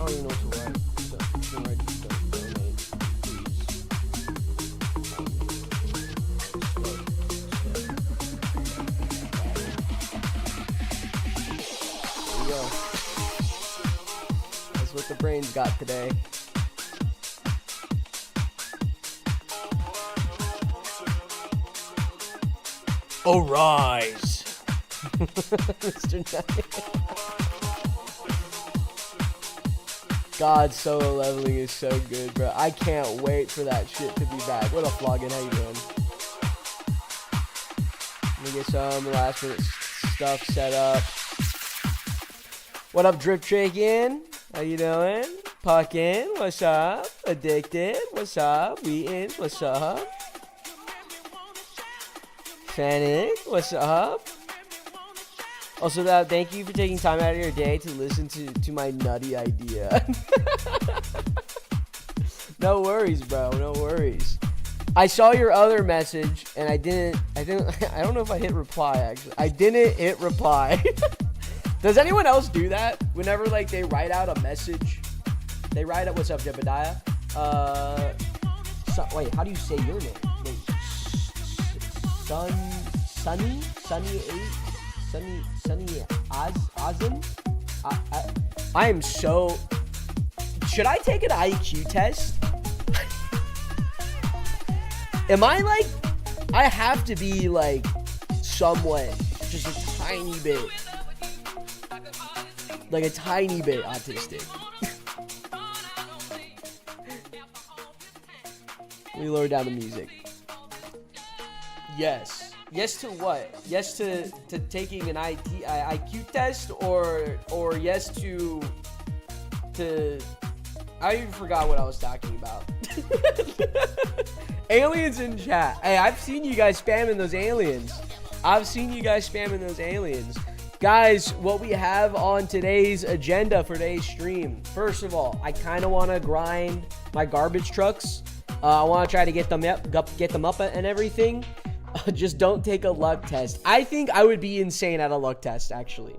don't even know what to write. So, comrades, don't donate, please. There you go. That's what the brain's got today. Arise, Mr. Knight. God, solo leveling is so good, bro. I can't wait for that shit to be back. What up, Floggin? How you doing? Let me get some last minute stuff set up. What up, Drip Chicken? How you doing? Puckin, what's up? Addicted, what's up? Wheaton, what's up? Fanic, what's up? Also, thank you for taking time out of your day to listen to my nutty idea. No worries, bro. No worries. I saw your other message and I don't know if I hit reply actually. I didn't hit reply. Does anyone else do that? Whenever like they write out a message, they write up, what's up, Jebediah? Wait, how do you say your name? Wait, Sunny 8, Azim? I am so... Should I take an IQ test? Am I like... I have to be like somewhat, just a tiny bit. Like a tiny bit autistic. Let me lower down the music. Yes. Yes to what? Yes to taking an IQ test, or yes to I even forgot what I was talking about. Aliens in chat. Hey, I've seen you guys spamming those aliens. Guys, what we have on today's agenda for today's stream. First of all, I kind of want to grind my garbage trucks. I want to try to get them up and everything. Just don't take a luck test. I think I would be insane at a luck test, actually.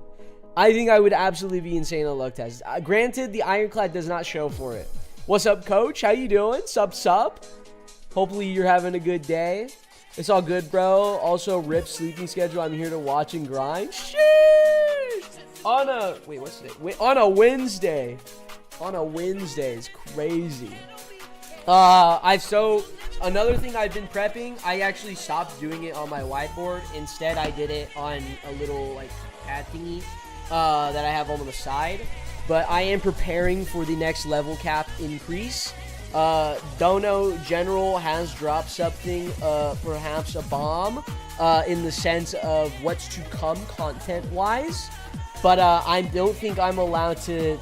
I think I would absolutely be insane at a luck test. Granted, the Ironclad does not show for it. What's up, Coach? How you doing? Sup? Hopefully you're having a good day. It's all good, bro. Also, rip sleeping schedule. I'm here to watch and grind. Sheesh! On a Wednesday. It's crazy. Another thing I've been prepping, I actually stopped doing it on my whiteboard. Instead, I did it on a little like pad thingy that I have on the side. But I am preparing for the next level cap increase. Dono General has dropped something, perhaps a bomb, in the sense of what's to come content-wise. But I don't think I'm allowed to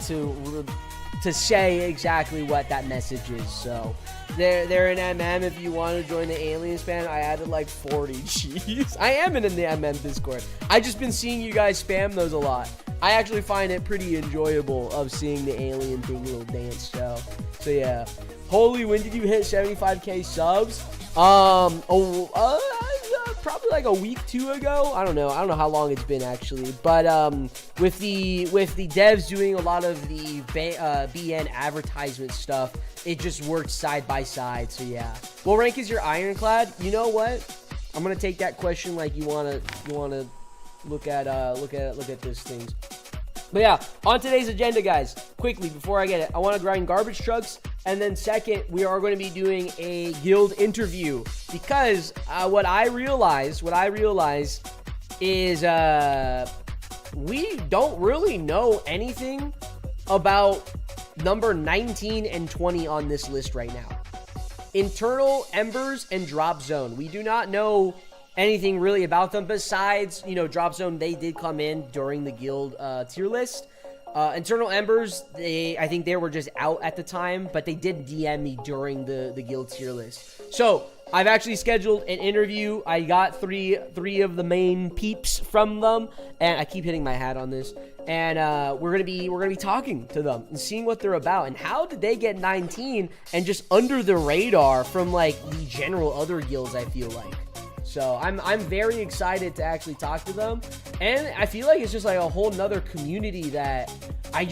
say exactly what that message is. So they're in MM. If you want to join the alien spam, I added like 40. Jeez, I am in the MM Discord. I just been seeing you guys spam those a lot. I actually find it pretty enjoyable of seeing the alien thing little dance. So yeah. Holy, when did you hit 75k subs? Probably like a week, 2 ago. I don't know how long it's been actually, but with the devs doing a lot of the BN advertisement stuff, it just worked side by side. So yeah. What rank is your Ironclad? You know what? I'm gonna take that question like you wanna look at those things. But yeah, on today's agenda, guys, quickly before I get it, I want to grind garbage trucks. And then second, we are going to be doing a guild interview because what I realize is we don't really know anything about number 19 and 20 on this list right now. Internal, Embers, and Drop Zone. We do not know anything really about them besides, Drop Zone, they did come in during the guild tier list. Internal Embers, I think they were just out at the time, but they did DM me during the guild tier list. So I've actually scheduled an interview. I got three of the main peeps from them, and I keep hitting my hat on this. And we're gonna be talking to them and seeing what they're about and how did they get 19 and just under the radar from like the general other guilds. I feel like. So I'm very excited to actually talk to them, and I feel like it's just like a whole nother community that I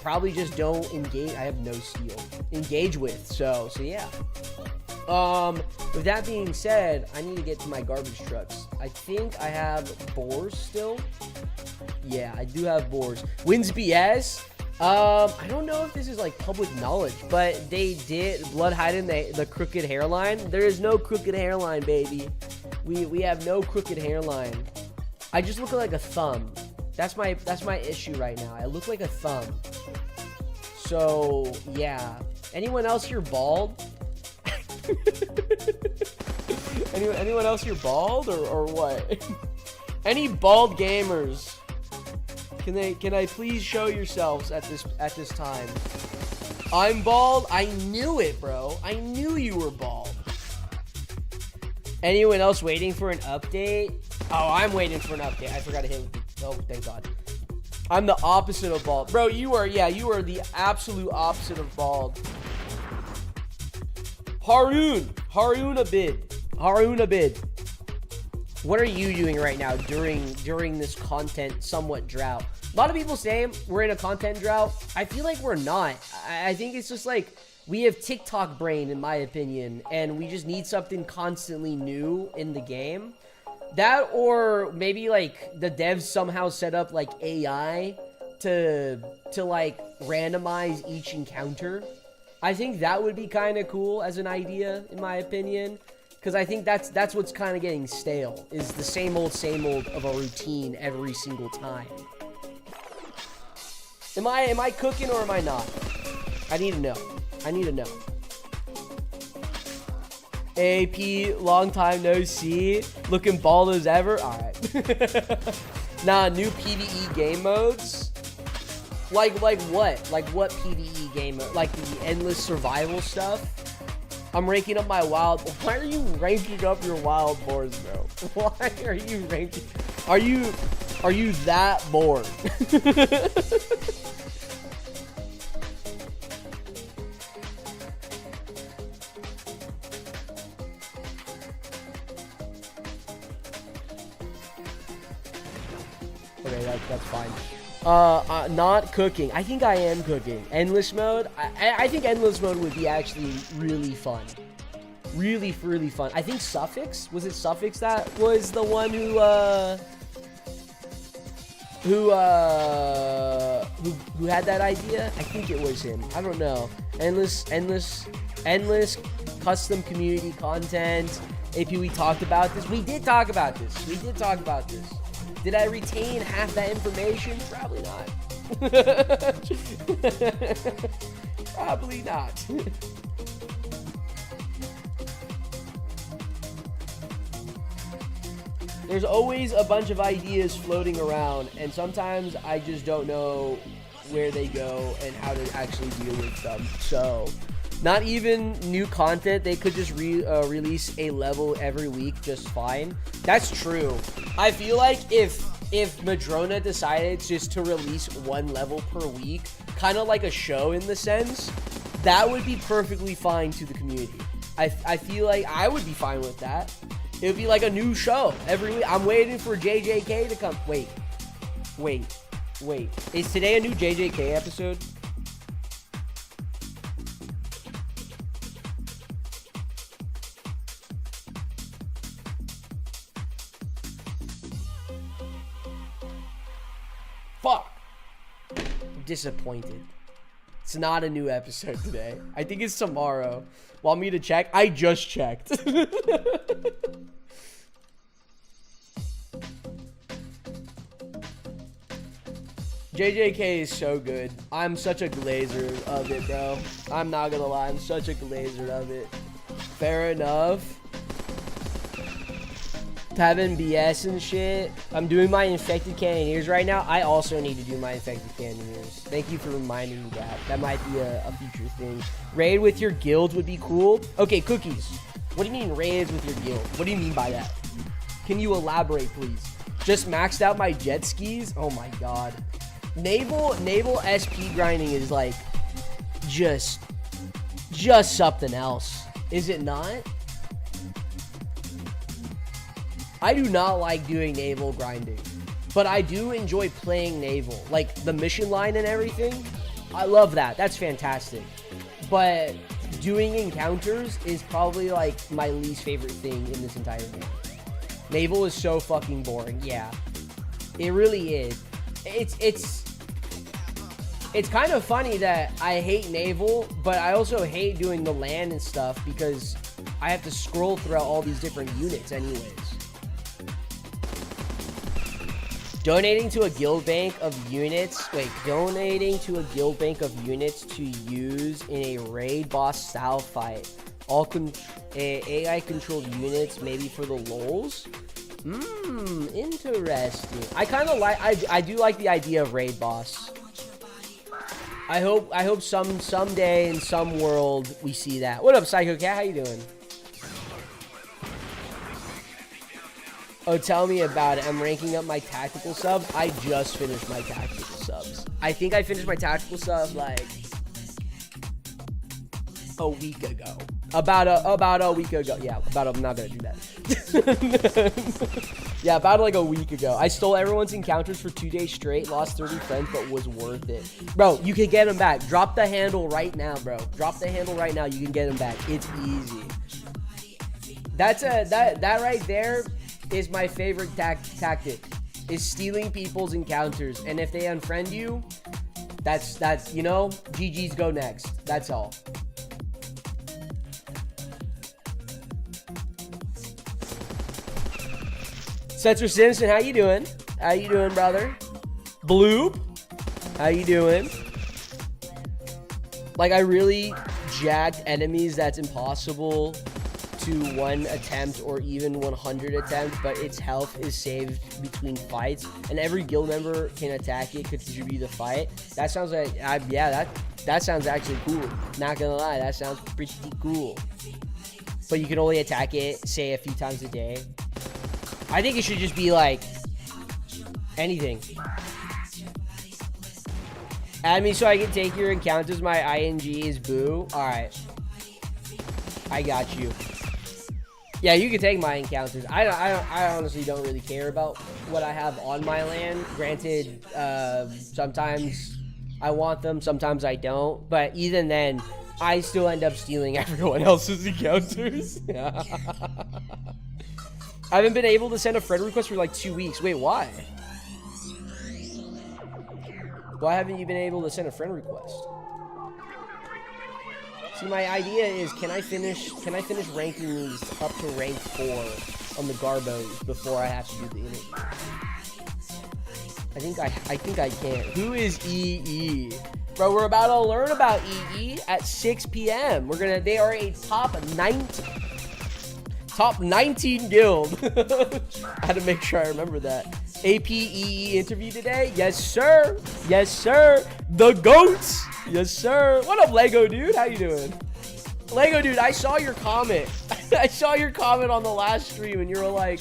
probably just don't engage. I have no skill engage with. So yeah. With that being said, I need to get to my garbage trucks. I think I have boars still. Yeah, I do have boars. Wins BS. I don't know if this is like public knowledge, but they did blood hiding the crooked hairline. There is no crooked hairline, baby. We have no crooked hairline. I just look like a thumb. That's my issue right now. I look like a thumb. So yeah. Anyone else here bald? anyone else here bald or what? Any bald gamers? Can I please show yourselves at this time? I'm bald. I knew it, bro. I knew you were bald. Anyone else waiting for an update? Oh, I'm waiting for an update. I forgot to hit. Oh, thank God. I'm the opposite of bald, bro. You are the absolute opposite of bald. Harun Abid. What are you doing right now during this content somewhat drought? A lot of people say we're in a content drought. I feel like we're not. I think it's just like we have TikTok brain, in my opinion, and we just need something constantly new in the game. That, or maybe like the devs somehow set up like AI to like randomize each encounter. I think that would be kind of cool as an idea, in my opinion, because I think that's what's kind of getting stale, is the same old of a routine every single time. Am I cooking or am I not? I need to know. AP, long time no see. Looking bald as ever. All right. Nah, new PvE game modes. Like what? Like what PvE game mode? Like the endless survival stuff? I'm ranking up my wild. Why are you ranking up your wild boars, bro? Why are you ranking? Are you that bored? Okay, that's fine. Not cooking. I think I am cooking. Endless mode. I think endless mode would be actually really fun. Really fun. I think Suffix, was it Suffix that was the one who had that idea? I think it was him. I don't know. Endless custom community content. AP, we talked about this. We did talk about this. Did I retain half that information? Probably not. Probably not. There's always a bunch of ideas floating around, and sometimes I just don't know where they go and how to actually deal with them. So, not even new content. They could just release a level every week just fine. That's true. I feel like if Madrona decided just to release one level per week, kind of like a show in the sense, that would be perfectly fine to the community. I feel like I would be fine with that. It would be like a new show every week. I'm waiting for JJK to come. Wait. Is today a new JJK episode? Fuck. I'm disappointed. It's not a new episode today. I think it's tomorrow. Want me to check? I just checked. JJK is so good. I'm such a glazer of it, bro. I'm not gonna lie. I'm such a glazer of it. Fair enough. Having BS and shit. I'm doing my infected cannoneers right now. I also need to do my infected cannoneers. Thank you for reminding me that. That might be a future thing. Raid with your guild would be cool. Okay, cookies. What do you mean raids with your guild? What do you mean by that? Can you elaborate, please? Just maxed out my jet skis? Oh my god. Naval SP grinding is like just something else. Is it not? I do not like doing naval grinding, but I do enjoy playing naval. Like the mission line and everything. I love that. That's fantastic. But doing encounters is probably like my least favorite thing in this entire game. Naval is so fucking boring. Yeah, it really is. It's kind of funny that I hate naval, but I also hate doing the land and stuff because I have to scroll throughout all these different units anyways. Donating to a guild bank of units. Wait, donating to a guild bank of units to use in a raid boss style fight. All AI controlled units, maybe for the lols. Interesting. I kind of like. I do like the idea of raid boss. I hope someday in some world we see that. What up, Psycho Cat? How you doing? Oh, tell me about it. I'm ranking up my tactical subs. I just finished my tactical subs. I think I finished my tactical sub like a week ago. About a week ago. Yeah, I'm not gonna do that. Yeah, about like a week ago. I stole everyone's encounters for 2 days straight, lost 30 friends, but was worth it. Bro, you can get them back. Drop the handle right now, bro. Drop the handle right now. You can get them back. It's easy. That right there is my favorite tactic. Is stealing people's encounters, and if they unfriend you, that's you know, GG's go next. That's all. Cesar Simpson, how you doing? How you doing, brother? Bloop, how you doing? Like, I really jacked enemies that's impossible to 1 attempt or even 100 attempts, but its health is saved between fights, and every guild member can attack it, contribute to the fight. That sounds like, yeah, that sounds actually cool. Not gonna lie, that sounds pretty cool. But you can only attack it, say, a few times a day. I think it should just be like anything. Add me so I can take your encounters. My ING is boo. All right, I got you. Yeah, you can take my encounters. I honestly don't really care about what I have on my land. Granted, sometimes I want them, sometimes I don't. But even then, I still end up stealing everyone else's encounters. I haven't been able to send a friend request for like 2 weeks. Wait, why? Why haven't you been able to send a friend request? See, my idea is, can I finish ranking these up to rank 4 on the Garbos before I have to do the interview? I think I can. Who is EE? Bro, we're about to learn about EE at 6 p.m. They are a top 19 guild. I had to make sure I remember that. APEE interview today? Yes, sir. Yes, sir. The GOATs. Yes, sir. What up, Lego dude? How you doing? Lego dude, I saw your comment. I saw your comment on the last stream, and you were like,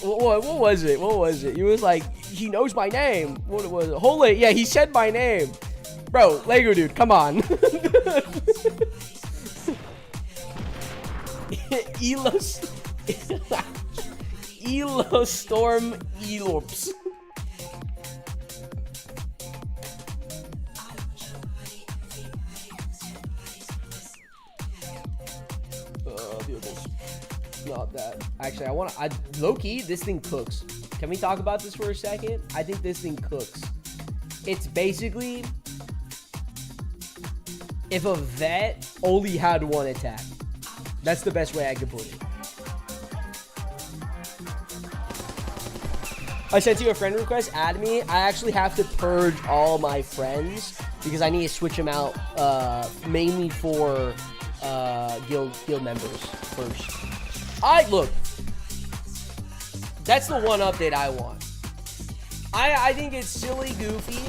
what was it? What was it? You was like, he knows my name. What was it? Holy, yeah, he said my name. Bro, Lego dude, come on. Elo Storm Elops. Not that. Actually, low-key, this thing cooks. Can we talk about this for a second? I think this thing cooks. It's basically if a vet only had 1 attack. That's the best way I could put it. I sent you a friend request, add me. I actually have to purge all my friends because I need to switch them out mainly for guild members first. Look, that's the one update I want. I think it's silly goofy.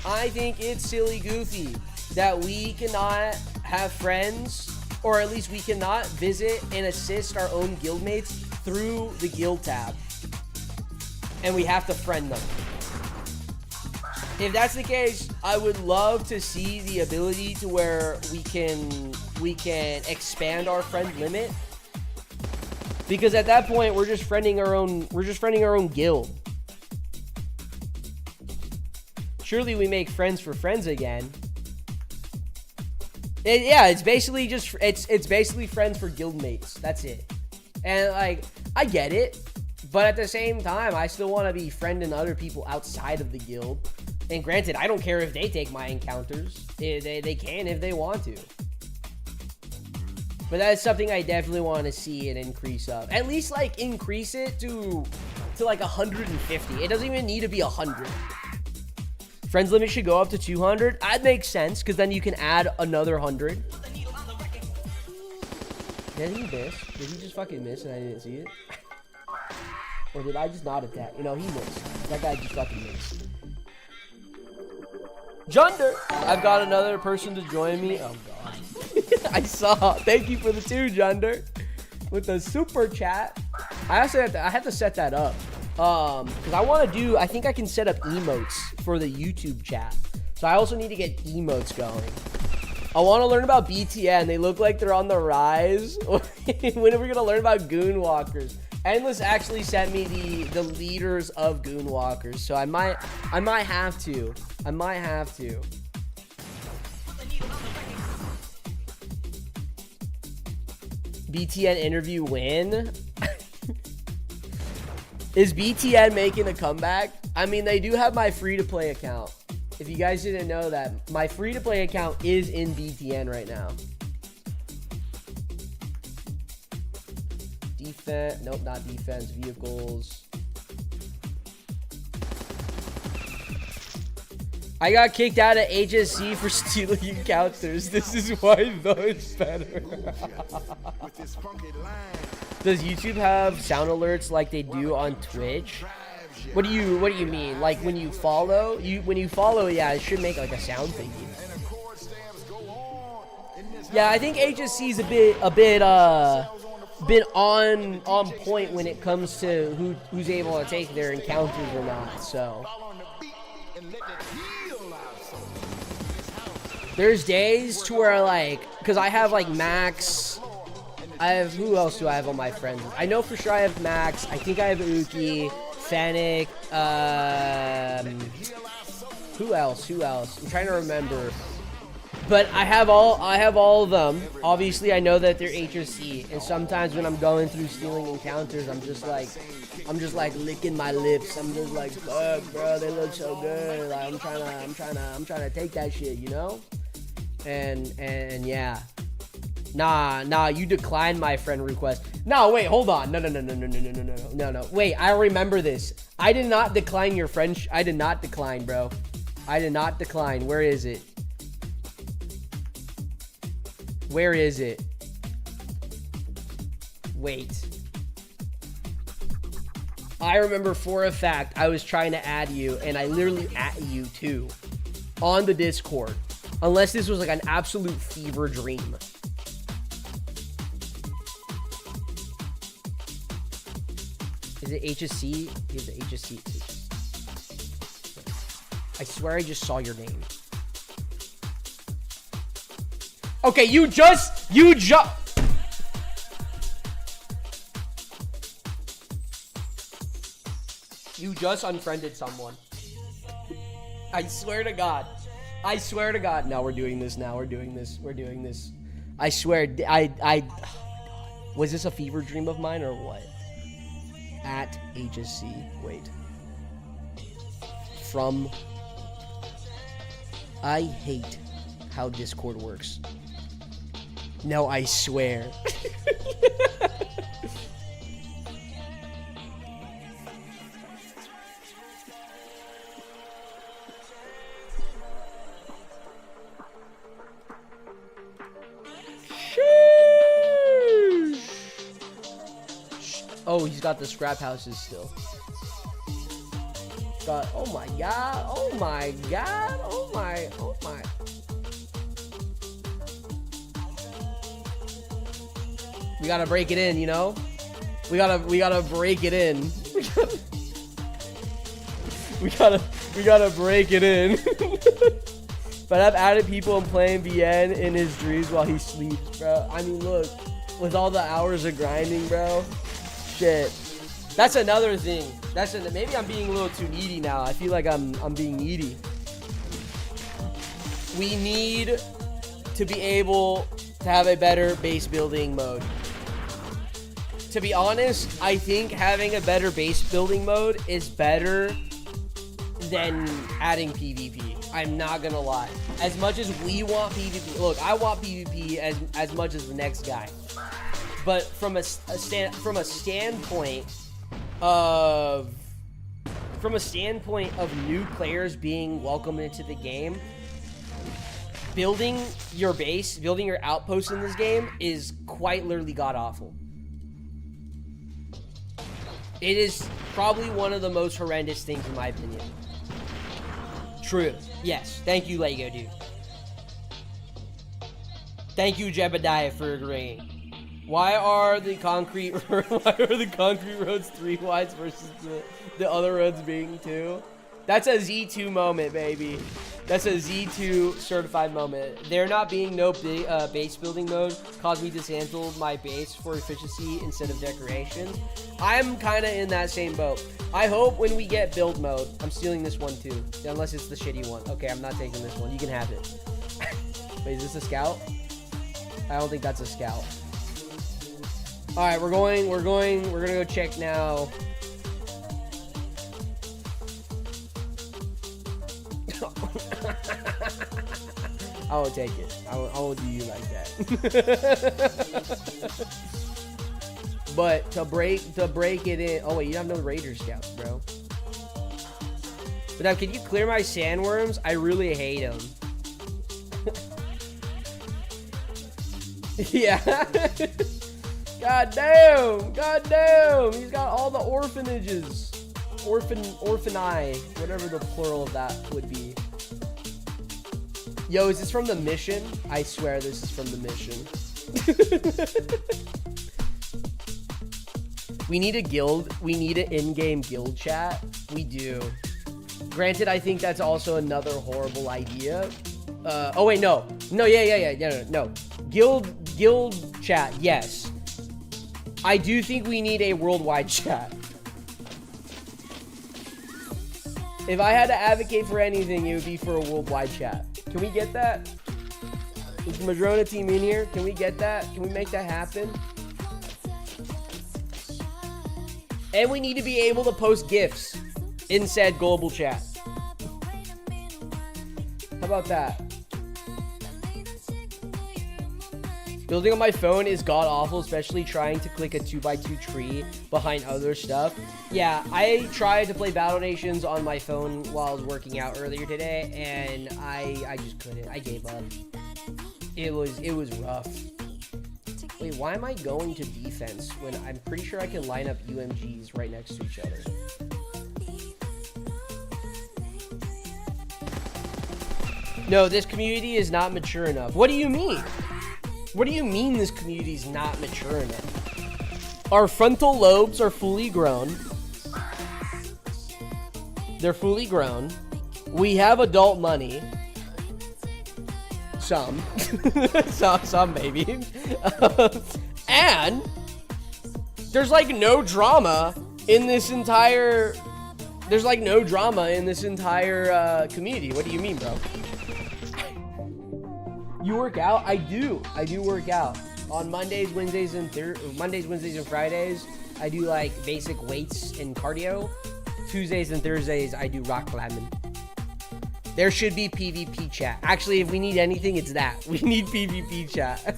I think it's silly goofy that we cannot have friends or at least we cannot visit and assist our own guildmates through the guild tab. And we have to friend them. If that's the case, I would love to see the ability to where we can expand our friend limit. Because at that point, we're just friending our own guild. Surely we make friends for friends again. Yeah, it's basically just it's basically friends for guildmates. That's it. And like, I get it, but at the same time, I still want to be friending other people outside of the guild. And granted, I don't care if they take my encounters. They can if they want to. But that's something I definitely want to see an increase of. At least like increase it to like 150. It doesn't even need to be 100. Friends limit should go up to 200. That makes sense, because then you can add another 100. Did he miss? Did he just fucking miss and I didn't see it? Or did I just not attack? You know, he missed. That guy just fucking missed. Junder! I've got another person to join me. Oh, God. I saw. Thank you for the 2, Junder. With the super chat. I also have to set that up. Because I think I can set up emotes for the YouTube chat. So I also need to get emotes going. I want to learn about BTN. They look like they're on the rise. When are we going to learn about Goon Walkers? Endless actually sent me the leaders of Goon Walkers. So I might have to. I might have to. BTN interview win? Is BTN making a comeback? I mean, they do have my free-to-play account. If you guys didn't know that, my free-to-play account is in BTN right now. Defense. Nope, not defense. Vehicles. I got kicked out of HSC for stealing encounters. This is why though it's better. Does YouTube have sound alerts like they do on Twitch? What do you mean? Like when you follow? Yeah, it should make like a sound thingy. Yeah, I think HSC is a bit on point when it comes to who's able to take their encounters or not. So there's days to where like, because I have like Max. Who else do I have on my friends? I know for sure I have Max. I think I have Uki, Fennec. Who else? I'm trying to remember. But I have all of them. Obviously, I know that they're HSC, and sometimes when I'm going through stealing encounters, I'm just like licking my lips. I'm just like, fuck, bro, they look so good. Like, I'm trying to take that shit, you know? And yeah. Nah, you declined my friend request. No, wait, hold on. No. Wait, I remember this. I did not decline your friend. I did not decline, bro. I did not decline. Where is it? Where is it? Wait. I remember for a fact I was trying to add you, and I literally at you too on the Discord. Unless this was like an absolute fever dream. Is it HSC? Here's the HSC. I swear I just saw your name. Okay, you just unfriended someone. I swear to God. No, we're doing this now. We're doing this. I swear, was this a fever dream of mine or what? At HSC. Wait. From. I hate how Discord works. No, I swear. Oh, he's got the scrap houses still. Oh my god. Oh my god. Oh my. We gotta break it in, you know? We gotta break it in. We gotta break it in. But I've added people and playing BN in his dreams while he sleeps, bro. I mean, look, with all the hours of grinding, bro. Shit. That's another thing. Maybe I'm being a little too needy now. I feel like I'm being needy. We need to be able to have a better base building mode. To be honest, I think having a better base building mode is better than adding PvP. I'm not gonna lie. As much as we want PvP, look, I want PvP as much as the next guy. But from a standpoint of new players being welcomed into the game, building your base, building your outpost in this game is quite literally god awful. It is probably one of the most horrendous things in my opinion. True. Yes. Thank you, Lego dude. Thank you, Jebediah, for agreeing. Why are the concrete roads 3 wides versus the other roads being 2? That's a Z2 moment, baby. That's a Z2 certified moment. There not being no base building mode caused me to dismantle my base for efficiency instead of decoration. I'm kind of in that same boat. I hope when we get build mode, I'm stealing this one too, unless it's the shitty one. Okay, I'm not taking this one. You can have it. Wait, is this a scout? I don't think that's a scout. All right, we're gonna go check now. I won't take it. I won't do you like that. But to break it in. Oh wait, you have no Raider scouts, bro. But now, can you clear my sandworms? I really hate them. Yeah. God damn. He's got all the orphanages. Orphani, whatever the plural of that would be. Yo, is this from the mission? I swear this is from the mission. We need a guild. We need an in-game guild chat. We do. Granted, I think that's also another horrible idea. Oh wait, no. No. Guild chat, yes. I do think we need a worldwide chat. If I had to advocate for anything, it would be for a worldwide chat. Can we get that? Is the Madrona team in here? Can we get that? Can we make that happen? And we need to be able to post GIFs in said global chat. How about that? Building on my phone is god-awful, especially trying to click a 2x2 tree behind other stuff. Yeah, I tried to play Battle Nations on my phone while I was working out earlier today, and I just couldn't. I gave up. It was rough. Wait, why am I going to defense when I'm pretty sure I can line up UMGs right next to each other? No, this community is not mature enough. What do you mean? What do you mean this community is not mature enough? Our frontal lobes are fully grown. They're fully grown. We have adult money. Some. some maybe. And there's like no drama in this entire... There's like no drama in this entire community. What do you mean, bro? You work out? I do work out. On Mondays, Wednesdays, and Fridays, I do like basic weights and cardio. Tuesdays and Thursdays, I do rock climbing. There should be PvP chat. Actually, if we need anything, it's that. We need PvP chat.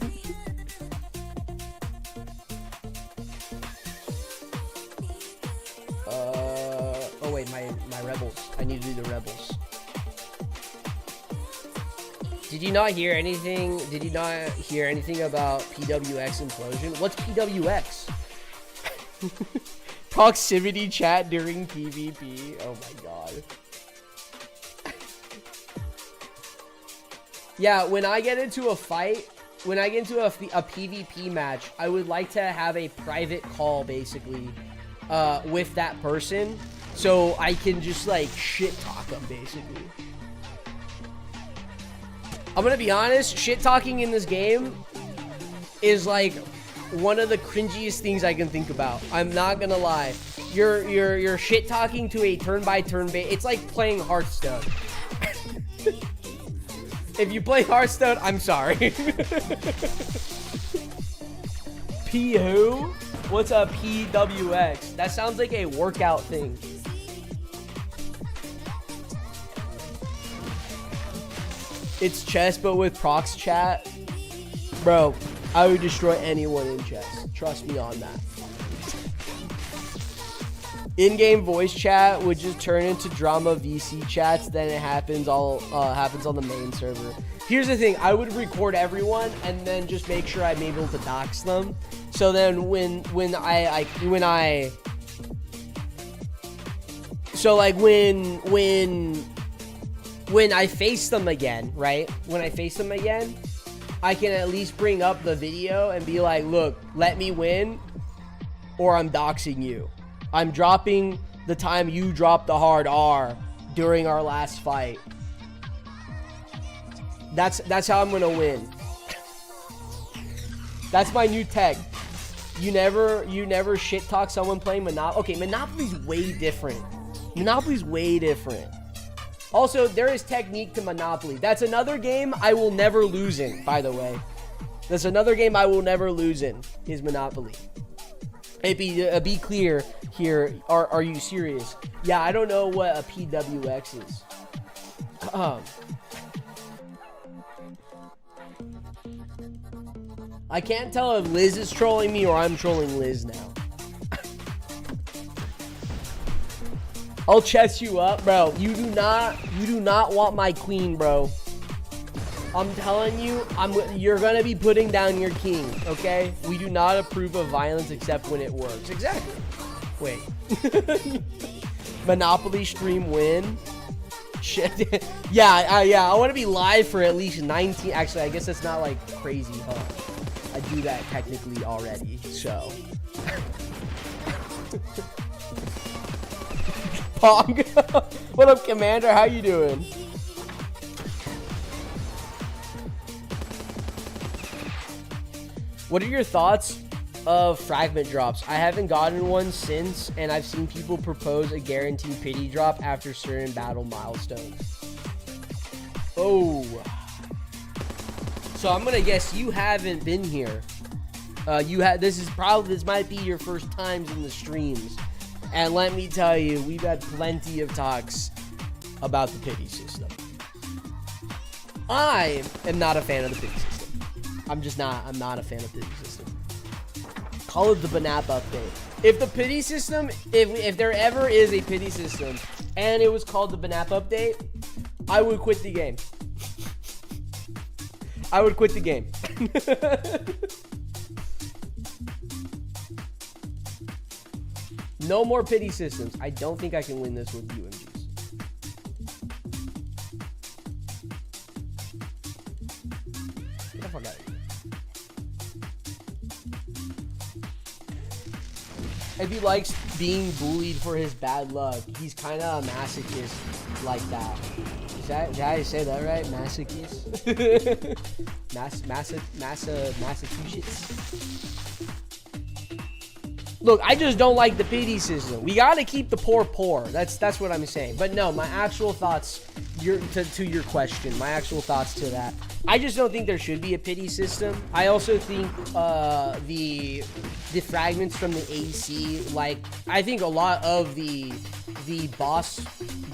Oh wait, my rebels. I need to do the rebels. Did you not hear anything? Did you not hear anything about PWX implosion? What's PWX? Proximity chat during PvP. Oh my god. Yeah, when I get into a fight, when I get into a PvP match, I would like to have a private call basically with that person, so I can just like shit talk them basically. I'm gonna be honest, shit talking in this game is like one of the cringiest things I can think about. I'm not gonna lie. You're shit talking to a turn by turn base. It's like playing Hearthstone. If you play Hearthstone, I'm sorry. P who? What's a PWX? That sounds like a workout thing. It's chess, but with prox chat. Bro, I would destroy anyone in chess. Trust me on that. In-game voice chat would just turn into drama VC chats. Then it happens happens on the main server. Here's the thing: I would record everyone and then just make sure I'm able to dox them. So then when I face them again, right? When I face them again, I can at least bring up the video and be like, look, let me win or I'm doxing you. I'm dropping the time you dropped the hard R during our last fight. That's how I'm gonna win. That's my new tech. You never shit talk someone playing Monopoly. Okay, Monopoly's way different. Monopoly's way different. Also, there is technique to Monopoly. That's another game I will never lose in, by the way. That's another game I will never lose in, is Monopoly. Hey, be clear here. Are you serious? Yeah, I don't know what a PWX is. I can't tell if Liz is trolling me or I'm trolling Liz now. I'll chess you up, bro. You do not want my queen, bro. I'm telling you, you're gonna be putting down your king, okay? We do not approve of violence except when it works. Exactly. Wait. Monopoly stream win. Shit. Yeah. I want to be live for at least 19. Actually, I guess that's not like crazy, huh? I do that technically already, so. Pong. What up, Commander? How you doing? What are your thoughts of fragment drops? I haven't gotten one since, and I've seen people propose a guaranteed pity drop after certain battle milestones. Oh. So I'm gonna guess you haven't been here. This might be your first times in the streams. And let me tell you, we've had plenty of talks about the pity system. I am not a fan of the pity system. I'm not a fan of the pity system. Call it the BNAP update. If the pity system, if there ever is a pity system and it was called the BNAP update, I would quit the game. I would quit the game. No more pity systems. I don't think I can win this with UMGs. Get the fuck out of here. If he likes being bullied for his bad luck, he's kind of a masochist like that. Did I say that right? Masochist? Massachusetts? Look, I just don't like the pity system. We gotta keep the poor poor. That's what I'm saying. But no, my actual thoughts to your question, my actual thoughts to that. I just don't think there should be a pity system. I also think the fragments from the AC, like I think a lot of the boss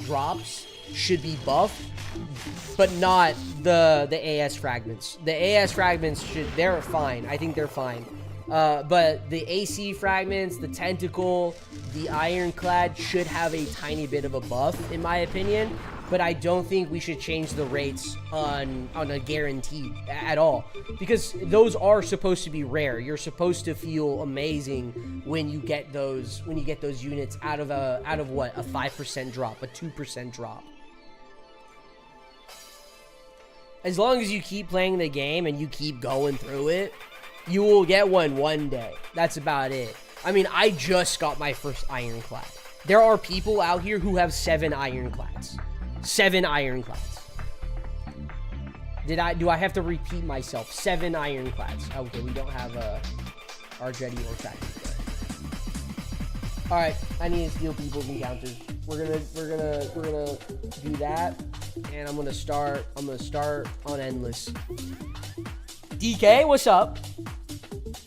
drops should be buffed, but not the AS fragments. The AS fragments they're fine. I think they're fine. But the AC fragments, the tentacle, the ironclad should have a tiny bit of a buff, in my opinion. But I don't think we should change the rates on a guaranteed at all, because those are supposed to be rare. You're supposed to feel amazing when you get those units out of what, a 5% drop, a 2% drop. As long as you keep playing the game and you keep going through it, you will get one day. That's about it. I mean, I just got my first ironclad. There are people out here who have 7 ironclads. 7 ironclads. Do I have to repeat myself? 7 ironclads. Okay, we don't have Argetti or Factory. All right, I need to steal people's encounters. We're gonna do that, and I'm gonna start on endless. DK, what's up?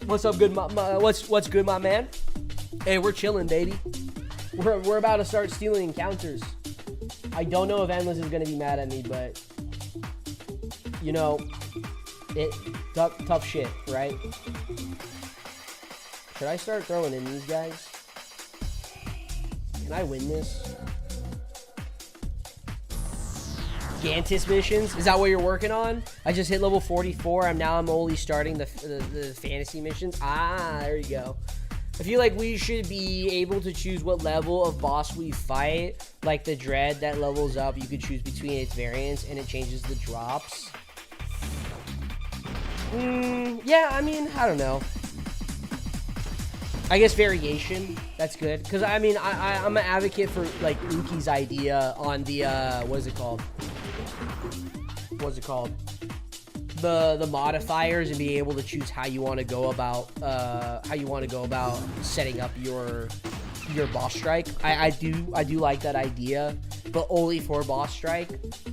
What's up, good what's good, my man? Hey, we're chilling, baby. We're about to start stealing encounters. I don't know if endless is gonna be mad at me, but you know, tough shit, right? Should I start throwing in these guys? Can I win this? Gantis missions? Is that what you're working on? I just hit level 44. I'm only starting the fantasy missions. Ah, there you go. I feel like we should be able to choose what level of boss we fight. Like the dread that levels up, you could choose between its variants and it changes the drops. Yeah, I mean, I don't know. I guess variation, that's good. Because, I mean, I'm an advocate for, like, Uki's idea on the, what is it called? The modifiers, and be able to choose how you want to go about, setting up your boss strike. I do like that idea, but only for boss strike.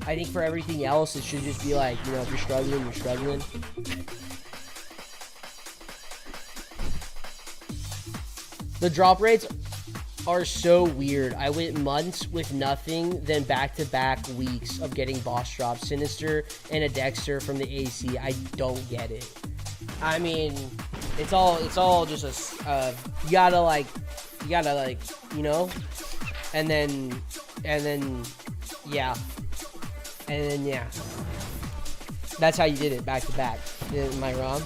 I think for everything else, it should just be like, you know, if you're struggling, you're struggling. The drop rates are so weird. I went months with nothing, then back-to-back weeks of getting boss drops. Sinister and a Dexter from the AC. I don't get it. I mean, it's all just a you gotta like, you know, and then yeah. That's how you did it, back-to-back. Am I wrong?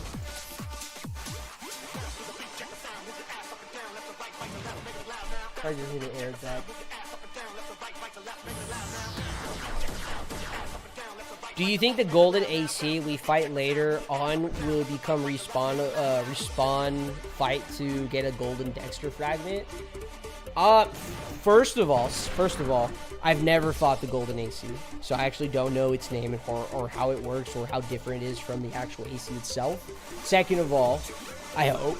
I just hit an air attack. Do you think the golden AC we fight later on will become respawn fight to get a golden Dexter fragment? First of all, I've never fought the golden AC, so I actually don't know its name or how it works or how different it is from the actual AC itself. Second of all, I hope.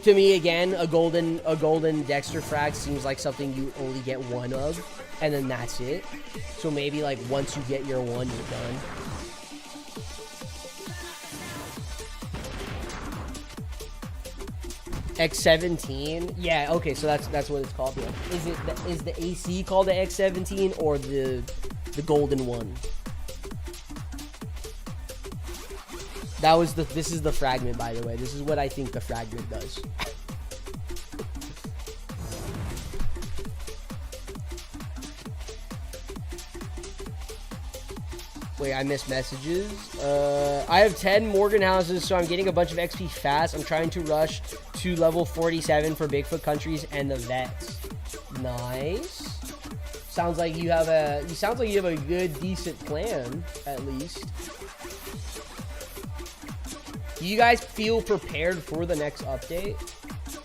To me, again, a golden Dexter frag seems like something you only get one of, and then that's it. So maybe, like, once you get your one, you're done. X17? Yeah, okay, so that's what it's called. Yeah. Is the AC called the X17 or the golden one? This is the fragment, by the way. This is what I think the fragment does. Wait, I missed messages. I have 10 Morgan houses, so I'm getting a bunch of XP fast. I'm trying to rush to level 47 for Bigfoot countries and the vets. Nice. Sounds like you have a good, decent plan, at least. Do you guys feel prepared for the next update?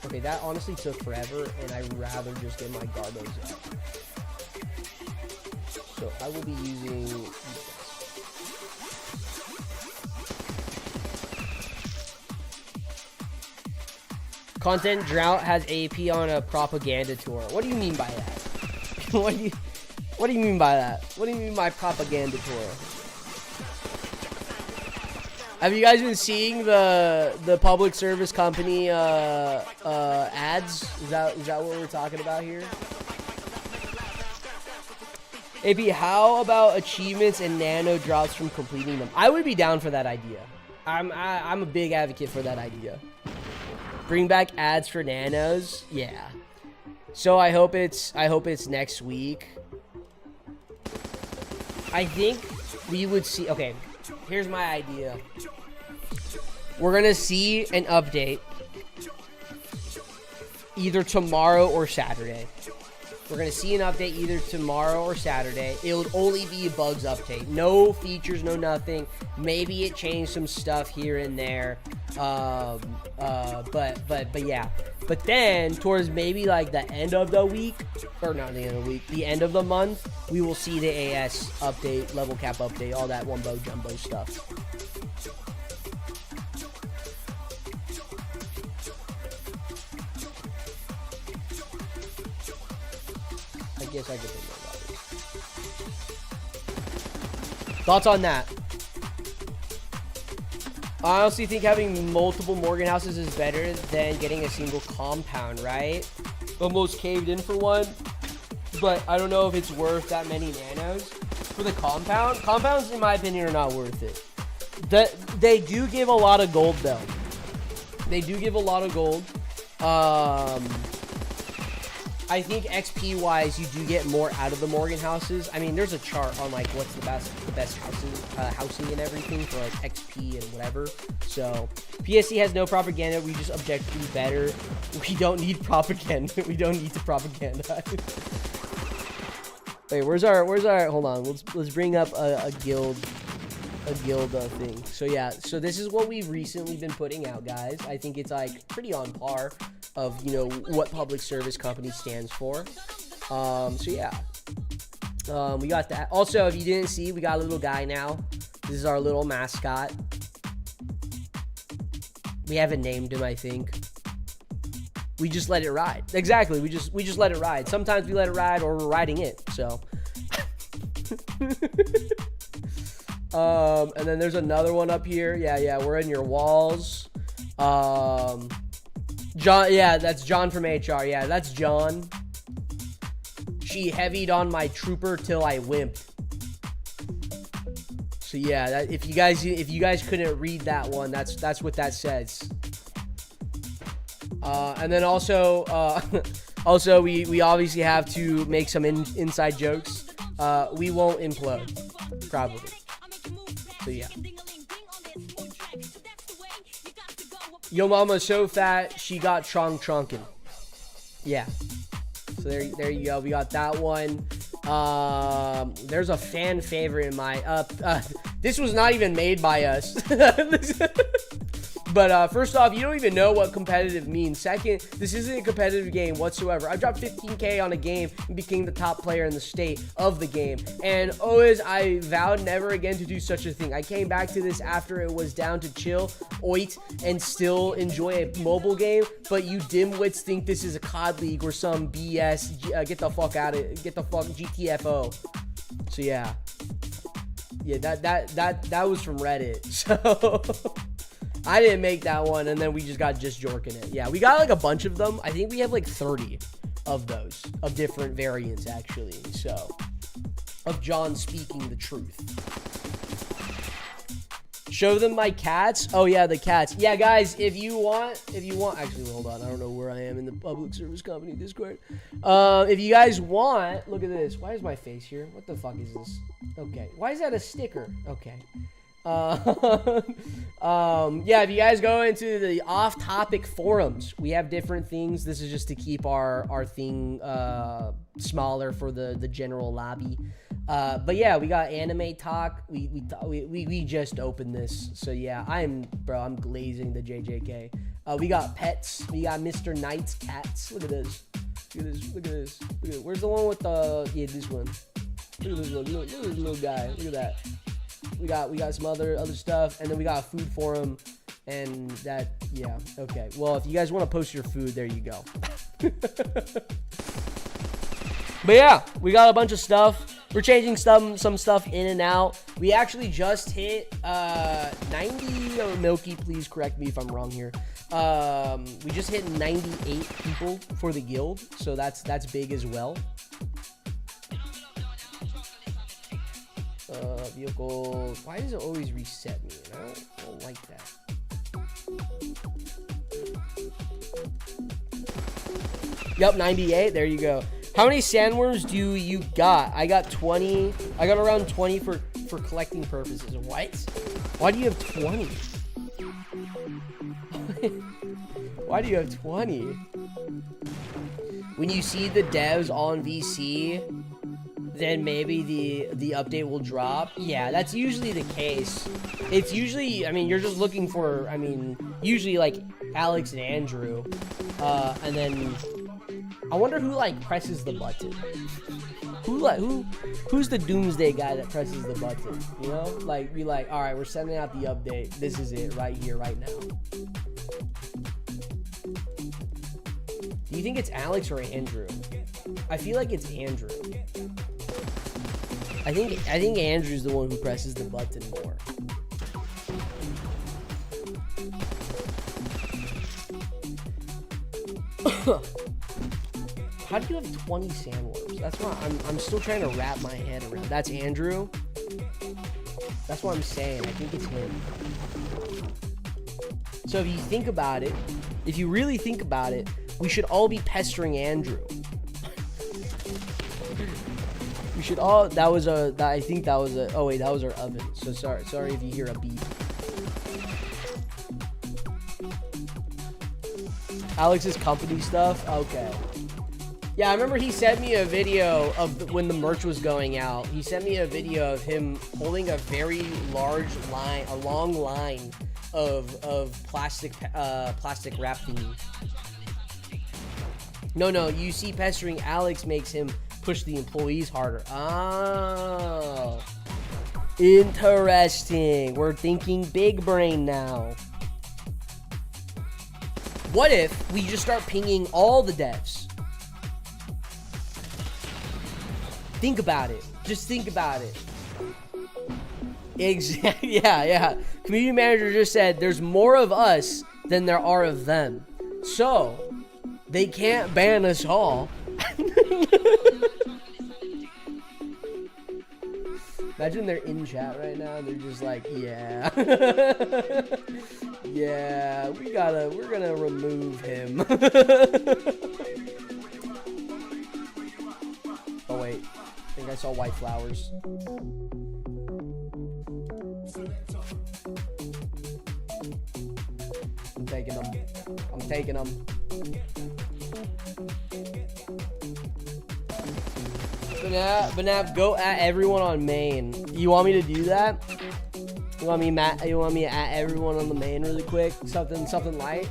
Okay, that honestly took forever, and I'd rather just get my Garbos out. So I will be using... Content drought has AP on a propaganda tour. What do you mean by that? What do you mean by that? What do you mean by propaganda tour? Have you guys been seeing the public service company ads? Is that what we're talking about here? AP, how about achievements and nano drops from completing them? I would be down for that idea. I'm a big advocate for that idea. Bring back ads for nanos. Yeah. So I hope it's next week. I think we would see. Okay, here's my idea. We're gonna see an update either tomorrow or Saturday. We're going to see an update either tomorrow or Saturday. It'll only be a bugs update. No features, no nothing. Maybe it changed some stuff here and there. But yeah. But then, towards maybe like the end of the week, or not the end of the week, the end of the month, we will see the AS update, level cap update, all that wumbo jumbo stuff. I guess I could think about it. Thoughts on that? I honestly think having multiple Morgan houses is better than getting a single compound, right? Almost caved in for one, but I don't know if it's worth that many nanos for the compound. Compounds, in my opinion, are not worth it. They do give a lot of gold, though. They do give a lot of gold. I think XP wise, you do get more out of the Morgan houses. I mean, there's a chart on like what's the best houses, housing and everything for like XP and whatever. So PSC has no propaganda. We just objectively better. We don't need propaganda. We don't need to propaganda. Wait, where's our? Hold on. Let's bring up a guild thing. So yeah, so this is what we've recently been putting out, guys. I think it's like pretty on par of, you know, what public service company stands for. So yeah, we got that. Also, if you didn't see, we got a little guy now. This is our little mascot. We haven't named him, I think. We just let it ride. Exactly. We just let it ride. Sometimes we let it ride, or we're riding it. So. And then there's another one up here. Yeah, we're in your walls. John, yeah, that's John from HR. Yeah, that's John. She heavied on my trooper till I wimped. So yeah, that, if you guys couldn't read that one, that's what that says. And then also we obviously have to make some inside jokes. We won't implode, probably. So yeah. Yo mama's so fat, she got trunkin'. Yeah. So there you go. We got that one. There's a fan favorite in my this was not even made by us. But first off, you don't even know what competitive means. Second, this isn't a competitive game whatsoever. I dropped 15K on a game and became the top player in the state of the game. And always, I vowed never again to do such a thing. I came back to this after it was down to chill, oit, and still enjoy a mobile game. But you dimwits think this is a COD League or some BS. Get the fuck out of it. Get the fuck GTFO. So yeah. Yeah, that was from Reddit. So... I didn't make that one, and then we just got just jorking it. Yeah, we got like a bunch of them. I think we have like 30 of those, of different variants, actually. So, of John speaking the truth. Show them my cats. Oh yeah, the cats. Yeah, guys, if you want, actually, hold on. I don't know where I am in the public service company Discord. If you guys want, look at this. Why is my face here? What the fuck is this? Okay. Why is that a sticker? Okay. Yeah, if you guys go into the off-topic forums, we have different things. This is just to keep our thing smaller for the general lobby. But yeah, we got anime talk. We just opened this, so yeah, I'm glazing the JJK. We got pets. We got Mr. Knight's cats. Look at this. Look at this. Where's the one with the this one? Look at this little guy. Look at that. We got some other stuff, and then we got a food forum, and that, yeah, okay. Well, if you guys want to post your food, there you go. But yeah, we got a bunch of stuff. We're changing some stuff in and out. We actually just hit 90, or Milky, please correct me if I'm wrong here. We just hit 98 people for the guild, so that's big as well. Vehicles. Why does it always reset me? I don't like that. Yep, 98. There you go. How many sandworms do you got? I got 20. I got around 20 for collecting purposes. What? Why do you have 20? Why do you have 20? when you see the devs on VC, then maybe the update will drop. Yeah, that's usually the case. It's usually, I mean, you're just looking for, I mean, usually like Alex and Andrew, and then I wonder who like presses the button. Who's the doomsday guy that presses the button? You know, like be like, all right, we're sending out the update. This is it right here, right now. Do you think it's Alex or Andrew? I feel like it's Andrew. I think Andrew's the one who presses the button more. How do you have 20 sandworms? That's what I'm still trying to wrap my head around. That's Andrew. That's what I'm saying. I think it's him. So if you think about it, if you really think about it, we should all be pestering Andrew. We should all. I think that was a. Oh wait, that was our oven. So sorry if you hear a beep. Alex's company stuff. Okay. Yeah, I remember he sent me a video of when the merch was going out. He sent me a video of him holding a very large line, a long line of plastic wrap thingy. No, you see pestering Alex makes him push the employees harder. Oh. Interesting. We're thinking big brain now. What if we just start pinging all the devs? Think about it. Just think about it. Exactly. Yeah. Community manager just said there's more of us than there are of them. So, they can't ban us all. Imagine they're in chat right now and they're just like, yeah. Yeah, we're gonna remove him. Oh wait, I think I saw white flowers. I'm taking them. BNAP, go at everyone on main. You want me to do that? You want me to at everyone on the main really quick? Something light?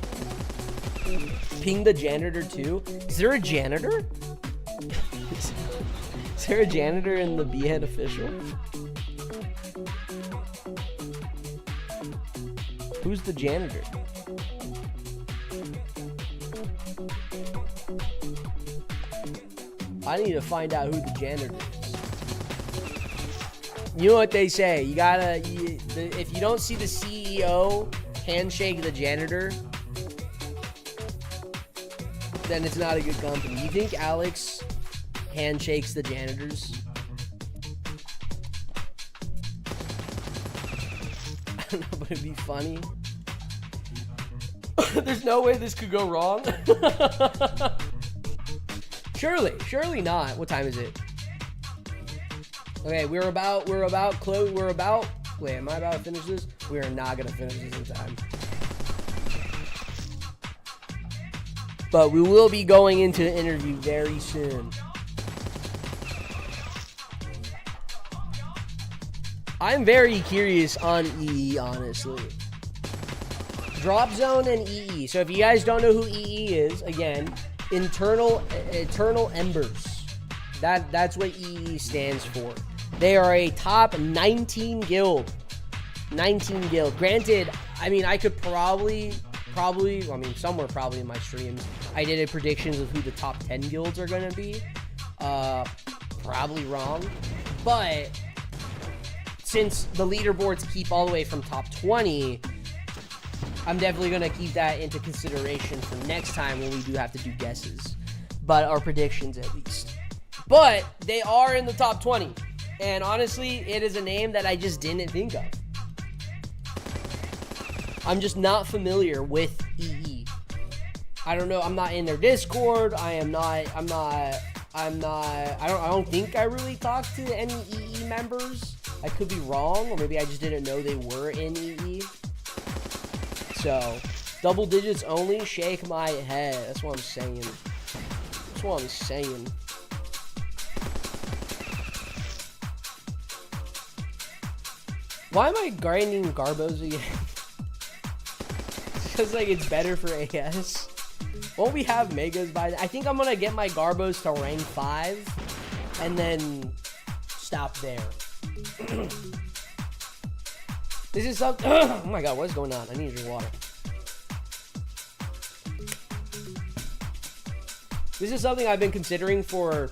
Ping the janitor too? Is there a janitor? Is there a janitor in the BN official? Who's the janitor? I need to find out who the janitor is. You know what they say? If you don't see the CEO handshake the janitor, then it's not a good company. You think Alex handshakes the janitors? I don't know, but it'd be funny. There's no way this could go wrong. Surely not. What time is it? Okay, wait, am I about to finish this? We are not gonna finish this in time. But we will be going into the interview very soon. I'm very curious on EE, honestly. Drop Zone and EE. So if you guys don't know who EE is, again, Eternal Embers. That's what EE stands for. They are a top 19 guild. 19 guild. Granted, I mean, I could probably, somewhere probably in my streams, I did a predictions of who the top 10 guilds are going to be. Probably wrong. But since the leaderboards keep all the way from top 20, I'm definitely going to keep that into consideration for next time when we do have to do guesses. But our predictions, at least. But they are in the top 20. And honestly, it is a name that I just didn't think of. I'm just not familiar with EE. I don't know. I'm not in their Discord. I don't think I really talked to any EE members. I could be wrong, or maybe I just didn't know they were in EE. So, double digits only, shake my head. That's what I'm saying. That's That's what I'm saying. Why am I grinding Garbos again? Because like it's better for AS. Won't we have Megas by then? I think I'm gonna get my Garbos to rank 5 and then stop there. This is something. Oh my god, what is going on? I need to drink water. This is something I've been considering for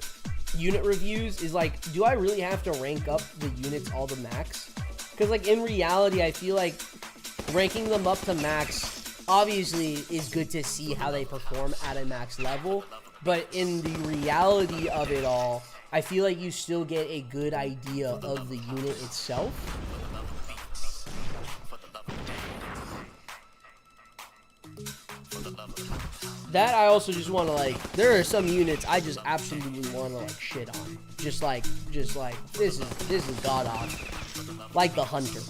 unit reviews. Is like, do I really have to rank up the units all to max? Because like in reality, I feel like ranking them up to max obviously is good to see how they perform at a max level. But in the reality of it all, I feel like you still get a good idea of the unit itself. That I also just want to like, there are some units I just absolutely want to like shit on. Just like this is god awful. Like the Hunter.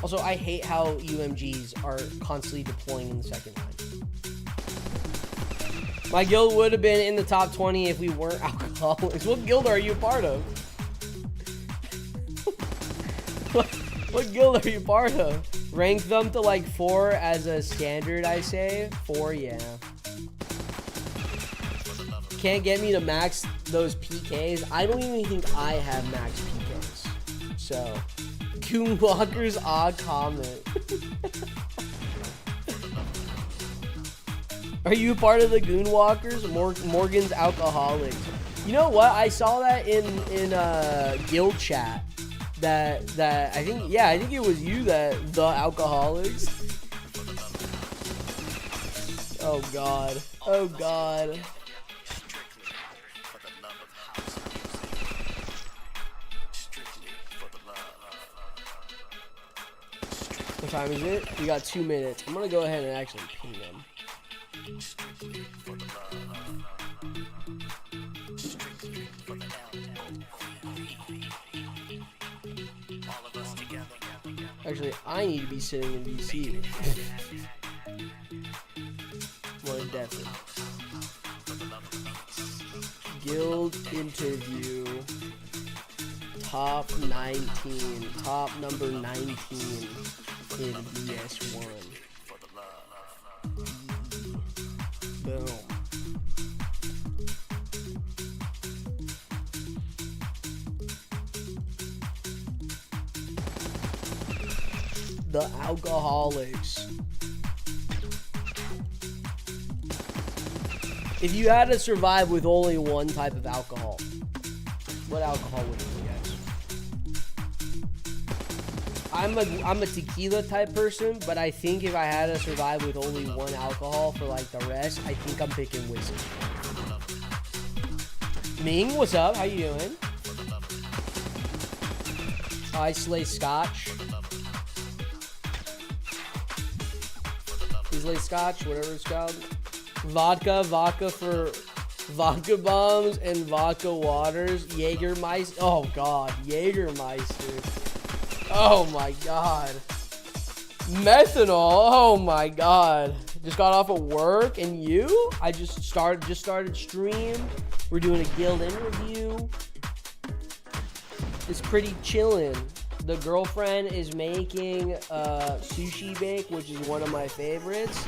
Also, I hate how UMGs are constantly deploying in the second line. My guild would have been in the top 20 if we weren't alcoholics. What guild are you part of? What guild are you part of? Rank them to like 4 as a standard, I say. 4, yeah. Can't get me to max those PKs. I don't even think I have max PKs. So, Goonwalker's odd comment. Are you part of the Goonwalkers? Morgan's alcoholics. You know what? I saw that in guild chat. That I think it was you that the alcoholics. Oh god. Oh god. What time is it? We got 2 minutes. I'm gonna go ahead and actually ping them. Actually, I need to be sitting in DC. Well, definitely. Guild interview. Top 19. Top number 19 in BS1. Boom. The alcoholics. If you had to survive with only one type of alcohol, what alcohol would you guess? I'm a tequila type person, but I think if I had to survive with only one alcohol for like the rest, I think I'm picking whiskey. Ming, what's up? How you doing? I slay scotch. Islay scotch, whatever it's called. Vodka for vodka bombs and vodka waters. Jägermeister. Oh god, Jägermeister. Oh my god. Methanol. Oh my god. Just got off of work, and you? I just started stream. We're doing a guild interview. It's pretty chillin'. The girlfriend is making sushi bake, which is one of my favorites.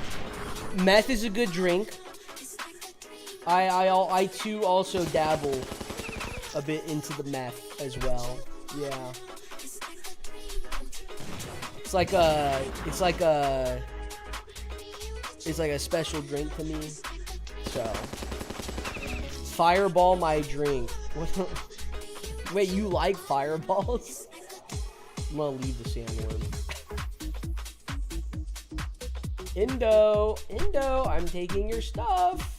Meth is a good drink. I too also dabble a bit into the meth as well. Yeah. It's like a special drink to me. So, Fireball my drink. Wait, you like fireballs? I'm gonna leave the sandworm. Indo, I'm taking your stuff.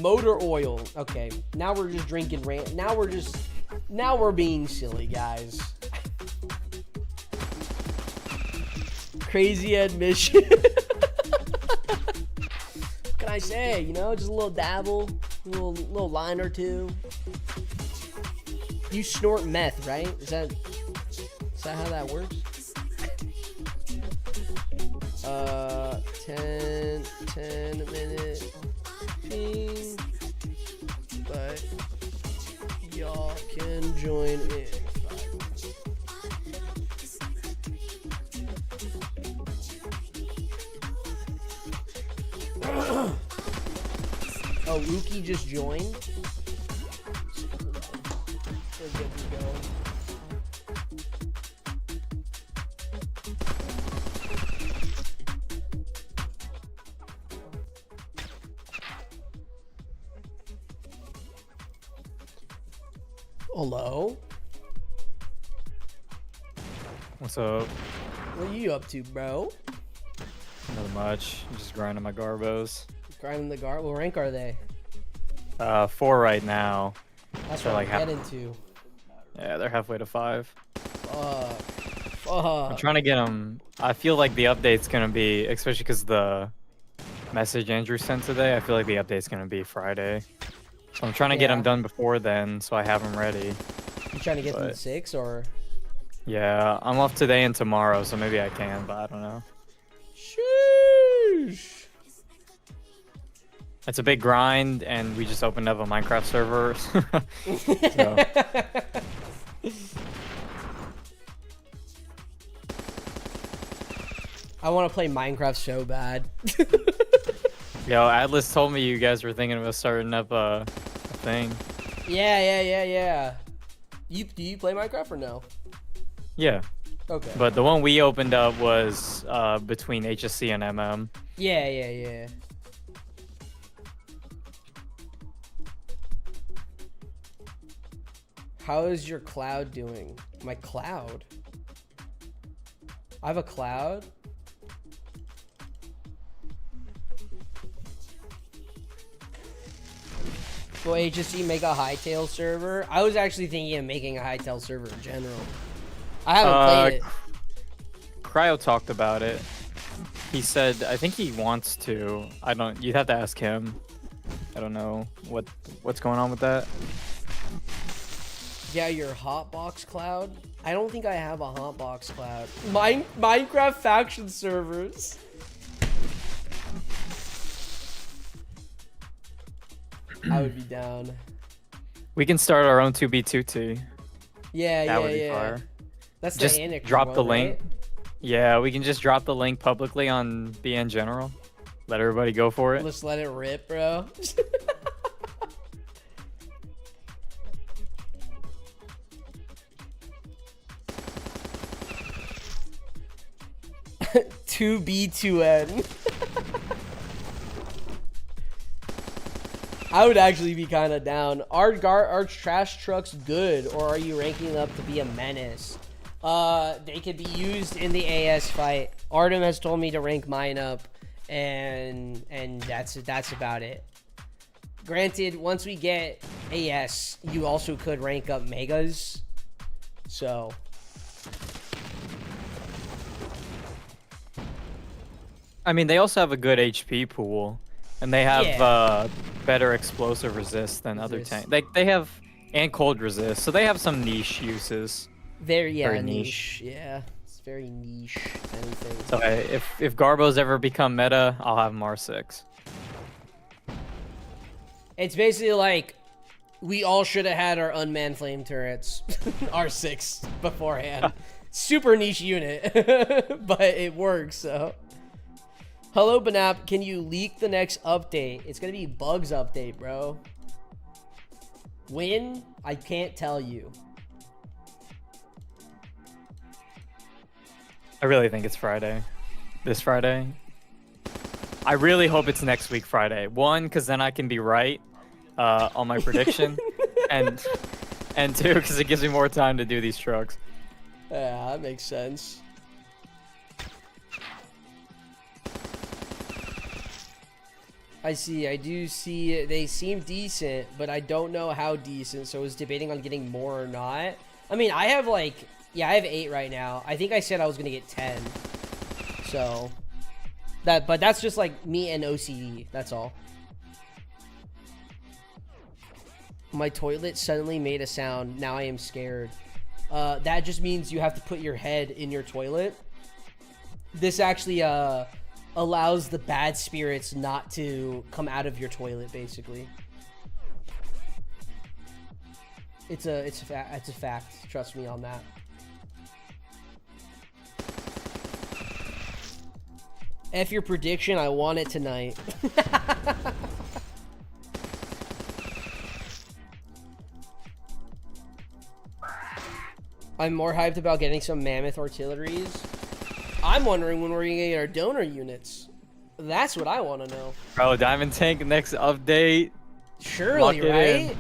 Motor oil. Okay, now we're just drinking now we're being silly, guys. Crazy admission. What can I say? You know, just a little dabble. Little line or two. You snort meth, right? Is that how that works? 10-minute thing, but y'all can join in. Oh, Uki just joined. Let's get this going. Hello? What's up? What are you up to, bro? Not much. Just grinding my garbos. Grinding the guard? What rank are they? 4 right now. That's So, what like, I'm getting to. Yeah, they're halfway to 5. Fuck. I'm trying to get them. I feel like the update's gonna be, especially because the message Andrew sent today, I feel like the update's gonna be Friday. So I'm trying to get them done before then, so I have them ready. You trying to get them to 6 or? Yeah, I'm off today and tomorrow, so maybe I can, but I don't know. Sheesh. It's a big grind, and we just opened up a Minecraft server. I want to play Minecraft so bad. Yo, Atlas told me you guys were thinking about starting up a thing. Yeah. Do you play Minecraft or no? Yeah. Okay. But the one we opened up was between HSC and MM. Yeah. How is your cloud doing? My cloud? I have a cloud? Will HSC make a Hytale server? I was actually thinking of making a Hytale server in general. I haven't played it. Cryo talked about it. He said, I think he wants to. You'd have to ask him. I don't know what's going on with that. Yeah, your hotbox cloud? I don't think I have a hotbox cloud. Minecraft faction servers. I would be down. We can start our own 2B2T. Yeah. That would be fire. That's just the Annick drop one, the link. Right? Yeah, we can just drop the link publicly on BN General. Let everybody go for it. Let's let it rip, bro. 2B2N. I would actually be kind of down. Are trash trucks good, or are you ranking them up to be a menace? They could be used in the AS fight. Artem has told me to rank mine up, and that's about it. Granted, once we get AS, you also could rank up megas. So. I mean, they also have a good HP pool, and they have better explosive resist than other tanks. They have and cold resist, so they have some niche uses. Very niche. Yeah, it's very niche. Anything. So if Garbos ever become meta, I'll have them R6. It's basically like we all should have had our unmanned flame turrets R6 beforehand. Super niche unit, but it works. So. Hello, BNAP. Can you leak the next update? It's gonna be bugs update, bro. When? I can't tell you. I really think it's Friday. This Friday. I really hope it's next week Friday. One, because then I can be right on my prediction, and two, because it gives me more time to do these trucks. Yeah, that makes sense. I do see they seem decent, but I don't know how decent, so I was debating on getting more or not. I mean, I have I have 8 right now. I think I said I was gonna get 10. So but that's just like me and OCD, that's all. My toilet suddenly made a sound. Now I am scared. That just means you have to put your head in your toilet. This actually allows the bad spirits not to come out of your toilet, basically. It's a fact. Trust me on that. F your prediction. I want it tonight. I'm more hyped about getting some mammoth artilleries. I'm wondering when we're gonna get our donor units. That's what I want to know. Bro, Diamond Tank next update. Surely, right? In.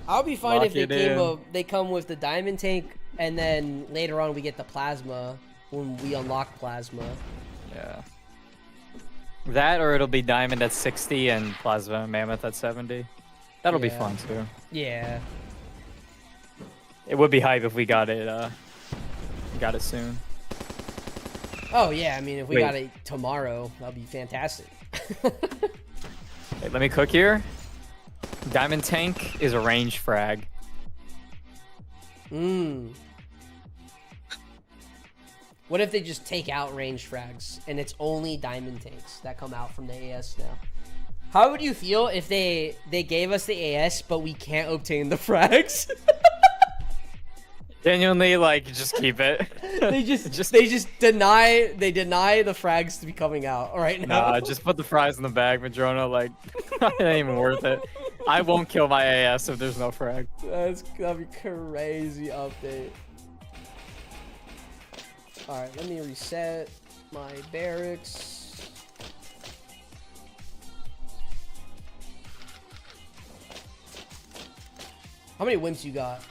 I'll be fine Lock if they come with the Diamond Tank, and then later on we get the plasma when we unlock plasma. Yeah. That, or it'll be Diamond at 60 and Plasma Mammoth at 70. That'll be fun too. Yeah. It would be hype if we got it soon. Oh yeah, I mean if we got it tomorrow, that'd be fantastic. Wait, let me cook here. Diamond Tank is a range frag. What if they just take out range frags and it's only diamond tanks that come out from the AS now? How would you feel if they gave us the AS but we can't obtain the frags? Genuinely, like, just keep it. they just deny the frags to be coming out right now. Nah, just put the fries in the bag, Madrona. Like, it ain't even worth it. I won't kill my AS if there's no frag. That'd be crazy update. All right, let me reset my barracks. How many wimps you got?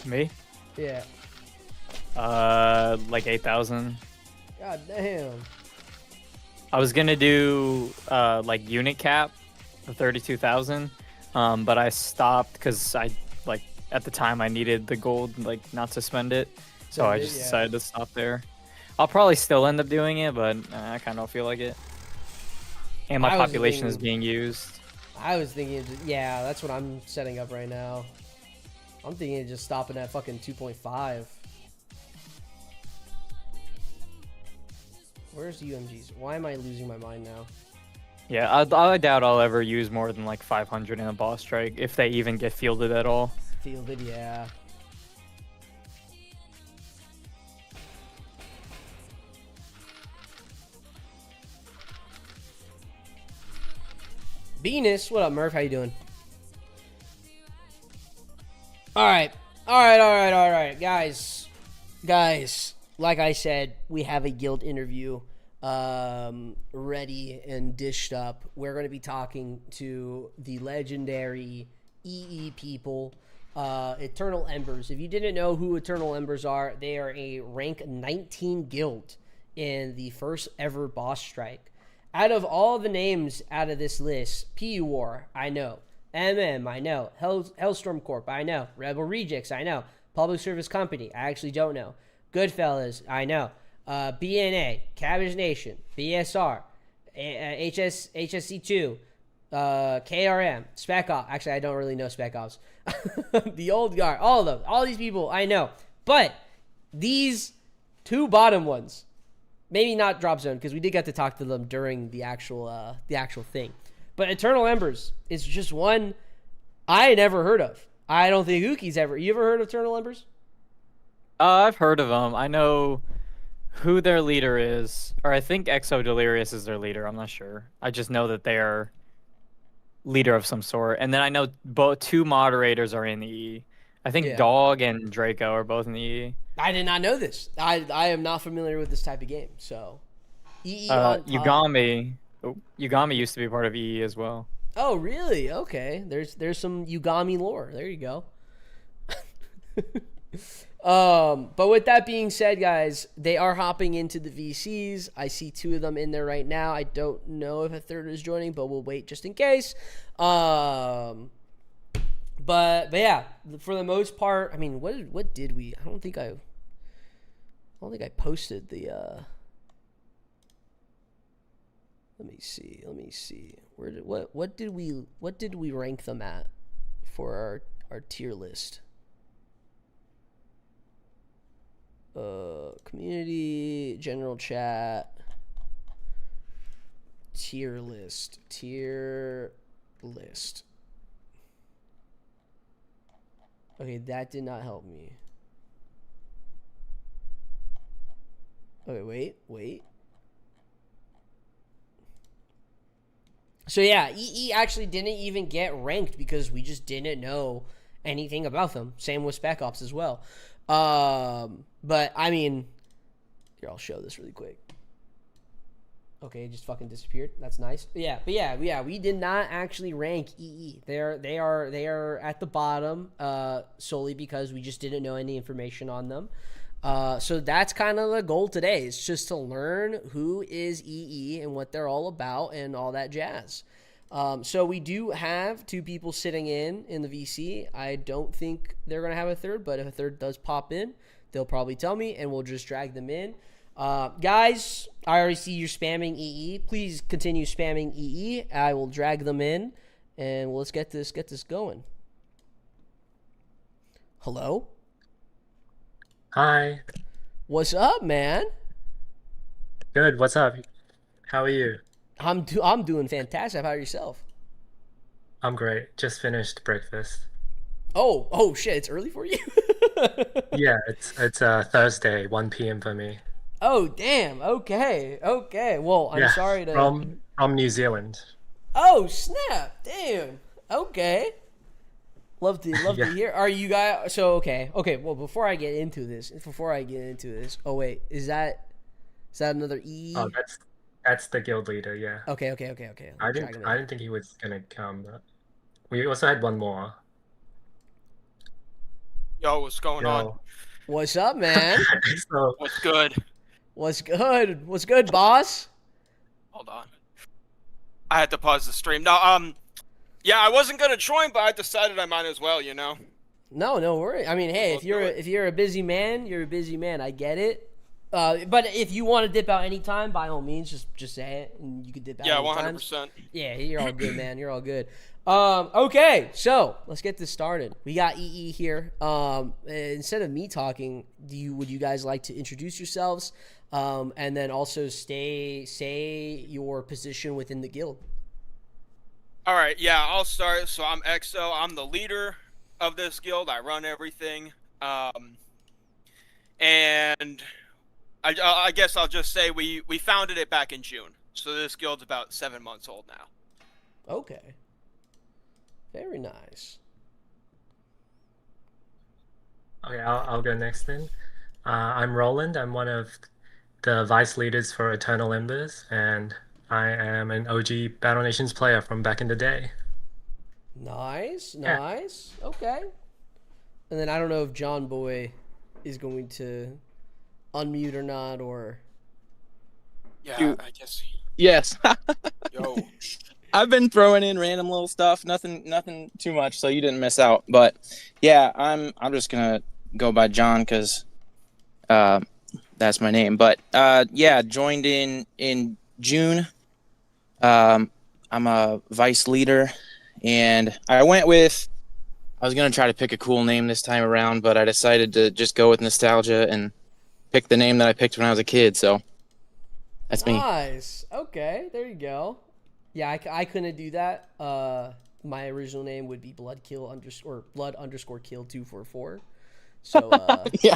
Me? Yeah. Like 8,000. God damn. I was gonna do like unit cap, the 32,000, but I stopped because I at the time I needed the gold, like, not to spend it, so I just decided to stop there. I'll probably still end up doing it, but I kind of don't feel like it. And my population is being used. I was thinking, yeah, that's what I'm setting up right now. I'm thinking of just stopping at fucking 2.5. Where's UMGs? Why am I losing my mind now? Yeah, I doubt I'll ever use more than like 500 in a boss strike, if they even get fielded at all. Fielded, yeah. Venus, what up, Murph? How you doing? All right, guys. Like I said, we have a guild interview ready and dished up. We're going to be talking to the legendary EE people, Eternal Embers. If you didn't know who Eternal Embers are, they are a rank 19 guild in the first ever boss strike. Out of all the names out of this list, PU War, I know. MM, I know. Hellstorm Corp, I know. Rebel Rejects, I know. Public Service Company, I actually don't know. Goodfellas, I know. BNA, Cabbage Nation, BSR, HSC2, KRM, Spec Ops. Actually, I don't really know Spec Ops. The Old Guard, all of them. All these people, I know. But these two bottom ones, maybe not Drop Zone, because we did get to talk to them during the actual thing. But Eternal Embers is just one I never heard of. I don't think Uki's ever. You ever heard of Eternal Embers? I've heard of them. I know who their leader is, or I think Exo Delirious is their leader. I'm not sure. I just know that they are leader of some sort. And then I know two moderators are in the E. I think Dog and Draco are both in the E. I did not know this. I am not familiar with this type of game. So, EE on top. Yugami used to be part of EE as well. Oh, really? Okay. There's some Yugami lore. There you go. But with that being said, guys, they are hopping into the VCs. I see two of them in there right now. I don't know if a third is joining, but we'll wait just in case. But yeah, for the most part, I mean, what did we? I don't think I posted the. Let me see. What did we rank them at for our tier list? Community, general chat, tier list. Okay, that did not help me. Okay, wait. So yeah, EE actually didn't even get ranked because we just didn't know anything about them. Same with Spec Ops as well. But I mean, here, I'll show this really quick. Okay, it just fucking disappeared. That's nice. But yeah, we did not actually rank EE. They are at the bottom solely because we just didn't know any information on them. So that's kind of the goal today. It's just to learn who is EE and what they're all about and all that jazz. So we do have 2 people sitting in the VC. I don't think they're going to have a third, but if a third does pop in, they'll probably tell me and we'll just drag them in. Guys, I already see you're spamming EE. Please continue spamming EE. I will drag them in and let's get this going. Hello? Hi. What's up, man? Good. What's up? How are you? I'm doing fantastic. How about yourself? I'm great. Just finished breakfast. Oh shit! It's early for you. Yeah, it's Thursday, 1 p.m. for me. Oh damn. Okay. Well, I'm Yeah, sorry to. from New Zealand. Oh snap! Damn. Okay. Love to Yeah. hear. Are you guys? So okay. Well, before I get into this. Oh wait, is that another E? Oh, that's the guild leader. Yeah. Okay. I didn't think he was gonna come, but we also had one more. Yo, what's going on? Yo. What's up, man? So What's good? What's good, boss? Hold on. I had to pause the stream. No, yeah, I wasn't gonna join, but I decided I might as well, you know. No worry. I mean, hey, if you're a busy man, you're a busy man. I get it. But if you want to dip out anytime, by all means, just say it, and you can dip out. Yeah, anytime. 100%. Yeah, you're all good, man. You're all good. Okay, so let's get this started. We got EE here. Instead of me talking, would you guys like to introduce yourselves, and then also say your position within the guild? All right, yeah, I'll start. So I'm EXO. I'm the leader of this guild. I run everything. And I guess I'll just say we founded it back in June. So this guild's about 7 months old now. Okay. Very nice. okay, I'll go next then. I'm Roland. I'm one of the vice leaders for Eternal Embers, and I am an OG Battle Nations player from back in the day. Nice. Yeah. Okay. And then I don't know if John Boy is going to unmute or not, or Yeah, I guess. Yes. Yo. I've been throwing in random little stuff, nothing too much, so you didn't miss out. But yeah, I'm just gonna go by John because that's my name. But yeah, joined in June. I'm a vice leader, and I was gonna try to pick a cool name this time around, but I decided to just go with nostalgia and pick the name that I picked when I was a kid. So that's me. nice. Okay, there you go. Yeah, I couldn't do that. My original name would be blood underscore kill 244. So Yeah.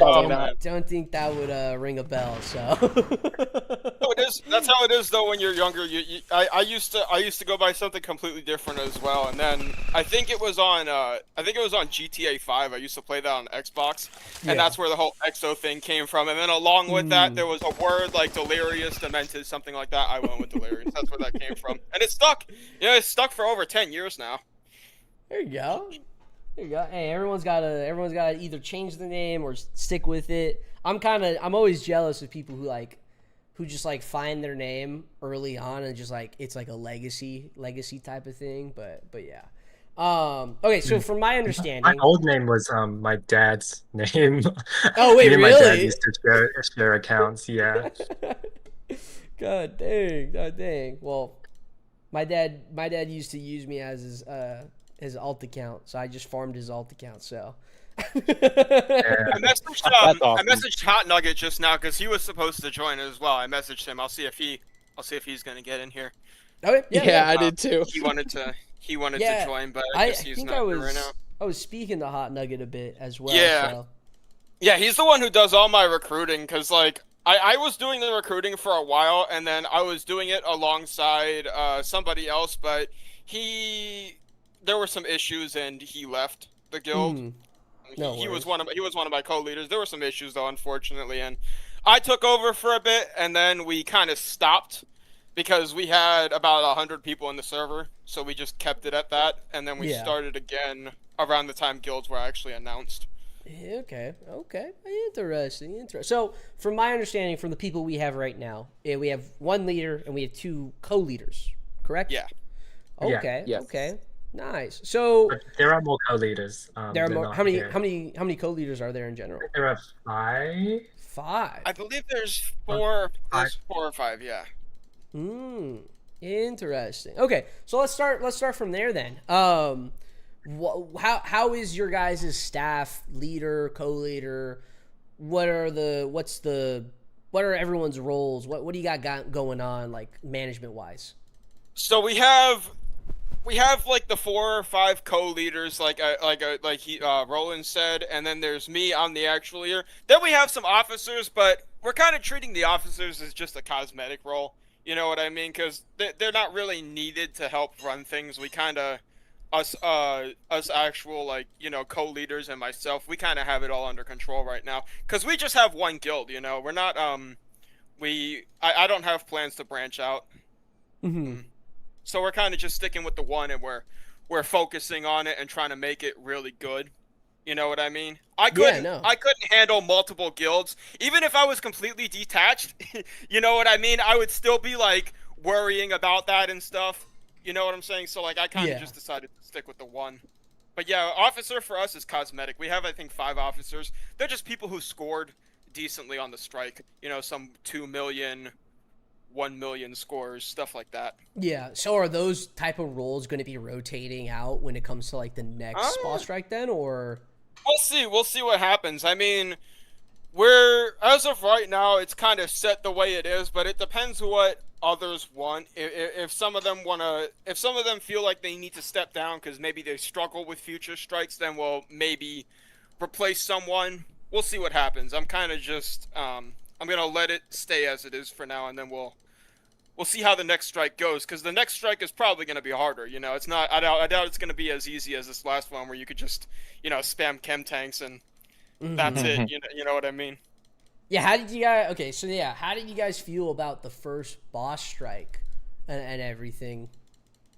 Oh, don't, no. don't think that would ring a bell. So No, it is. That's how it is, though. When you're younger, I used to go by something completely different as well, and then I think it was on GTA 5. I used to play that on Xbox, and Yeah. that's where the whole EXO thing came from. And then along with that, there was a word like delirious, demented, something like that. I went with delirious. That's where that came from, and it stuck. You know, it's stuck for over 10 years now. there you go. There you go. Hey, everyone's gotta either change the name or stick with it. I'm always jealous of people who just like find their name early on and just like it's like a legacy type of thing. But yeah. Okay, so from my My understanding, old name was my dad's name. Oh, wait, Me and my dad really? used to share accounts. Yeah. God dang, god dang. Well, my dad used to use me as his alt account, so I just farmed his alt account. So. Yeah. I That's awesome. messaged Hot Nugget just now because he was supposed to join as well. I messaged him. I'll see if he's gonna get in here. Okay, Yeah, I did too. He wanted to Yeah, join, but I guess he's think not here right now. I was speaking to Hot Nugget a bit as well. Yeah. So. Yeah, he's the one who does all my recruiting because like I was doing the recruiting for a while and then I was doing it alongside somebody else, but there were some issues and he left the guild. No he was worries. one of my co-leaders. There were some issues though, unfortunately, and I took over for a bit and then we kind of stopped because we had about 100 people in the server, so we just kept it at that, and then we Yeah. started again around the time guilds were actually announced. Yeah, okay. Interesting. So, from my understanding, from the people we have right now, we have one leader and we have two co-leaders. Correct? Yeah. Okay. Yes. Okay. Nice. So But there are more co-leaders. there are they're more. not How many? here. How many co-leaders are there in general? There are 5. 5. I believe there's four or five, yeah. Interesting. Okay, so let's start from there then. How is your guys' staff, leader, co-leader? What are everyone's roles? What do you got going on, like, management wise? So we have like the 4 or 5 co-leaders, like Roland said, and then there's me. I'm the actual leader. Then we have some officers, but we're kind of treating the officers as just a cosmetic role. You know what I mean? Because they're not really needed to help run things. We kind of us actual, like, you know, co-leaders and myself, we kind of have it all under control right now. Because we just have one guild. You know, we're not I don't have plans to branch out. So we're kind of just sticking with the one, and we're focusing on it and trying to make it really good. You know what I mean? I couldn't handle multiple guilds, even if I was completely detached. You know what I mean? I would still be like worrying about that and stuff. You know what I'm saying? So like I kind of just decided to stick with the one. But yeah, officer for us is cosmetic. We have, I think, 5 officers. They're just people who scored decently on the strike. You know, some 2 million. 1 million scores, stuff like that. Yeah. So are those type of roles going to be rotating out when it comes to like the next boss strike then, or? We'll see what happens. I mean, as of right now, it's kind of set the way it is, but it depends what others want. If some of them feel like they need to step down because maybe they struggle with future strikes, then we'll maybe replace someone. We'll see what happens. I'm kind of just I'm gonna let it stay as it is for now, and then we'll see how the next strike goes. Because the next strike is probably gonna be harder. You know, it's not. I doubt it's gonna be as easy as this last one, where you could just, you know, spam chem tanks and that's it. You know what I mean? Yeah. How did you guys? Okay. So yeah, how did you guys feel about the first boss strike and everything?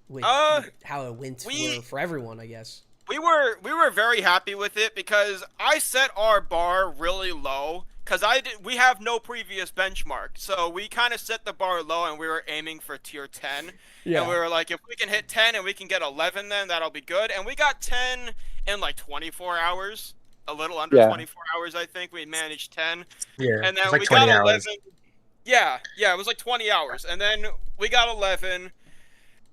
With how it went for everyone, I guess. We were very happy with it because I set our bar really low. Because we have no previous benchmark, so we kind of set the bar low, and we were aiming for tier 10. Yeah. And we were like, if we can hit 10 and we can get 11, then that'll be good. And we got 10 in like 24 hours, a little under 24 hours, I think. We managed 10. Yeah. And then like we got 11. hours. Yeah, it was like 20 hours. And then we got 11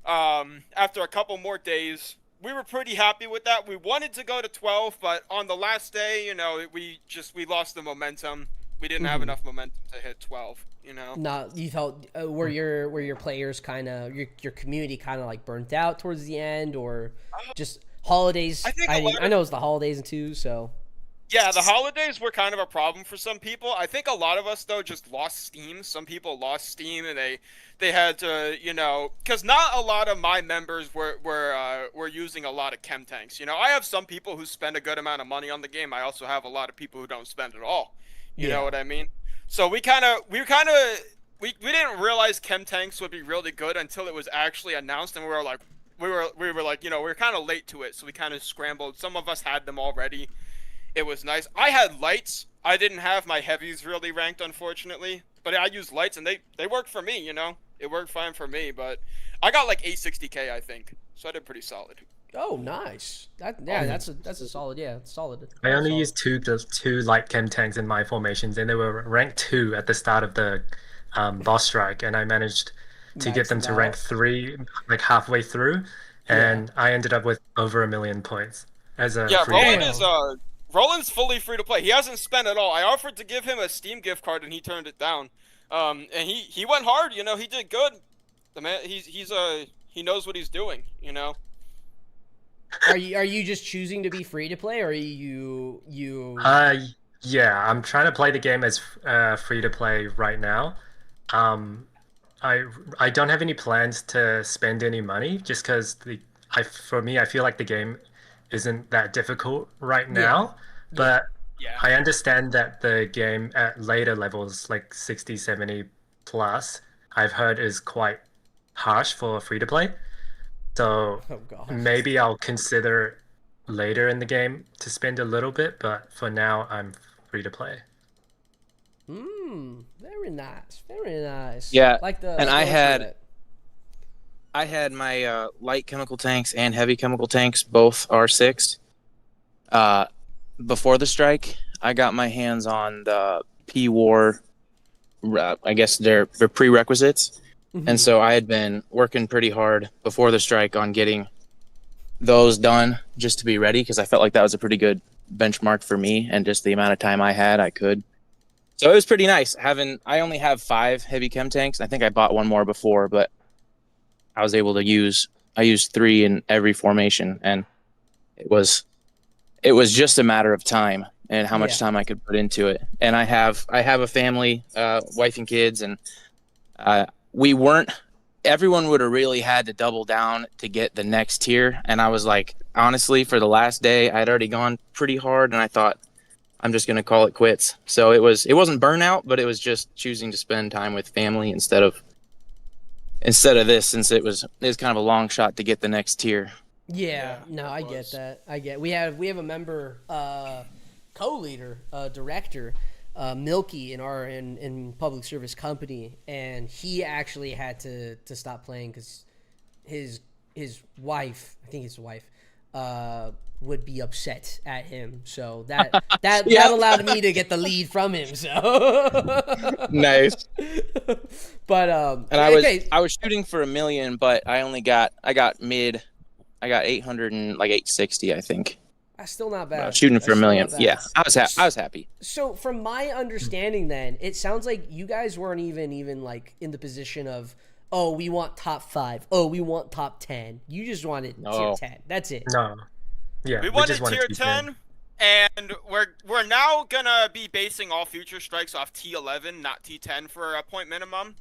after a couple more days. We were pretty happy with that. We wanted to go to 12, but on the last day, you know, we lost the momentum. We didn't have enough momentum to hit 12, you know. No, you felt were your players kind of your community kind of like burnt out towards the end, or just holidays? I know it's the holidays too, so. Yeah, the holidays were kind of a problem for some people. I think a lot of us, though, just lost steam. Some people lost steam, and they had to, you know, because not a lot of my members were using a lot of chem tanks. You know, I have some people who spend a good amount of money on the game. I also have a lot of people who don't spend at all. You know what I mean? So we didn't realize chem tanks would be really good until it was actually announced, and we were like, you know, we were kind of late to it, so we kind of scrambled. Some of us had them already. It was nice. I had lights. I didn't have my heavies really ranked, unfortunately. But I used lights, and they worked for me, you know? It worked fine for me, but I got like 860k, I think. So I did pretty solid. Oh, nice. That's a solid, solid. I only used two light chem tanks in my formations, and they were ranked 2 at the start of the boss strike, and I managed to get Maxed them it to rank out. 3 like halfway through, Yeah. and I ended up with over 1 million points as a Yeah, free Roland player. is Roland's fully free to play. He hasn't spent at all. I offered to give him a Steam gift card and he turned it down. And he went hard. You know, he did good. The man, he knows what he's doing. You know. Are you just choosing to be free to play, or are you? Uh, yeah, I'm trying to play the game as free to play right now. Um, I I don't have any plans to spend any money just because for me I feel like the game isn't that difficult right Yeah. now, but Yeah. I understand that the game at later levels like 60, 70 plus I've heard is quite harsh for free to play. So Oh god. maybe I'll consider later in the game to spend a little bit, but for now I'm free to play. Very nice. Very nice. Yeah, Like the. and like I the had- ultimate. I had my light chemical tanks and heavy chemical tanks both R6. Before the strike, I got my hands on the P-War. I guess they're prerequisites, and so I had been working pretty hard before the strike on getting those done just to be ready, because I felt like that was a pretty good benchmark for me, and just the amount of time I had, I could. So it was pretty nice having. I only have 5 heavy chem tanks. I think I bought one more before, but I was able to use. I used 3 in every formation, and it was just a matter of time and how much Yeah. time I could put into it. And I have a family, wife and kids, and we weren't. Everyone would have really had to double down to get the next tier, and I was like, honestly, for the last day, I'd already gone pretty hard, and I thought, I'm just gonna call it quits. So it wasn't burnout, but it was just choosing to spend time with family instead of this, since it was kind of a long shot to get the next tier. Yeah, Yeah, no, it I get was. that. We have a member, co-leader, director, Milky in public service company, and he actually had to stop playing because his wife, I think his wife, would be upset at him. So that Yeah. allowed me to get the lead from him. So Nice. But And okay, I was shooting for 1 million, but I got 800 and like 860, I think. that's still not I bad. was shooting for That's 1 million. still not bad. Yeah, I was happy. So from my understanding then, it sounds like you guys weren't even like in the position of, oh, we want top 5. Oh, we want top 10. You just wanted No. tier 10. That's it. No. Yeah, We just wanted wanted tier to be fair. 10, and we're now gonna be basing all future strikes off T11, not T10 for a point minimum.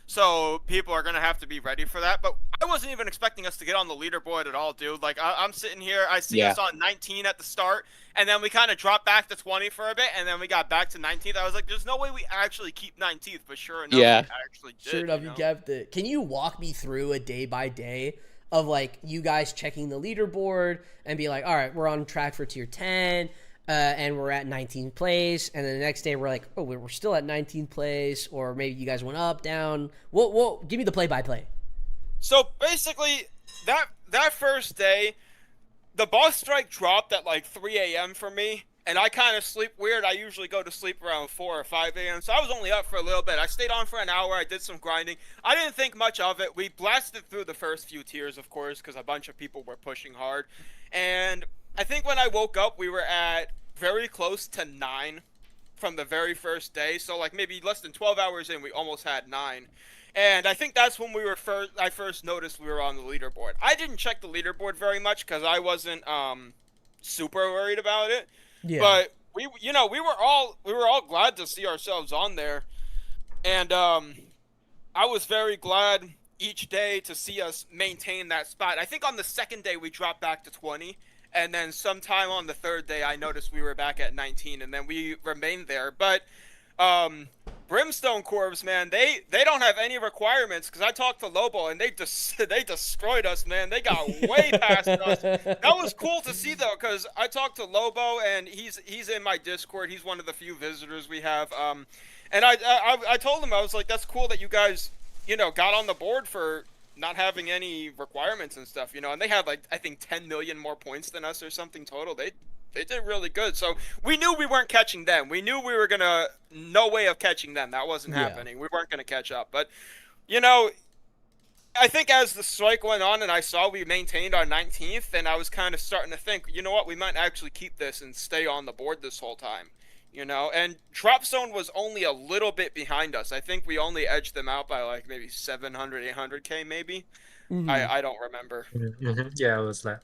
So people are gonna have to be ready for that. But I wasn't even expecting us to get on the leaderboard at all, dude. Like I'm sitting here, I see Yeah. us on 19 at the start, and then we kind of dropped back to 20 for a bit, and then we got back to 19th. I was like, there's no way we actually keep 19th, but sure enough, Yeah. we actually did. Sure enough, you know? kept it. Can you walk me through a day by day of like you guys checking the leaderboard and be like, all right, we're on track for tier 10, and we're at 19th place, and then the next day we're like, oh, we're still at 19th place, or maybe you guys went up, down. Well, give me the play-by-play. So basically, that first day, the boss strike dropped at like 3 a.m. for me, and I kind of sleep weird. I usually go to sleep around 4 or 5 a.m., so I was only up for a little bit. I stayed on for an hour. I did some grinding. I didn't think much of it. We blasted through the first few tiers, of course, because a bunch of people were pushing hard. And I think when I woke up, we were at very close to 9 from the very first day. So like maybe less than 12 hours in, we almost had 9. And I think that's when I first noticed we were on the leaderboard. I didn't check the leaderboard very much because I wasn't super worried about it. Yeah. But we were all glad to see ourselves on there. And I was very glad each day to see us maintain that spot. I think on the second day we dropped back to 20, and then sometime on the third day I noticed we were back at 19, and then we remained there. But Brimstone Corps, man, they don't have any requirements, because I talked to Lobo and they destroyed us, man. They got way past us. That was cool to see though, because I talked to Lobo and he's in my Discord. He's one of the few visitors we have. And I told him, I was like, that's cool that you guys, got on the board for not having any requirements and stuff, and they had like I think 10 million more points than us or something total. They They did really good. So we knew we weren't catching them. We knew we were gonna no way of catching them. That wasn't Yeah. happening. We weren't gonna catch up. But you know, I think as the strike went on and I saw we maintained our 19th, and I was kind of starting to think, you know what, we might actually keep this and stay on the board this whole time. You know, and Drop Zone was only a little bit behind us. I think we only edged them out by like maybe 700, 800K maybe. Mhm. I don't remember. Yeah, it was that.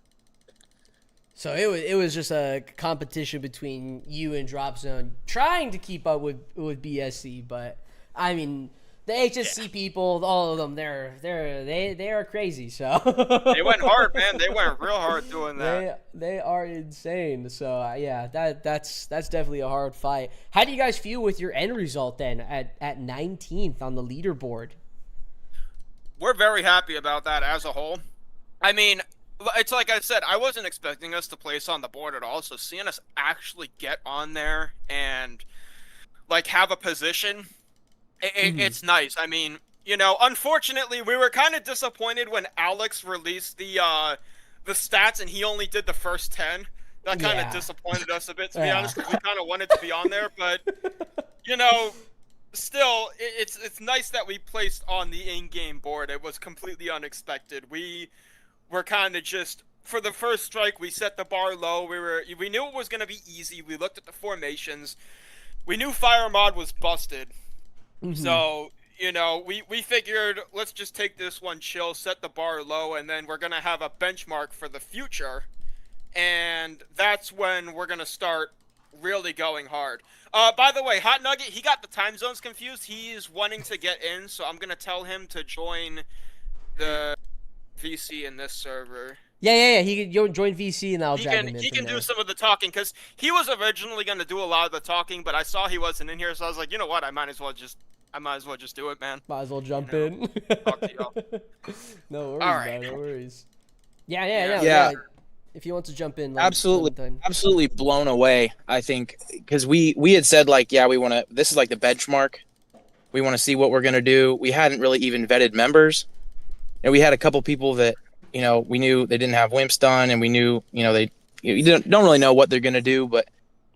So it was just a competition between you and Drop Zone trying to keep up with BSC, but I mean the HSC people, all of them, they are crazy. So They went hard, man. They went real hard doing that. they are insane. So yeah, that's definitely a hard fight. How do you guys feel with your end result then at 19th on the leaderboard? We're very happy about that as a whole. I mean, it's like I said, I wasn't expecting us to place on the board at all. So seeing us actually get on there and like have a position, it's nice. I mean, you know, unfortunately, we were kind of disappointed when Alex released the stats and he only did the first 10. That kind of disappointed us a bit, to be honest, because we kind of wanted to be on there. But you know, still, it's nice that we placed on the in-game board. It was completely unexpected. We were kind of just, for the first strike, we set the bar low. We knew it was going to be easy. We looked at the formations. We knew Fire Mod was busted. So, you know, we figured, let's just take this one chill, set the bar low, and then we're going to have a benchmark for the future. And that's when we're going to start really going hard. By the way, Hot Nugget, he got the time zones confused. He's wanting to get in, so I'm going to tell him to join the VC in this server. Yeah. He can join VC and I'll drag him in. He from can there. do some of the talking, because he was originally going to do a lot of the talking, but I saw he wasn't in here, so I was like, you know what, I might as well just do it, man. Might as well jump You in. Talk to y'all. No worries, All right. man, no worries. Yeah. Yeah. If you want to jump in, Absolutely blown away. I think because we had said like, yeah, we want to. This is like the benchmark. We want to see what we're gonna do. We hadn't really even vetted members, and we had a couple people that we knew they didn't have wimps done, and we knew you don't really know what they're gonna do, but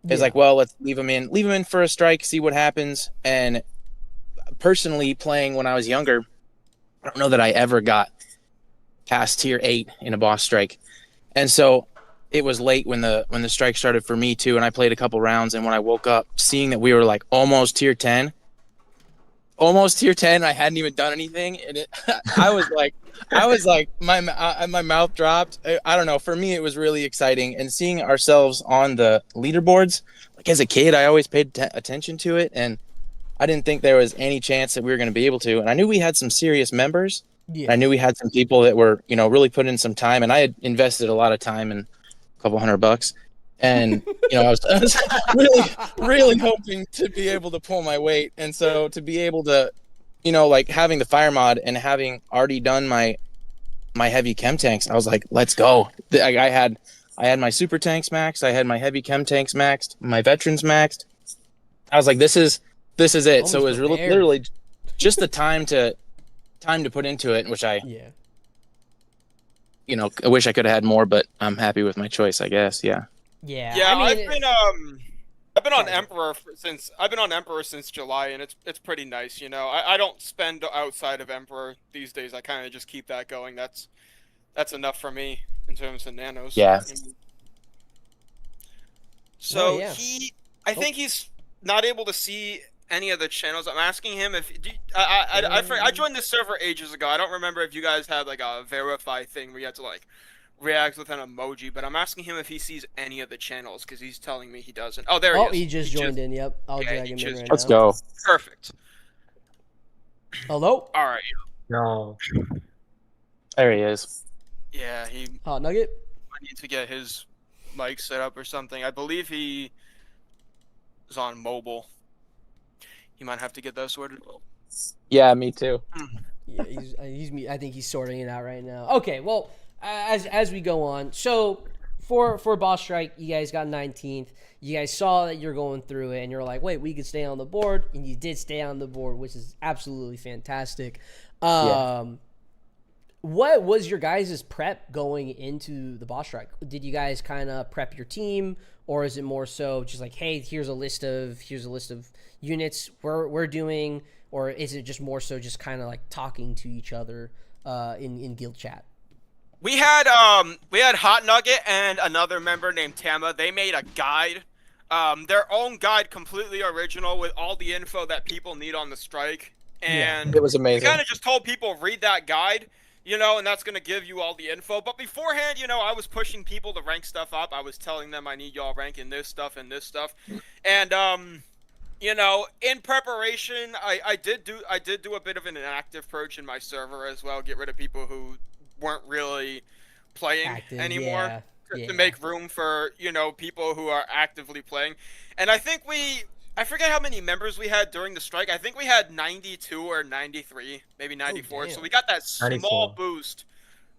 it's like, well, let's leave them in for a strike, see what happens. And personally, playing when I was younger, I don't know that I ever got past tier 8 in a boss strike. And so it was late when the strike started for me too, and I played a couple rounds. And when I woke up, seeing that we were like almost tier 10, I hadn't even done anything, and I was like, my mouth dropped. I don't know. For me, it was really exciting, and seeing ourselves on the leaderboards. Like as a kid, I always paid attention to it, and I didn't think there was any chance that we were going to be able to. And I knew we had some serious members. Yeah. I knew we had some people that were, really putting in some time, and I had invested a lot of time and a couple $100. And, I was really, really hoping to be able to pull my weight. And so to be able to, like having the fire mod and having already done my heavy chem tanks, I was like, let's go. I had my super tanks maxed. I had my heavy chem tanks maxed, my veterans maxed. I was like, this is it. Almost so it was literally just the time to put into it, which I wish I could have had more, but I'm happy with my choice, I guess. Yeah. I've been on Emperor since July, and it's pretty nice. I don't spend outside of Emperor these days. I kind of just keep that going. That's enough for me in terms of nanos. Yeah. So I think he's not able to see any of the channels. I'm asking him if I joined this server ages ago. I don't remember if you guys had like a verify thing where you had to like react with an emoji, but I'm asking him if he sees any of the channels, because he's telling me he doesn't. Oh, there he is. He just joined in. Yep, I'll drag him in right now. Let's go. Perfect. Hello. All right. No. There he is. Yeah, Hot Nugget. I need to get his mic set up or something. I believe he is on mobile. You might have to get that sorted. Yeah, me too. Yeah, I think he's sorting it out right now. Okay, well, as we go on, so for boss strike, you guys got 19th. You guys saw that you're going through it, and you're like, wait, we could stay on the board, and you did stay on the board, which is absolutely fantastic. What What was your guys' prep going into the boss strike? Did you guys kind of prep your team, or is it more so just like, hey, here's a list of units we're doing, or is it just more so just kind of like talking to each other in guild chat? We had Hot Nugget and another member named Tama. They made a guide, their own guide, completely original with all the info that people need on the strike. And It was amazing. we kind of just told people, read that guide, and that's going to give you all the info. But beforehand, I was pushing people to rank stuff up. I was telling them I need y'all ranking this stuff and this stuff. And, in preparation, I did do a bit of an inactive purge in my server as well. Get rid of people who weren't really playing Active, anymore yeah. to make room for, people who are actively playing. And I think I forget how many members we had during the strike. I think we had 92 or 93, maybe 94. So we got that small 94. boost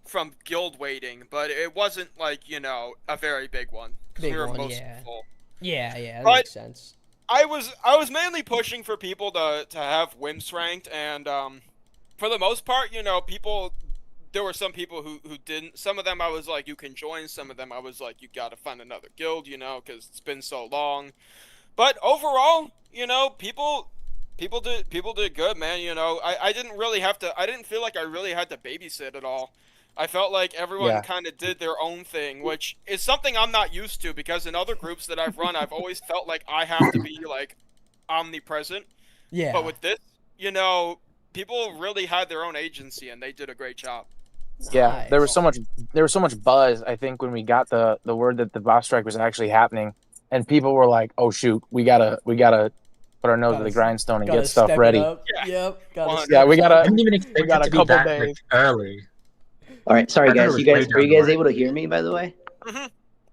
from guild waiting, but it wasn't like, a very big one. 'Cause Big we were one, mostly yeah. full. Yeah, that But- makes sense. I was mainly pushing for people to have WIMS ranked, and for the most part, there were some people who didn't. Some of them I was like, you can join. Some of them I was like, you gotta find another guild, because it's been so long. But overall, people did good, man. I didn't feel like I really had to babysit at all. I felt like everyone kind of did their own thing, which is something I'm not used to, because in other groups that I've run, I've always felt like I have to be like omnipresent. Yeah. But with this, people really had their own agency, and they did a great job. Yeah, there was Nice. so much buzz, I think, when we got the word that the boss strike was actually happening, and people were like, "Oh shoot, we gotta put our nose to the grindstone and Gotta get stuff step it ready." up. Yeah. Yep. Gotta Well, step Yeah, we it I gotta. didn't even expect got it a to be couple that days. like, early. All right, sorry I thought it guys. was You guys way are you down the guys line. able to hear me? By the way,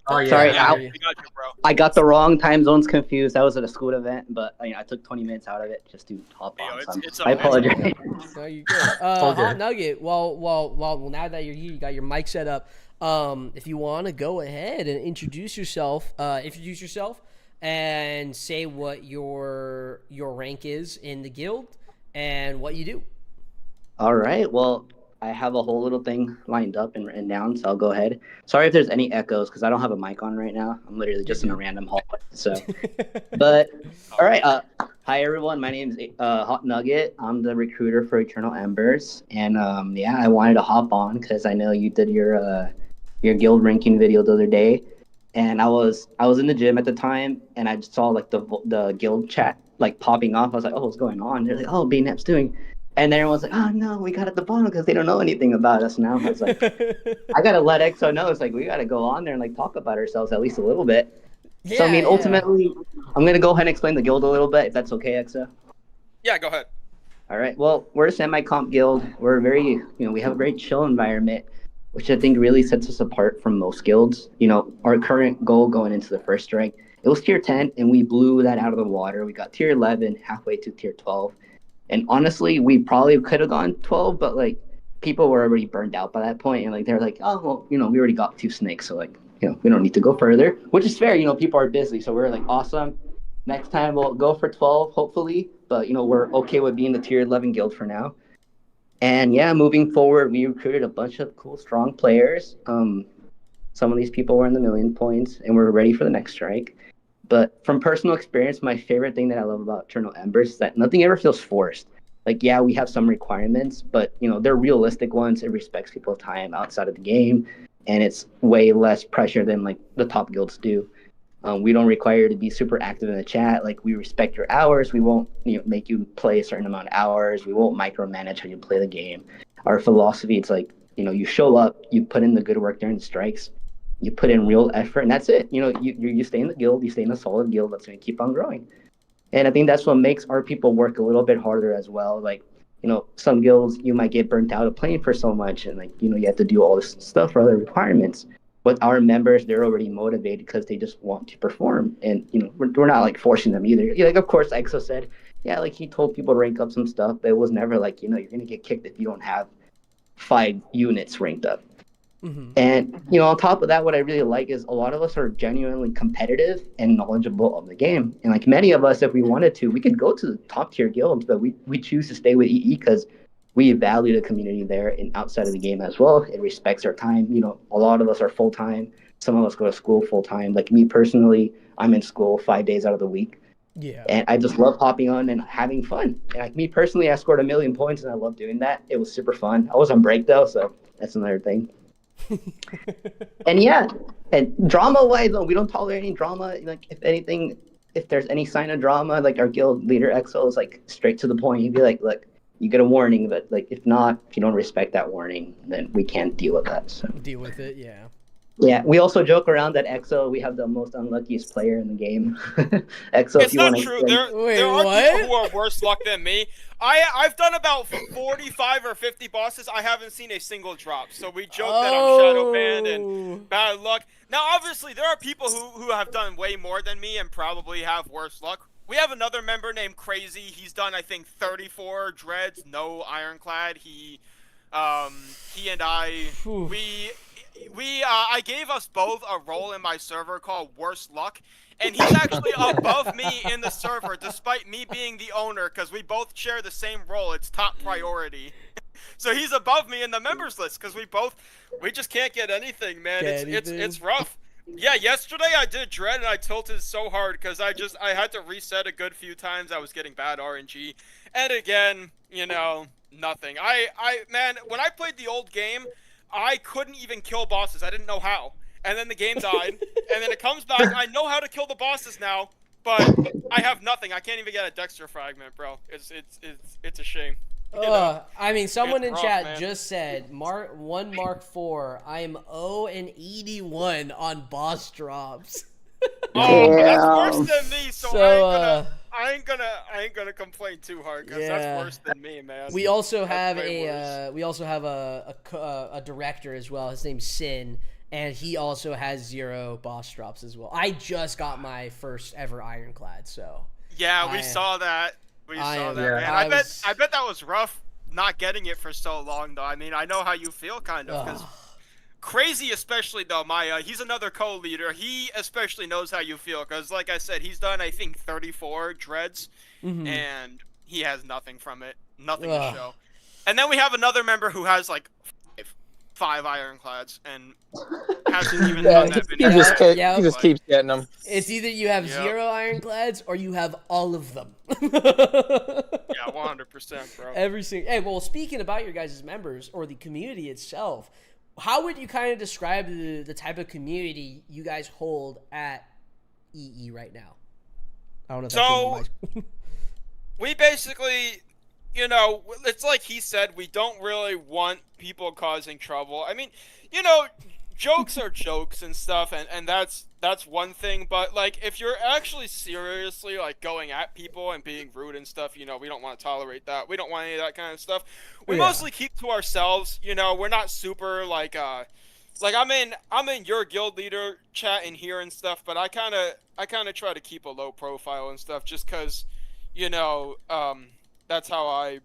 Oh yeah. Sorry, yeah, Al. yeah. We got you, bro. I got the wrong time zones confused. I was at a school event, but I took 20 minutes out of it just to hop Yeah, on. it's- So it's I okay. apologize. No, you're good. all Hot good. Nugget. Well, now that you're here, you got your mic set up. If you want to go ahead and introduce yourself and say what your rank is in the guild and what you do. All right. Well, I have a whole little thing lined up and written down, so I'll go ahead. Sorry if there's any echoes because I don't have a mic on right now. I'm literally just in a random hallway. So, but all right. Hi everyone. My name is Hot Nugget. I'm the recruiter for Eternal Embers, and I wanted to hop on because I know you did your guild ranking video the other day, and I was in the gym at the time, and I just saw like the guild chat like popping off. I was like, oh, what's going on? They're like, oh, BNAP's doing. And then everyone's like, oh, no, we got at the bottom because they don't know anything about us now. I was like, I got to let EXO know. It's like, we got to go on there and like talk about ourselves at least a little bit. So, I mean, ultimately, I'm going to go ahead and explain the guild a little bit, if that's okay, EXO. Yeah, go ahead. All right. Well, we're a semi-comp guild. We're very, we have a very chill environment, which I think really sets us apart from most guilds. Our current goal going into the first strike, it was tier 10, and we blew that out of the water. We got tier 11, halfway to tier 12. And honestly, we probably could have gone 12, but like people were already burned out by that point, and like they're like, oh well, we already got 2 snakes, so like we don't need to go further, which is fair. People are busy, so we're like, awesome. Next time we'll go for 12, hopefully, but we're okay with being the tier 11 guild for now. And yeah, moving forward, we recruited a bunch of cool, strong players. Some of these people were in the million points, and we're ready for the next strike. But from personal experience, my favorite thing that I love about Eternal Embers is that nothing ever feels forced. Like, yeah, we have some requirements, but, they're realistic ones. It respects people's time outside of the game, and it's way less pressure than, like, the top guilds do. We don't require you to be super active in the chat. Like, we respect your hours. We won't, make you play a certain amount of hours. We won't micromanage how you play the game. Our philosophy, it's like, you show up, you put in the good work during the strikes, you put in real effort, and that's it. You stay in the guild, you stay in a solid guild that's going to keep on growing. And I think that's what makes our people work a little bit harder as well. Like, some guilds, you might get burnt out of playing for so much, and like, you have to do all this stuff for other requirements. But our members, they're already motivated because they just want to perform. And, we're not like forcing them either. Like, of course, EXO said, yeah, like he told people to rank up some stuff, but it was never like, you're going to get kicked if you don't have 5 units ranked up. Mm-hmm. And, on top of that, what I really like is a lot of us are genuinely competitive and knowledgeable of the game. And like many of us, if we wanted to, we could go to the top tier guilds, but we choose to stay with EE because we value the community there and outside of the game as well. It respects our time. You know, a lot of us are full time. Some of us go to school full time. Like me personally, I'm in school 5 days out of the week. Yeah. And I just love hopping on and having fun. And like me personally, I scored 1,000,000 points and I love doing that. It was super fun. I was on break though, so that's another thing. And yeah, and drama wise, though, we don't tolerate any drama. Like if anything, if there's any sign of drama, like our guild leader Exo is like straight to the point. He'd be like, look, you get a warning, but like if not, if you don't respect that warning, then we can't deal with that. So Deal with it, yeah. yeah, we also joke around that EXO, we have the most unluckiest player in the game. EXO, It's if you not want true. to. There are what? people who are worse luck than me. I've done about 45 or 50 bosses. I haven't seen a single drop. So we joke that I'm shadow banned and bad luck. Now, obviously, there are people who have done way more than me and probably have worse luck. We have another member named Crazy. He's done, I think, 34 dreads, no ironclad. He and I, I gave us both a role in my server called Worst Luck, and he's actually above me in the server, despite me being the owner, because we both share the same role. It's top priority. So he's above me in the members list, because we just can't get anything, man. It's rough. Yeah, yesterday I did dread and I tilted so hard because I had to reset a good few times. I was getting bad RNG, and again, you know, nothing. Man, when I played the old game, I couldn't even kill bosses. I didn't know how. And then the game died, and then it comes back. I know how to kill the bosses now, but I have nothing. I can't even get a Dexter fragment, bro. It's a shame. You know? I mean, someone in rough, chat man. just said Mark 4. I'm 0-81 on boss drops. Oh, that's worse than me. So, So, I ain't gonna complain too hard because yeah. that's worse than me, man. We also have way worse. a director as well. His name's Sin, and he also has 0 boss drops as well. I just got my first ever ironclad, so Yeah, we saw that. We saw that, man. I bet that was rough not getting it for so long, though. I mean, I know how you feel, kind of, because Crazy, especially though, he's another co-leader. He especially knows how you feel, because, like I said, he's done, I think, 34 dreads, and he has nothing from it, nothing to show. And then we have another member who has like 5 ironclads and hasn't even done that He just keeps getting them. It's either you have 0 ironclads or you have all of them. Yeah, 100%, bro. Every single. Hey, well, speaking about your guys' members or the community itself, how would you kind of describe the type of community you guys hold at EE right now? I don't know. If So we basically, you know, it's like he said, we don't really want people causing trouble. I mean, you know, jokes are jokes and stuff, and that's one thing, but like if you're actually seriously like going at people and being rude and stuff, you know, we don't want to tolerate that. We don't want any of that kind of stuff. We mostly keep to ourselves, you know. We're not super like I'm in your guild leader chat in here and stuff, but I kind of try to keep a low profile and stuff just cuz, you know, that's how I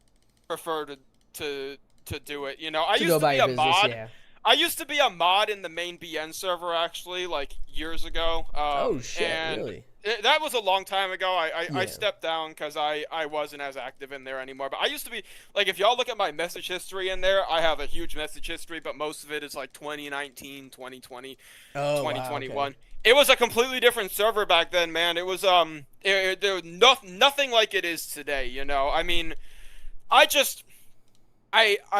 prefer to do it. You know, I used to be a mod. Yeah. I used to be a mod in the main BN server, actually, like, years ago. Oh, shit, and really? That was a long time ago. I stepped down because I wasn't as active in there anymore. But I used to be, like, if y'all look at my message history in there, I have a huge message history, but most of it is, like, 2019, 2020, 2021. Wow, okay. It was a completely different server back then, man. It was, there was nothing like it is today, you know? I mean, I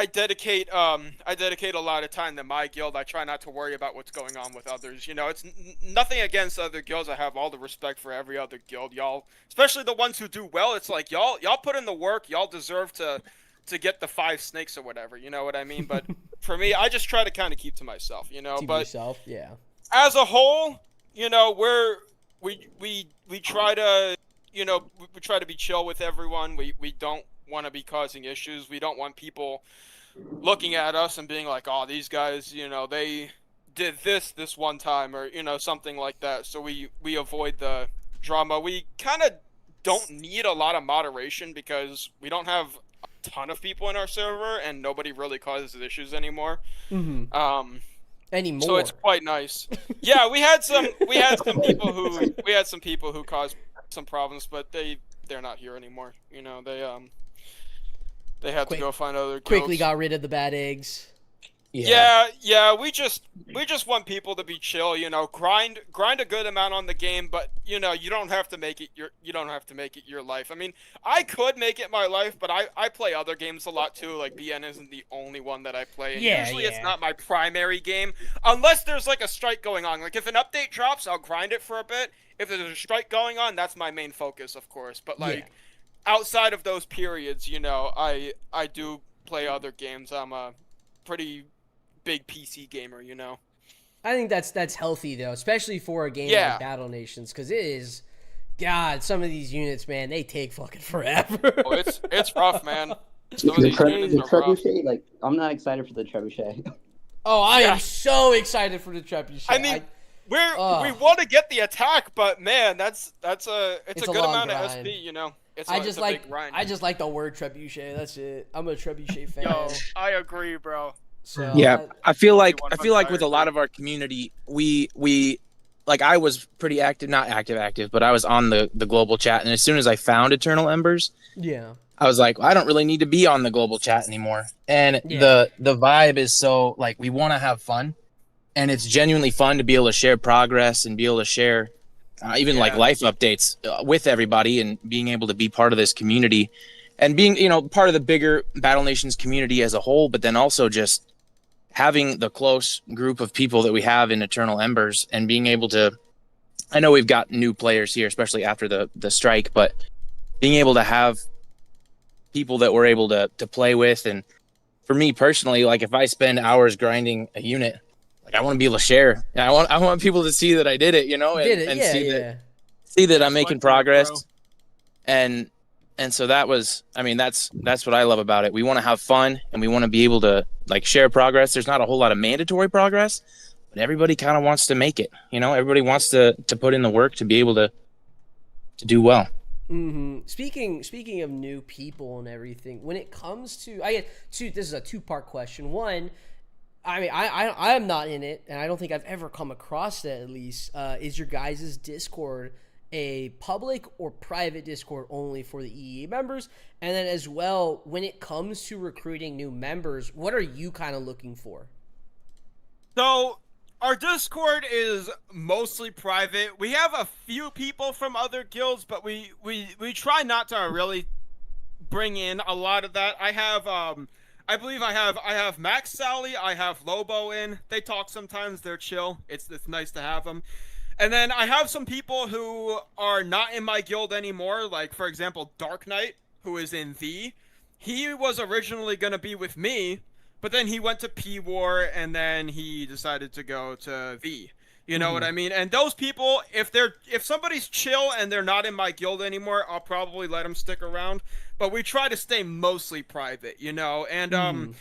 dedicate a lot of time to my guild. I try not to worry about what's going on with others. You know, it's nothing against other guilds. I have all the respect for every other guild, y'all, especially the ones who do well. It's like y'all put in the work. Y'all deserve to get the 5 snakes or whatever. You know what I mean? But for me, I just try to kind of keep to myself. You know, Yeah. As a whole, you know, we try to, you know, we try to be chill with everyone. We don't want to be causing issues. We don't want people looking at us and being like, oh, these guys, you know, they did this one time, or, you know, something like that. So we avoid the drama. We kind of don't need a lot of moderation because we don't have a ton of people in our server and nobody really causes issues anymore. Anymore. So it's quite nice. Yeah, we had some people who caused some problems, but they're not here anymore. You know, they had Quick- to go find other Quickly guilds. got rid of the bad eggs. Yeah, we just want people to be chill, grind a good amount on the game, but you don't have to make it your life. I mean, I could make it my life, but I play other games a lot too. Like BN isn't the only one that I play, and usually it's not my primary game unless there's like a strike going on. Like if an update drops, I'll grind it for a bit. If there's a strike going on, that's my main focus, of course. But like outside of those periods, I do play other games. I'm a pretty big PC gamer, I think that's healthy though, especially for a game like Battle Nations, because it is, God, some of these units, man, they take fucking forever. Oh, it's rough, man. Some of The these units are rough. trebuchet, like I'm not excited for the trebuchet. Oh, I am so excited for the trebuchet. I mean, we want to get the attack, but man, it's a good amount of SP, It's I just like the word trebuchet. That's it. I'm a trebuchet fan. Yo, I agree, bro. So, Yeah, I feel like I with a lot of our community, we like I was pretty active, not active, but I was on the global chat, and as soon as I found Eternal Embers, I was like, I don't really need to be on the global chat anymore. And the vibe is so like we want to have fun, and it's genuinely fun to be able to share progress and be able to share even like life updates with everybody, and being able to be part of this community, and being part of the bigger Battle Nations community as a whole, but then also just having the close group of people that we have in Eternal Embers, and being able to, I know we've got new players here, especially after the strike, but being able to have people that we're able to play with. And for me personally, like if I spend hours grinding a unit, like I want to be able to share, and I want people to see that I did it, see that I'm making progress. And so that was, I mean, that's what I love about it. We want to have fun, and we want to be able to like share progress. There's not a whole lot of mandatory progress, but everybody kind of wants to make it. Everybody wants to put in the work to be able to do well. Mm-hmm. Speaking of new people and everything, when it comes to, this is a two-part question. One, I mean, I'm not in it, and I don't think I've ever come across that. At least, is your guys' Discord a public or private Discord only for the EE members? And then as well, when it comes to recruiting new members, what are you kind of looking for? So our Discord is mostly private. We have a few people from other guilds, but we try not to really bring in a lot of that. I have I believe I have Max Sally, I have Lobo in. They talk sometimes, they're chill. It's nice to have them. And then I have some people who are not in my guild anymore, like, for example, Dark Knight, who is in V. He was originally going to be with me, but then he went to P-War, and then he decided to go to V. You know what I mean? And those people, if somebody's chill and they're not in my guild anymore, I'll probably let them stick around. But we try to stay mostly private, And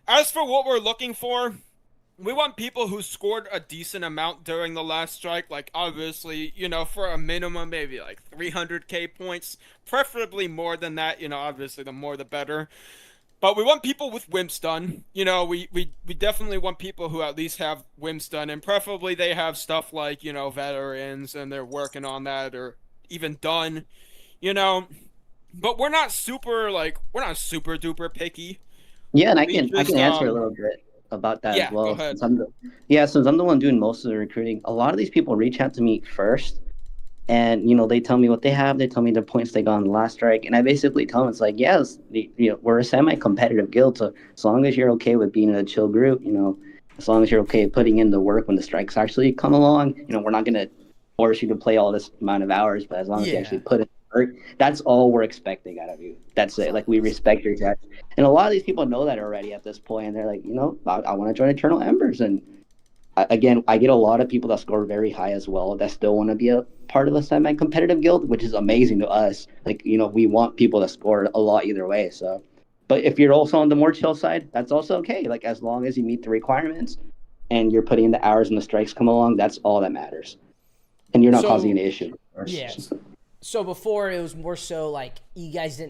as for what we're looking for, we want people who scored a decent amount during the last strike, like obviously, for a minimum, maybe like 300k points, preferably more than that, obviously the more the better. But we want people with Wimstun. We definitely want people who at least have Wimstun, and preferably they have stuff like, veterans, and they're working on that, or even done, But we're not super duper picky. Yeah, and I can answer a little bit about that as well. Go ahead. Since I'm the one doing most of the recruiting, a lot of these people reach out to me first, and they tell me what they have. They tell me the points they got on the last strike, and I basically tell them it's like, yes, we're a semi-competitive guild, so as long as you're okay with being in a chill group, as long as you're okay putting in the work when the strikes actually come along, we're not gonna force you to play all this amount of hours, but as long as you actually put in the work, that's all we're expecting out of you. That's it. Like, we respect your guys. And a lot of these people know that already at this point, and they're like, I want to join Eternal Embers. And again, I get a lot of people that score very high as well that still want to be a part of a semi-competitive guild, which is amazing to us. Like, we want people to score a lot either way. So, but if you're also on the more chill side, that's also okay. Like, as long as you meet the requirements and you're putting in the hours and the strikes come along, that's all that matters. And you're not causing an issue. Yeah. So before, it was more so like you guys,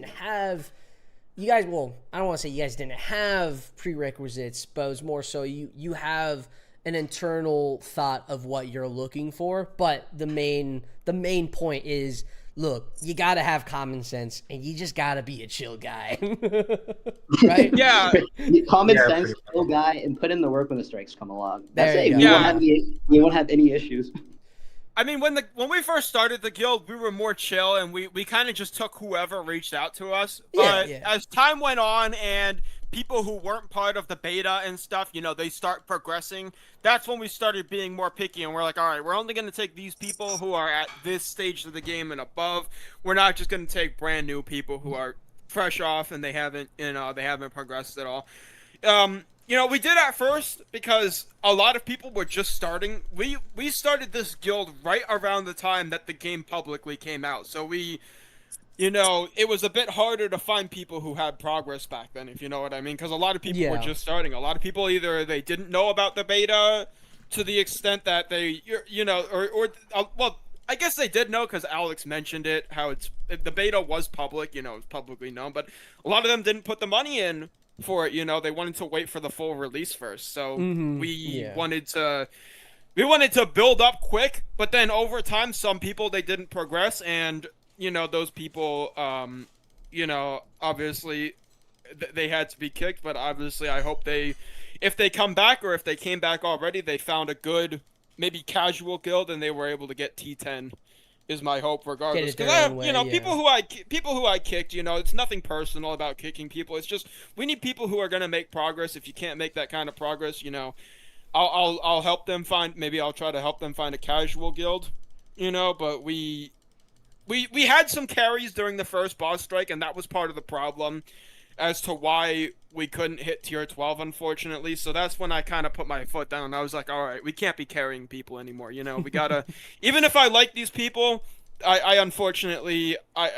well, I don't want to say you guys didn't have prerequisites, but it was more so you have an internal thought of what you're looking for. But the main point is look, you gotta have common sense, and you just gotta be a chill guy, right? Yeah. Common Yeah, sense, pretty chill guy, and put in the work when the strikes come along. That's There you it. go. We won't Yeah. have we won't have any issues. I mean, when we first started the guild, we were more chill, and we kind of just took whoever reached out to us. But Yeah. as time went on, and people who weren't part of the beta and stuff, you know, they start progressing. That's when we started being more picky, and we're like, all right, we're only going to take these people who are at this stage of the game and above. We're not just going to take brand new people who are fresh off and they haven't progressed at all. You know, we did at first because a lot of people were just starting. We started this guild right around the time that the game publicly came out. So you know, it was a bit harder to find people who had progress back then, if you know what I mean, because a lot of people were Yeah. just starting. A lot of people either they didn't know about the beta to the extent that they, you know, or well, I guess they did know because Alex mentioned it, how the beta was public, you know, it's publicly known, but a lot of them didn't put the money in for it, you know, they wanted to wait for the full release first. So we wanted to build up quick, but then over time some people they didn't progress, and you know, those people you know, obviously they had to be kicked, but obviously I hope if they come back, or if they came back already, they found a good maybe casual guild and they were able to get T10 is my hope, regardless. Get it Because their I own have, way, you know, yeah. people who I kicked, you know, it's nothing personal about kicking people. It's just we need people who are gonna make progress. If you can't make that kind of progress, you know, I'll help them find. Maybe I'll try to help them find a casual guild, you know. But we had some carries during the first boss strike, and that was part of the problem as to why we couldn't hit tier 12, unfortunately. So that's when I kind of put my foot down. I was like, all right, we can't be carrying people anymore. You know, we gotta. Even if I like these people, I unfortunately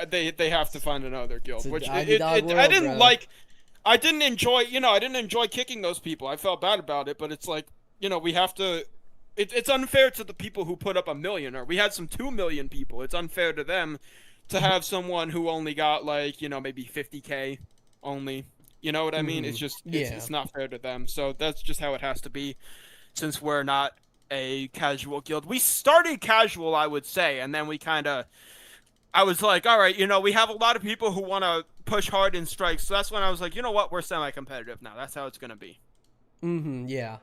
they have to find another guild, It's a which dog-eat-dog I world, didn't bro. like. I didn't enjoy kicking those people. I felt bad about it, but it's like, you know, we have to. It's unfair to the people who put up 1 million, or we had some 2 million people. It's unfair to them to have someone who only got, like, you know, maybe 50K only. You know what I mean? It's just it's not fair to them. So that's just how it has to be, since we're not a casual guild. We started casual, I would say, and then I was like, all right, you know, we have a lot of people who want to push hard in strikes. So that's when I was like, you know what, we're semi-competitive now. That's how it's gonna be. Yeah.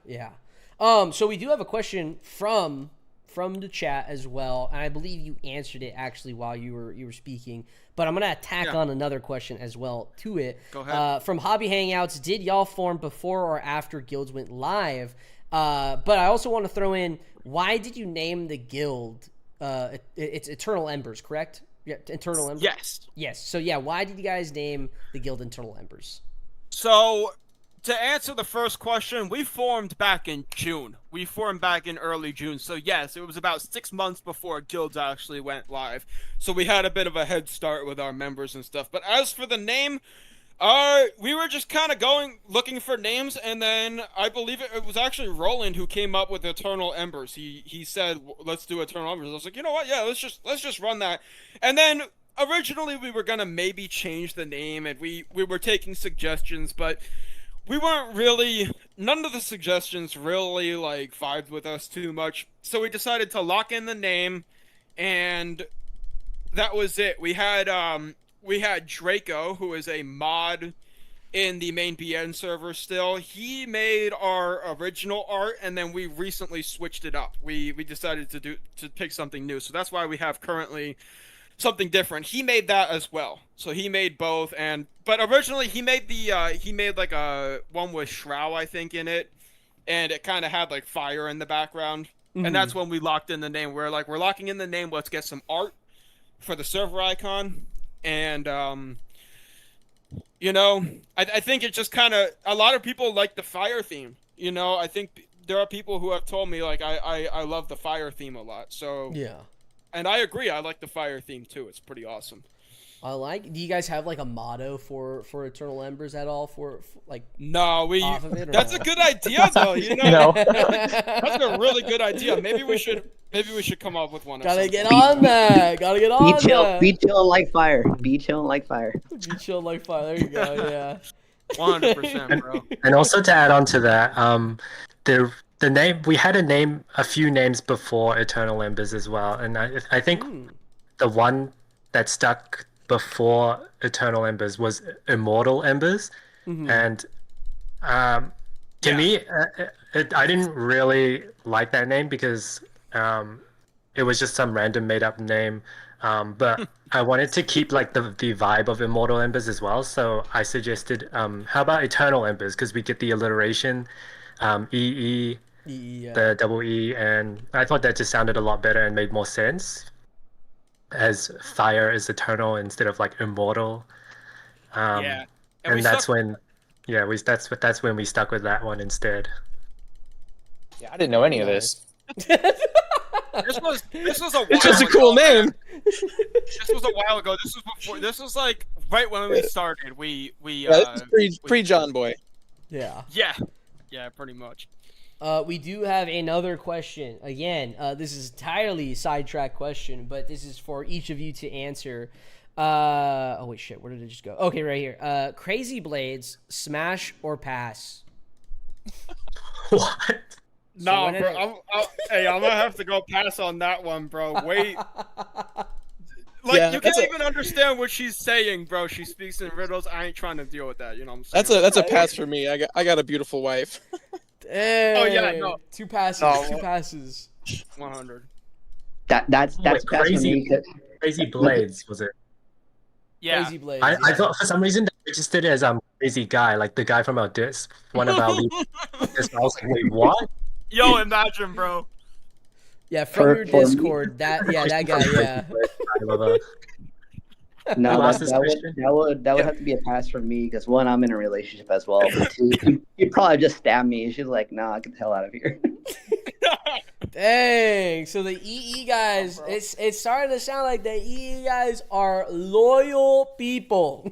So we do have a question from the chat as well, and I believe you answered it actually while you were speaking. But I'm gonna tack on another question as well to it. Go ahead. From Hobby Hangouts, did y'all form before or after guilds went live? But I also want to throw in, why did you name the guild? It's Eternal Embers, correct? Yeah, Eternal Embers. Yes. So yeah, why did you guys name the guild Eternal Embers? So, to answer the first question, we formed back in June. We formed back in early June. So yes, it was about 6 months before guilds actually went live. So we had a bit of a head start with our members and stuff. But as for the name, we were just kind of looking for names, and then I believe it was actually Roland who came up with Eternal Embers. He said, let's do Eternal Embers. I was like, you know what? Yeah, let's just run that. And then originally we were gonna maybe change the name, and we were taking suggestions, but we weren't really, none of the suggestions really like vibed with us too much. So we decided to lock in the name, and that was it. We had Draco, who is a mod in the main BN server still. He made our original art, and then we recently switched it up. We decided to pick something new. So that's why we have currently something different. He made that as well. So he made both, but originally he made like a one with Shroud, I think, in it, and it kind of had like fire in the background. And that's when we locked in the name. We're locking in the name. Let's get some art for the server icon. And you know, I think it just kind of, a lot of people like the fire theme. You know, I think there are people who have told me like I love the fire theme a lot. So Yeah. And I agree. I like the fire theme too. It's pretty awesome. Do you guys have like a motto for Eternal Embers at all? For like No, off of it, or that's no? a good idea though. You know, No. that's a really good idea. Maybe we should come up with one. Gotta get on that. Gotta get on that. Be chill like fire. Be chill like fire. Be chill like fire. There you go. Yeah. 100%, bro. And also to add on to that, the name, we had a few names before Eternal Embers as well, and I think the one that stuck before Eternal Embers was Immortal Embers, and to me, I didn't really like that name because it was just some random made up name. But I wanted to keep like the vibe of Immortal Embers as well, so I suggested how about Eternal Embers, because we get the alliteration, EE, the double E, and I thought that just sounded a lot better and made more sense, as fire is eternal instead of like immortal. Yeah. And that's when, that's when we stuck with that one instead. Yeah, I didn't know any of this. This was a while It's just a ago, cool man. name. This was a while ago. This was before. This was like right when we started. We That's pre John Boy. Yeah. Yeah, pretty much. We do have another question. Again, this is entirely a sidetrack question, but this is for each of you to answer. Oh wait, shit. Where did it just go? Okay, right here. Crazy Blades, smash or pass? What? No, when bro. I'm gonna have to go pass on that one, bro. Wait. Like, Yeah, you can't even understand what she's saying, bro. She speaks in riddles. I ain't trying to deal with that. You know what I'm saying? That's a pass for me. I got a beautiful wife. Dang. Oh, yeah, no. Two passes. No. 2 passes. 100. That's Wait, pass for me. Crazy Blades, was it? Yeah. Crazy Blades. I thought for some reason they registered it as Crazy Guy, like the guy from our one of our leaders. I was like, wait, what? Yo, imagine, bro. Yeah, from For- your for me- Discord. That guy. Yeah. No, Who asked that, this that question? would have to be a pass for me because one, I'm in a relationship as well. But two, you'd probably just stab me. She's like, "Nah, get the hell out of here." Dang. So the EE guys, it's starting to sound like the EE guys are loyal people.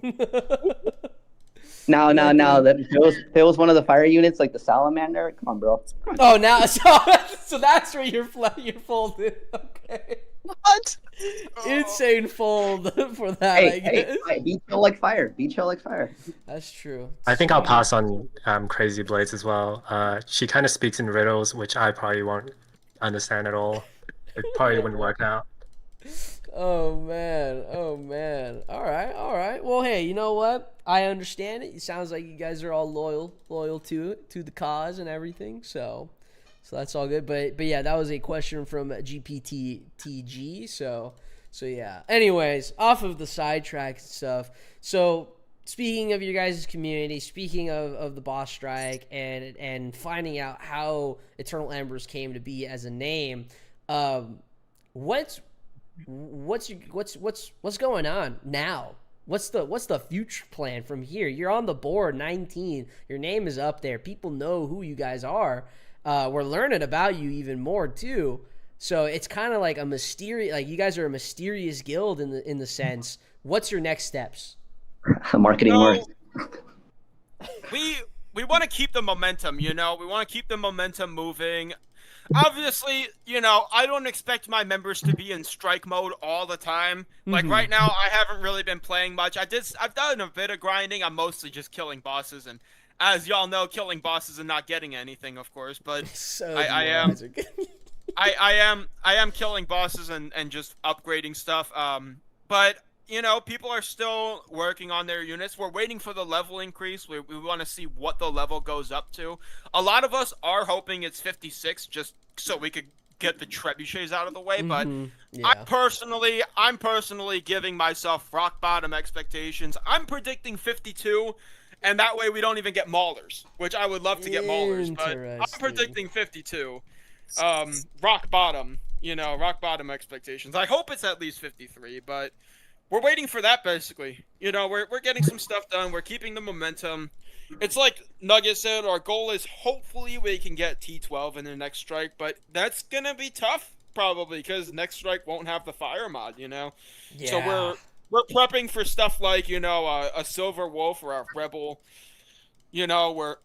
No. If it was one of the fire units, like the salamander. Come on, bro. Oh, now so that's where you're folded. Okay. What? Insane fold for that. I guess. Hey, be chill like fire. Be chill like fire. That's true. I think I'll pass on Crazy Blades as well. She kind of speaks in riddles, which I probably won't understand at all. It probably wouldn't work out. Oh man. All right. Well, hey, you know what? I understand it. It sounds like you guys are all loyal to it, to the cause and everything. So that's all good. But yeah, that was a question from GPTTG. So yeah. Anyways, off of the sidetrack stuff. So speaking of your guys' community, speaking of the boss strike and finding out how Eternal Embers came to be as a name, what's going on now? What's the future plan from here? You're on the board, 19. Your name is up there. People know who you guys are. We're learning about you even more too. So it's kind of like a mysterious, like you guys are a mysterious guild in the sense. What's your next steps? Marketing work. We want to keep the momentum, you know? We want to keep the momentum moving. Obviously, you know, I don't expect my members to be in strike mode all the time. Like right now, I haven't really been playing much. I've done a bit of grinding. I'm mostly just killing bosses, and as y'all know, killing bosses and not getting anything, of course. But So I am killing bosses and just upgrading stuff. But you know, people are still working on their units. We're waiting for the level increase. We want to see what the level goes up to. A lot of us are hoping it's 56 just so we could get the trebuchets out of the way. But Yeah. I'm personally giving myself rock bottom expectations. I'm predicting 52, and that way we don't even get maulers, which I would love to get maulers. But I'm Interesting. predicting 52. Rock bottom, you know, rock bottom expectations. I hope it's at least 53, but we're waiting for that, basically. You know, we're getting some stuff done. We're keeping the momentum. It's like Nugget said, our goal is hopefully we can get T12 in the next strike, but that's going to be tough, probably, because next strike won't have the fire mod, you know? Yeah. So we're prepping for stuff like, you know, a Silver Wolf or a Rebel. You know, we're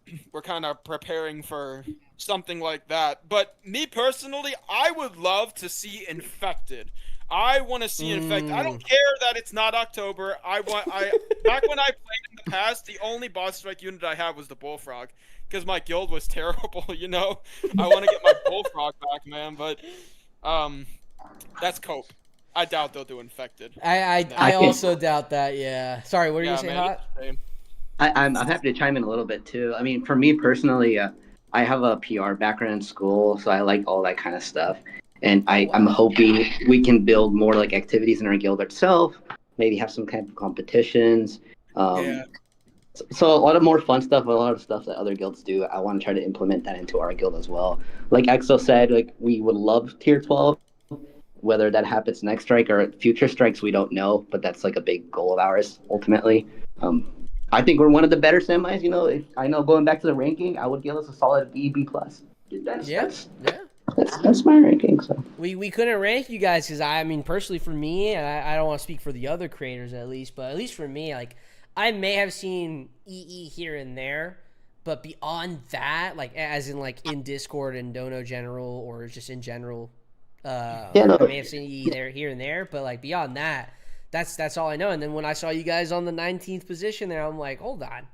kind of preparing for something like that. But me personally, I would love to see Infected. I want to see Infected. I don't care that it's not October. Back when I played in the past, the only boss strike unit I had was the Bullfrog, because my guild was terrible. You know, I want to get my Bullfrog back, man. But that's cope. I doubt they'll do infected. I also doubt that. Yeah. Sorry, what did you say, man, Hot? same. I'm happy to chime in a little bit too. I mean, for me personally, I have a PR background in school, so I like all that kind of stuff. And I'm hoping we can build more like activities in our guild itself, maybe have some kind of competitions. So a lot of more fun stuff, a lot of stuff that other guilds do. I want to try to implement that into our guild as well. Like Exo said, like we would love tier 12. Whether that happens next strike or future strikes, we don't know, but that's like a big goal of ours ultimately. I think we're one of the better semis. You know, I know going back to the ranking, I would give us a solid B plus. That's my ranking. So we couldn't rank you guys because I mean personally for me, and I don't want to speak for the other creators at least, but at least for me, like I may have seen EE here and there, but beyond that, like as in like in Discord and Dono general or just in general, I may have seen EE there here and there, but like beyond that, that's all I know. And then when I saw you guys on the 19th position there, I'm like, hold on.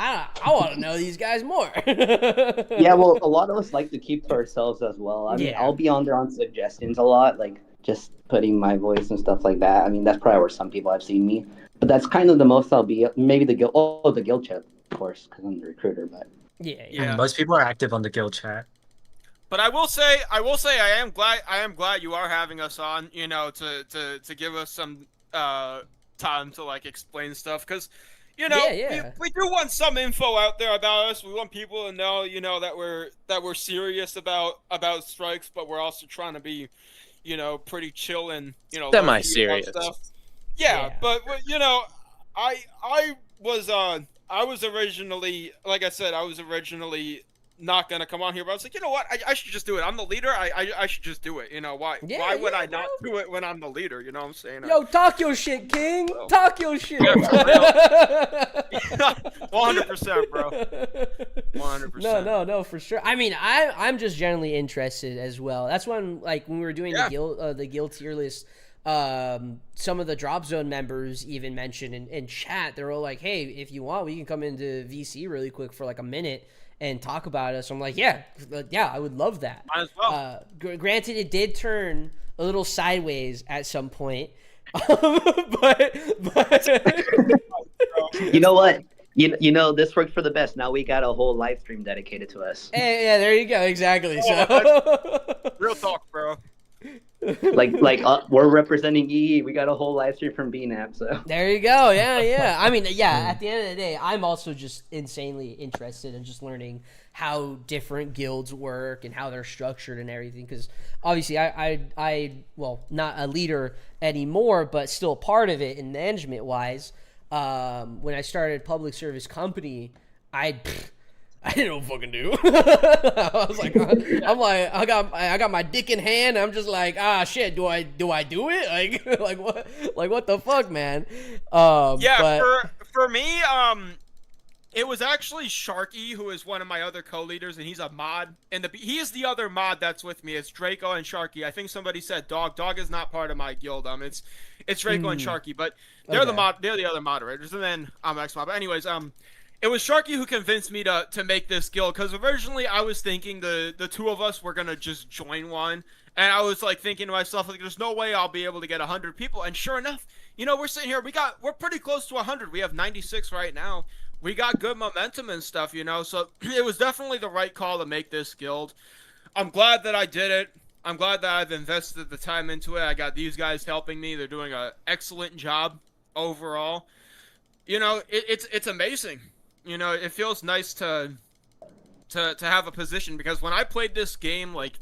I want to know these guys more. Yeah, well, a lot of us like to keep to ourselves as well. I mean, I'll be on there on suggestions a lot, like just putting my voice and stuff like that. I mean, that's probably where some people have seen me. But that's kind of the most I'll be. Maybe the guild. Oh, the guild chat, of course, because I'm the recruiter. But yeah, most people are active on the guild chat. But I will say, I am glad you are having us on. You know, to give us some time to like explain stuff because. You know, we do want some info out there about us. We want people to know, you know, that we're serious about strikes, but we're also trying to be, you know, pretty chill and, you know, semi-serious stuff. Yeah, but you know, I was originally, like I said, not gonna come on here, but I was like, you know what, I should just do it. I'm the leader. I should just do it. You know why would I not do it when I'm the leader? You know what I'm saying? Yo, talk your shit, King. Talk your shit. 100%, bro. 100%. No, for sure. I mean, I'm just generally interested as well. That's when we were doing the guild tier list. Some of the drop zone members even mentioned in chat. They're all like, hey, if you want, we can come into VC really quick for like a minute and talk about us. So I'm like, yeah, I would love that. Might as well. Granted, it did turn a little sideways at some point, but you know what? You know this worked for the best. Now we got a whole live stream dedicated to us. Hey, yeah, there you go. Exactly. So real talk, bro. like we're representing EE. We got a whole live stream from BNAP. So there you go. Yeah. I mean, at the end of the day, I'm also just insanely interested in just learning how different guilds work and how they're structured and everything. Because obviously, I well, not a leader anymore, but still a part of it in management wise. When I started public service company, I didn't know what fucking do. I was like, I got my dick in hand. I'm just like, shit. Do I do it? Like what the fuck, man? For me, it was actually Sharky who is one of my other co-leaders, and he's a mod. And he is the other mod that's with me. It's Draco and Sharky. I think somebody said Dog. Dog is not part of my guild. It's Draco and Sharky, but they're they're the other moderators, and then I'm X mod. But anyways, it was Sharky who convinced me to make this guild, because originally I was thinking the two of us were gonna just join one, and I was like thinking to myself, like, there's no way I'll be able to get 100 people. And sure enough, you know, we're sitting here, we're pretty close to 100. We have 96 right now. We got good momentum and stuff, you know, so it was definitely the right call to make this guild. I'm glad that I did it. I'm glad that I've invested the time into it. I got these guys helping me. They're doing an excellent job overall. You know, it's amazing. You know, it feels nice to have a position, because when I played this game, like,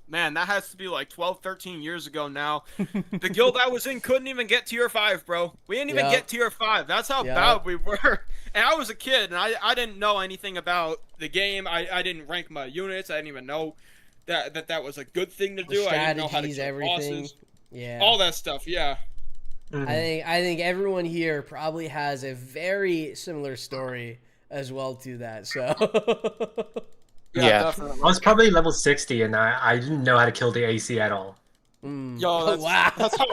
man, that has to be like 12, 13 years ago now. The guild I was in couldn't even get tier 5, bro. We didn't even get tier 5. That's how bad we were. And I was a kid, and I didn't know anything about the game. I didn't rank my units. I didn't even know that was a good thing to do. I didn't know how to kill everything. bosses. Yeah. All that stuff, yeah. Mm-hmm. I think everyone here probably has a very similar story as well to that. So yeah, definitely. I was probably level 60 and I didn't know how to kill the AC at all. Yo, wow. That's how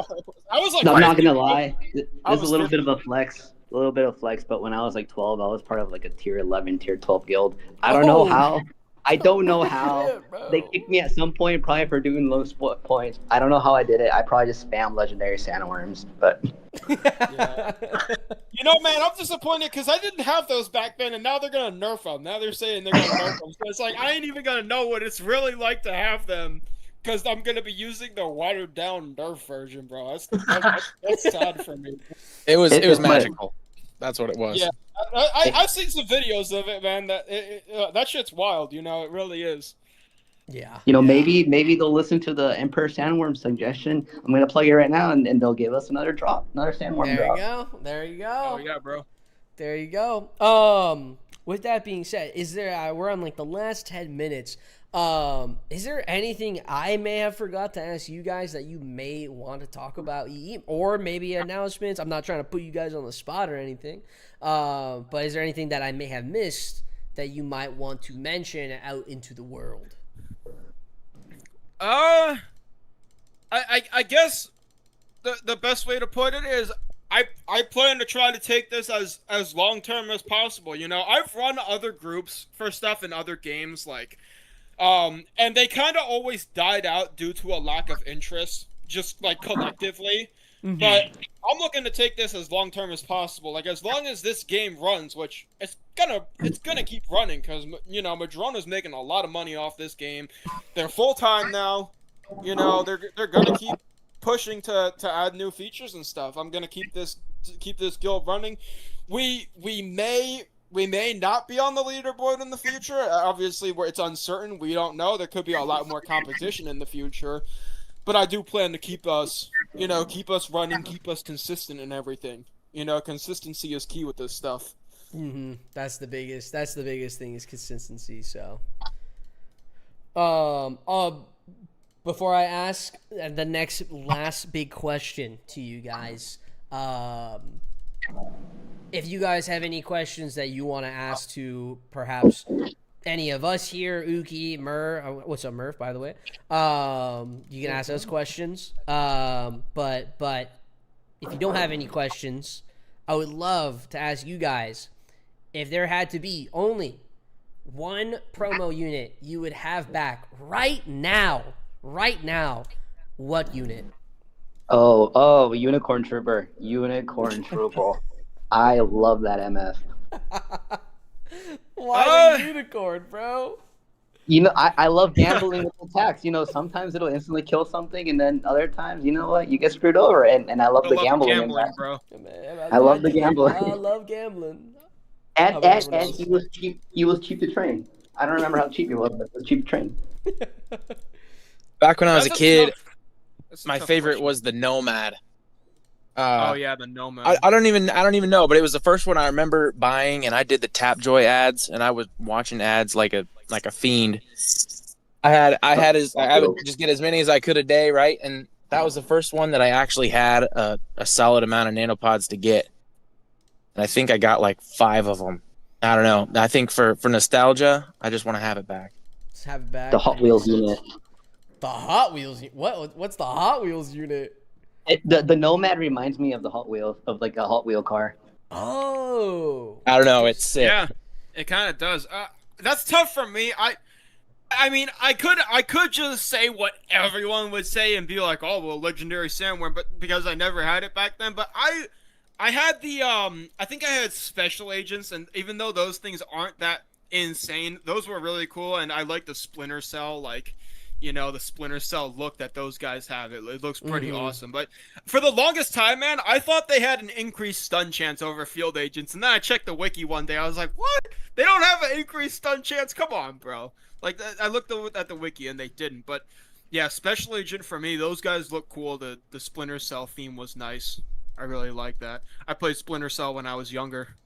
I was like, no, I'm not gonna lie. There's a little 50. bit of a flex. A little bit of flex, but when I was like 12, I was part of like a tier 11, tier 12 guild. I don't know how I don't know how. Shit, bro. They kicked me at some point, probably for doing low split points. I don't know how I did it. I probably just spammed legendary sandworms, but You know, man, I'm disappointed because I didn't have those back then, and now they're gonna nerf them. Now they're saying they're gonna nerf them. So it's like I ain't even gonna know what it's really like to have them because I'm gonna be using the watered down nerf version, bro. That's sad for me. It was It's my- magical. That's what it was. Yeah. I've seen some videos of it, man. That shit's wild. You know, it really is. Yeah. you know, maybe they'll listen to the Emperor Sandworm suggestion. I'm gonna plug it right now, and they'll give us another sandworm There drop. you go. There you go. Oh yeah, bro. There you go. With that being said, is there? We're on like the last 10 minutes. Is there anything I may have forgot to ask you guys that you may want to talk about, or maybe announcements? I'm not trying to put you guys on the spot or anything. But is there anything that I may have missed that you might want to mention out into the world? I guess the best way to put it is I plan to try to take this as long term as possible. You know, I've run other groups for stuff in other games, like and they kind of always died out due to a lack of interest, just like collectively. Mm-hmm. But I'm looking to take this as long term as possible. Like as long as this game runs, which it's gonna keep running because you know Madrona's making a lot of money off this game. They're full time now. You know they're gonna keep pushing to add new features and stuff. I'm gonna keep this guild running. We may not be on the leaderboard in the future. Obviously, where it's uncertain, we don't know. There could be a lot more competition in the future. But I do plan to keep us running, keep us consistent and everything. You know, consistency is key with this stuff. Mm-hmm. That's the biggest thing is consistency. So, before I ask the last big question to you guys, if you guys have any questions that you want to ask to perhaps any of us here, Uki, Murr, what's up, Murph, by the way? You can ask us questions. But if you don't have any questions, I would love to ask you guys if there had to be only one promo unit you would have back right now, what unit? Oh, Unicorn Trooper. I love that MF. Why the unicorn, bro? You know, I love gambling with attacks. You know, sometimes it'll instantly kill something, and then other times, you know what, you get screwed over. And I love the gambling in that. bro. Man, I love the gambling. I love gambling. And he was cheap. He was cheap to train. I don't remember how cheap he was, but it was cheap to train. Back when I was a kid, That's a my tough favorite question. was the Nomad. Oh yeah, the Nomad. I don't even know, but it was the first one I remember buying, and I did the Tapjoy ads, and I was watching ads like a fiend. I would just get as many as I could a day, right? And that was the first one that I actually had a solid amount of nanopods to get, and I think I got like 5 of them. I don't know. I think for nostalgia, I just want to have it back. Let's have it back. The Hot Wheels unit. The Hot Wheels. What's the Hot Wheels unit? The Nomad reminds me of the Hot Wheels, of like a Hot Wheel car. Oh. I don't know. It's sick. Yeah, it kind of does. That's tough for me. I mean, I could just say what everyone would say and be like, oh well, legendary sandworm, but because I never had it back then. But I had the I think I had special agents, and even though those things aren't that insane, those were really cool, and I like the Splinter Cell, like, you know, the Splinter Cell look that those guys have. It looks pretty awesome. But for the longest time, man, I thought they had an increased stun chance over field agents. And then I checked the wiki one day. I was like, what? They don't have an increased stun chance? Come on, bro. Like, I looked at the wiki and they didn't. But yeah, special agent for me, those guys look cool. The Splinter Cell theme was nice. I really like that. I played Splinter Cell when I was younger.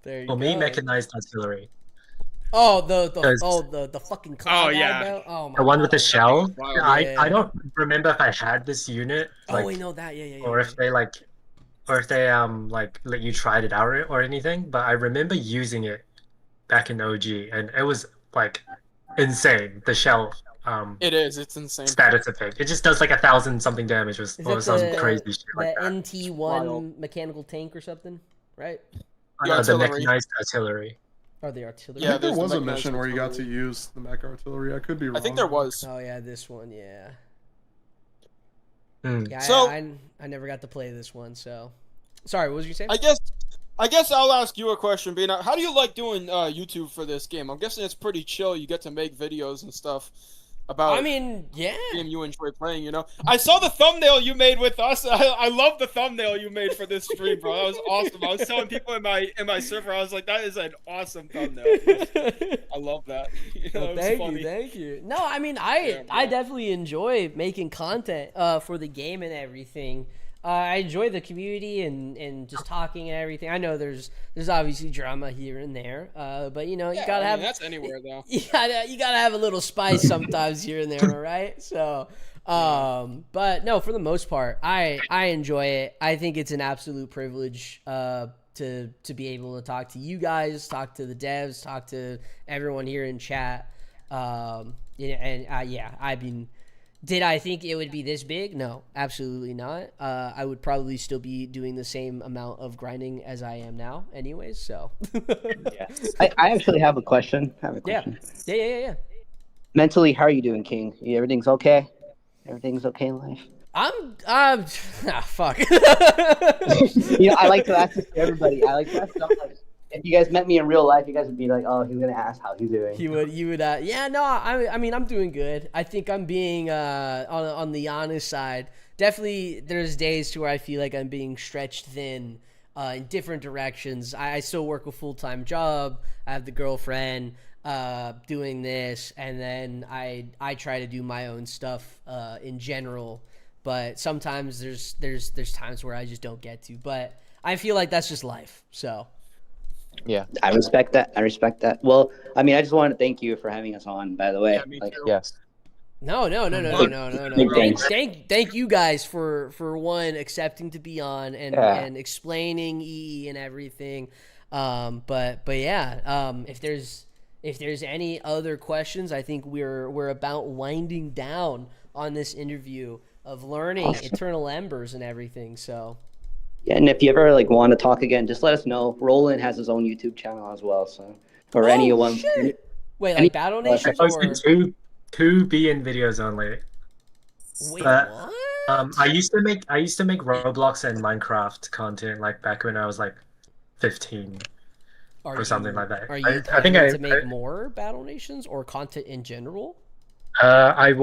There you For go. me, mechanized artillery. Oh, the fucking cloud. Oh, yeah. guy, oh my The one with the God. shell. Wow. Yeah. I don't remember if I had this unit. Oh, we know that. Yeah. Or if they like let you tried it out or anything. But I remember using it back in OG, and it was like insane. The shell It is. It's insane. status effect. It just does like 1,000 something damage Is or that some the, crazy shit like the that. NT1 mechanical tank or something, right? The The artillery. mechanized artillery. Or the artillery. Yeah, I think there there's the was a mechanized mission where you got to artillery. use the mech artillery. I could be wrong. I think there was. Oh yeah, this one. Yeah. Hmm. Yeah. So- I never got to play this one. So, sorry. What was you saying? I guess I'll ask you a question, Bina. How do you like doing YouTube for this game? I'm guessing it's pretty chill. You get to make videos and stuff about I mean, yeah. game you enjoy playing, you know? I saw the thumbnail you made with us. I love the thumbnail you made for this stream, bro. That was awesome. I was telling people in my server, I was like, that is an awesome thumbnail. I love that. You know, Well, it was thank funny. you, thank you. No, I mean, I Yeah. definitely enjoy making content for the game and everything. I enjoy the community and just talking and everything. I know there's obviously drama here and there, but you know you Yeah, gotta I mean, have that's anywhere though. you gotta have a little spice sometimes here and there, right? So, but no, for the most part, I enjoy it. I think it's an absolute privilege to be able to talk to you guys, talk to the devs, talk to everyone here in chat. Yeah, I mean, did I think it would be this big? No, absolutely not. I would probably still be doing the same amount of grinding as I am now, anyways. So, I actually have a question. yeah. Yeah. Mentally, how are you doing, King? Everything's okay? Everything's okay in life? Fuck. You know, I like to ask this to everybody. I like to ask stuff like, if you guys met me in real life, you guys would be like, oh, he's gonna ask how he's doing. You would, yeah, no, I mean, I'm doing good. I think I'm being, on the honest side. Definitely, there's days to where I feel like I'm being stretched thin, in different directions. I still work a full-time job. I have the girlfriend, doing this, and then I try to do my own stuff, in general. But sometimes there's times where I just don't get to. But I feel like that's just life. So. Yeah. I respect that. Well, I mean, I just wanted to thank you for having us on, by the way. Yeah, me too. Yes. No. Thank you guys for one accepting to be on and explaining EE and everything. But yeah, if there's any other questions, I think we're about winding down on this interview of learning Eternal Embers and everything. So. Yeah, and if you ever want to talk again, just let us know. Roland has his own YouTube channel as well, so or anyone. Shit. Wait, any- like Battle Nations I or posted two BN videos only. wait, but, what? I used to make Roblox and Minecraft content like back when I was like 15 or something like that. Are you I think planning to make more Battle Nations or content in general? I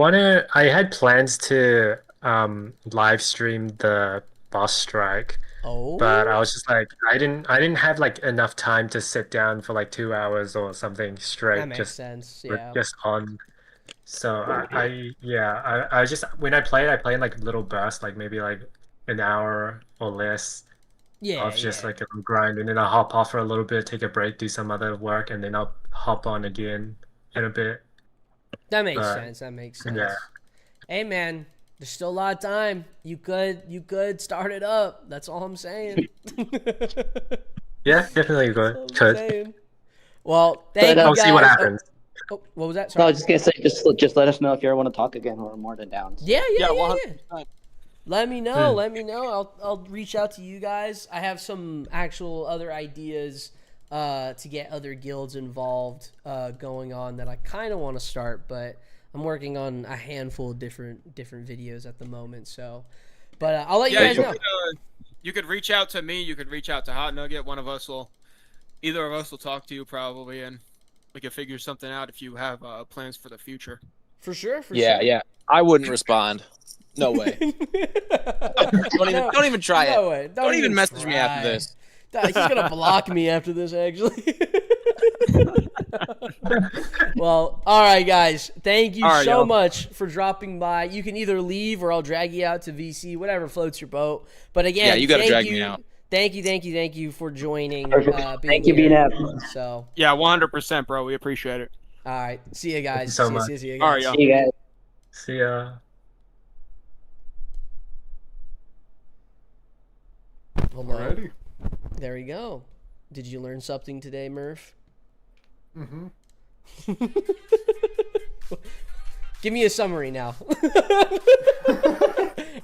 had plans to live stream the boss strike. Oh, But I was just like, I didn't have like enough time to sit down for like 2 hours or something straight. that makes sense. Yeah. Just on. So I just when I played in like little bursts, like maybe like an hour or less Yeah. of just like a grind, and then I'll hop off for a little bit, take a break, do some other work, and then I'll hop on again in a bit. That makes but- sense. That makes sense. Yeah. Hey man, there's still a lot of time. You could start it up. That's all I'm saying. Yeah, definitely That's all good. I'm Could. saying. Well, thank But, you I'll guys. see what happens. Oh, what was that? No, I Sorry. was just gonna say, just let us know if you ever want to talk again. We're more than down. Yeah. 100%. Let me know. Let me know. I'll reach out to you guys. I have some actual other ideas to get other guilds involved going on that I kind of want to start, but I'm working on a handful of different videos at the moment. So, but I'll let you guys know. You could reach out to me. You could reach out to Hot Nugget. Either of us will talk to you probably, and we can figure something out if you have plans for the future. For sure. Yeah. I wouldn't respond. No way. Don't even try No it. way. Don't even message me after this. He's gonna block me after this, actually. Well, all right, guys. Thank you so much for dropping by. You can either leave or I'll drag you out to VC, whatever floats your boat. But again, Yeah, you gotta thank drag you, me out. Thank you for joining. Perfect. Being Thank you, here. BNAP. So, Yeah, 100%, bro. We appreciate it. all right. See you guys. Thank you so much. See you guys. All right, y'all. See you guys. See ya. Hello. Alrighty. There we go. Did you learn something today, Murph? Mm-hmm. Give me a summary now.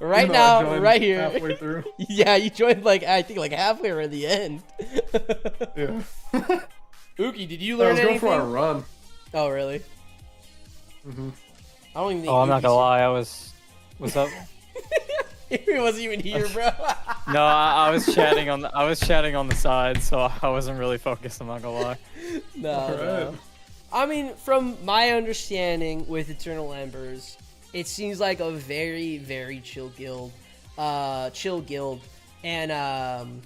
Right Even though I now, joined right here. halfway through. Yeah, you joined like I think like halfway or at the end. Yeah. Uki, did you I learn was going anything? for a run. Oh, really? Mm-hmm. I don't even think. Oh, I'm not Uki's gonna lie. I was. What's up? He wasn't even here, bro. No, I was chatting on the side, so I wasn't really focused. I'm not gonna lie. No, Alright. no. I mean, from my understanding with Eternal Embers, it seems like a very, very chill guild. And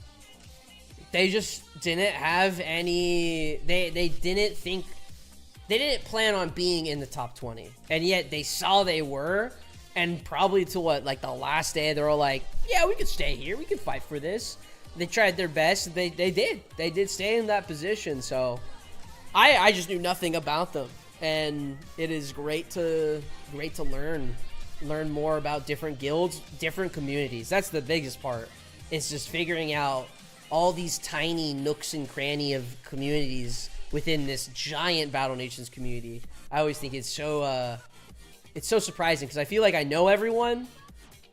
they just didn't have any. They didn't plan on being in the top 20, and yet they saw they were. And probably to what, like the last day, they're all like, yeah, we could stay here. We could fight for this. They tried their best. They did. They did stay in that position. So I just knew nothing about them. And it is great to learn more about different guilds, different communities. That's the biggest part. It's just figuring out all these tiny nooks and cranny of communities within this giant Battle Nations community. I always think it's so surprising because I feel like I know everyone,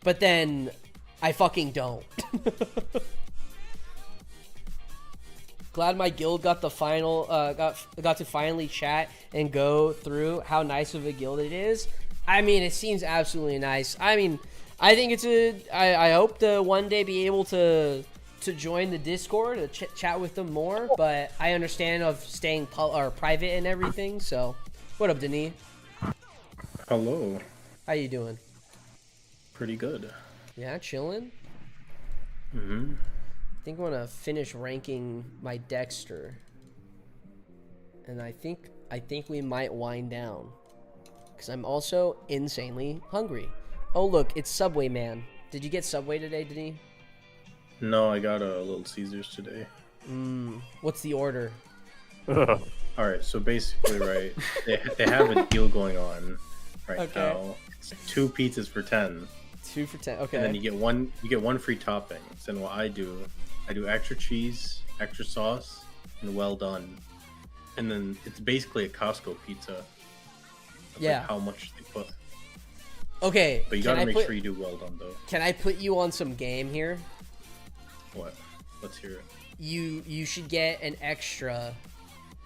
but then I fucking don't. Glad my guild got the final, got to finally chat and go through how nice of a guild it is. I mean, it seems absolutely nice. I mean, I think I hope to one day be able to join the Discord to chat with them more, but I understand of staying private and everything. So, what up, Denis? Hello. How you doing? Pretty good. Yeah, chilling. Mm-hmm. I think I want to finish ranking my Dexter, and I think we might wind down because I'm also insanely hungry. Oh look, it's Subway Man. Did you get Subway today, Denis? No, I got a Little Caesars today. What's the order? All right, so basically, right, they have a deal going on right Okay. now. It's 2 pizzas for 10, 2 for 10. Okay. and then you get one free topping. And what I do extra cheese, extra sauce, and well done. And then it's basically a Costco pizza. Of, Yeah. Like, how much they put. Okay. But you gotta make sure you do well done though. Can I put you on some game here? What? Let's hear it. You should get an extra,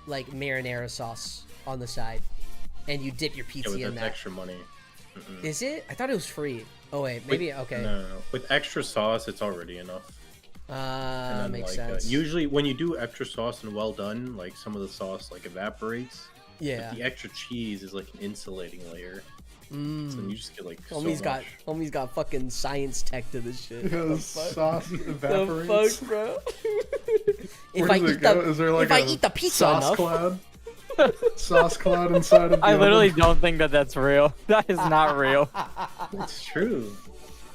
like marinara sauce on the side, and you dip your Yeah, pizza but in that's that. extra money. Mm-mm. Is it? I thought it was free. Oh wait, maybe okay. No. With extra sauce, it's already enough. And then, Makes like, sense. usually, when you do extra sauce and well done, like some of the sauce like evaporates. Yeah. But the extra cheese is like an insulating layer. So then you just get like so Homie's much. got fucking science tech to this shit. Yeah, The the fuck? sauce The evaporates. fuck, bro? Where does it go? Is there like if I a eat the pizza sauce enough, cloud? Sauce cloud inside of the I literally oven? don't think that that's real. That is not real. It's true.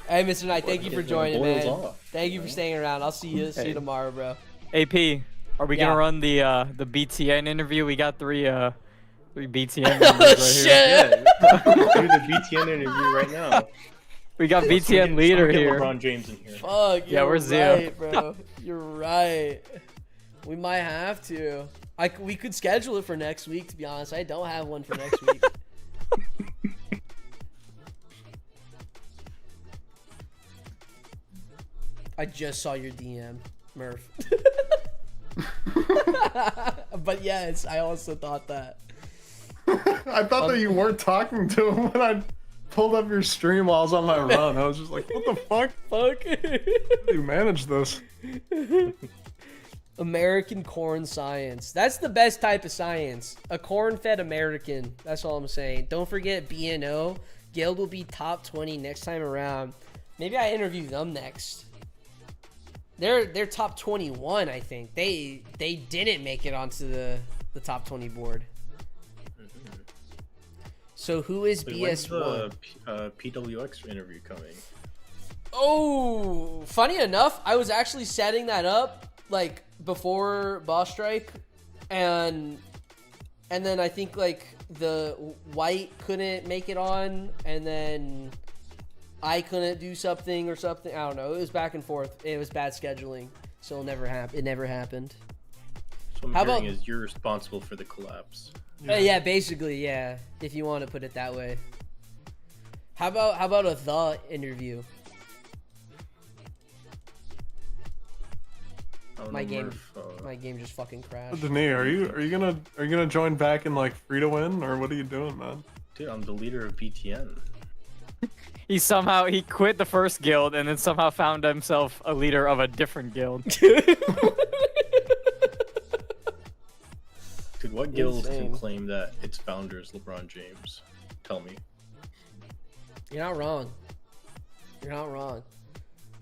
Hey, Mr. Knight, thank you for It joining, boils man. off, Thank you for staying around. I'll see you Hey. tomorrow, bro. AP, are we Yeah. gonna run the BTN interview? We got three BTN members Oh right shit! here. Yeah. Do the BTN interview right now. We got Let's BTN get leader LeBron here. James in here. Fuck, Yeah, you're we're Zio. right, bro. You're right. We might have to. We could schedule it for next week, to be honest. I don't have one for next week. I just saw your DM, Murph. But yes, I also thought that. I thought that you weren't talking to him when I pulled up your stream while I was on my run. I was just like, what the fuck? Fuck. How do you manage this? American corn science. That's the best type of science. A corn-fed American. That's all I'm saying. Don't forget BNO. Guild will be top 20 next time around. Maybe I interview them next. They're top 21, I think. They didn't make it onto the top 20 board. So who is Wait, when's BS1? the PWX interview coming? Oh, funny enough, I was actually setting that up like before Boss Strike, and then I think like the White couldn't make it on, and then I couldn't do something or something. I don't know. It was back and forth. It was bad scheduling, so it never happened. So I'm How hearing about- is you're responsible for the collapse. Yeah, basically, yeah. If you want to put it that way. How about a the interview? Oh, My no, game, Murph, my game just fucking crashed. Denis, are you gonna join back in like free to win, or what are you doing, man? Dude, I'm the leader of BTN. He quit the first guild and then somehow found himself a leader of a different guild. Dude, what guild Insane. can claim that its founder is LeBron James? Tell me. You're not wrong. You're not wrong.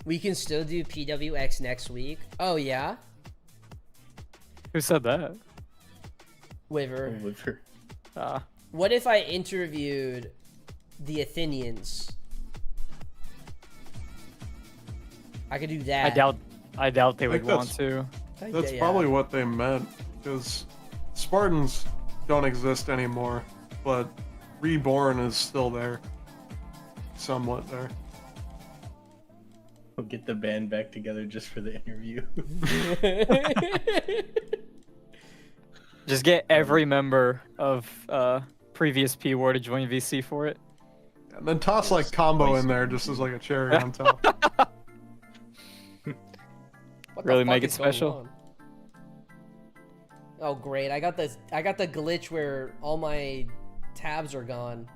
We can still do PWX next week. Oh yeah, Who said that? Wiver. Liver. What if I interviewed the Athenians? I could do that. I doubt they would think want to. That's Yeah. probably what they meant, because Spartans don't exist anymore, but Reborn is still there. Somewhat there. We'll get the band back together just for the interview. Just get every member of previous P War to join VC for it. And then toss like combo in there just as like a cherry on top. What the Really fuck make it is going special. on? Oh great! I got the glitch where all my tabs are gone.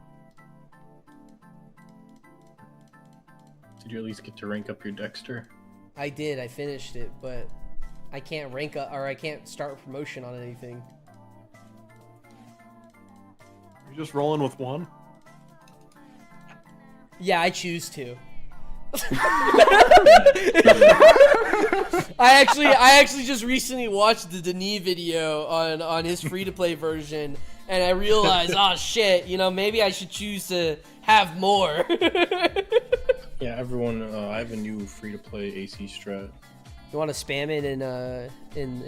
Did you at least get to rank up your Dexter? I did. I finished it, but I can't rank up or I can't start promotion on anything. You're just rolling with one? Yeah, I choose to. I actually just recently watched the Denis video on his free to play version, and I realized, oh shit, maybe I should choose to have more. Yeah, everyone. I have a new free-to-play AC strat. You want to spam it in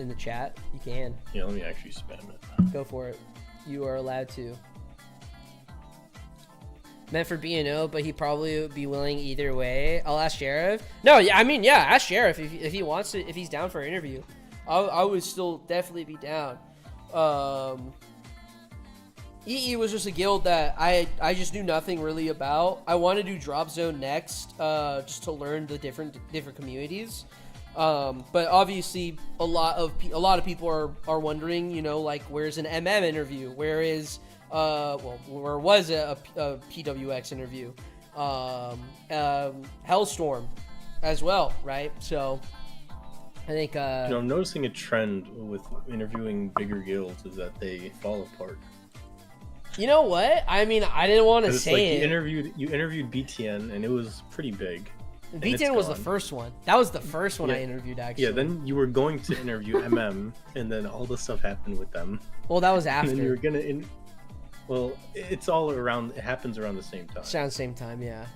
the chat? You can. Yeah, let me actually spam it. Go for it. You are allowed to. Meant for B&O, but he probably would be willing either way. I'll ask Sheriff. No, yeah, I mean, yeah, ask Sheriff if he wants to, if he's down for an interview. I would still definitely be down. EE was just a guild that I just knew nothing really about. I want to do Drop Zone next, just to learn the different communities. But obviously, a lot of people are wondering, like, where's an MM interview? Where is where was a PWX interview? Hellstorm as well, right? So I think I'm noticing a trend with interviewing bigger guilds is that they fall apart. you know what? I mean, I didn't want to 'Cause it's say like it. you interviewed BTN and it was pretty big. and it's B10 was the gone. first one. That was the first one I Yeah. interviewed, actually. Yeah, then you were going to interview MM, and then all the stuff happened with them. Well, that was And then you were after. gonna well, it's all around. It happens around the same time. Sounds same time, yeah.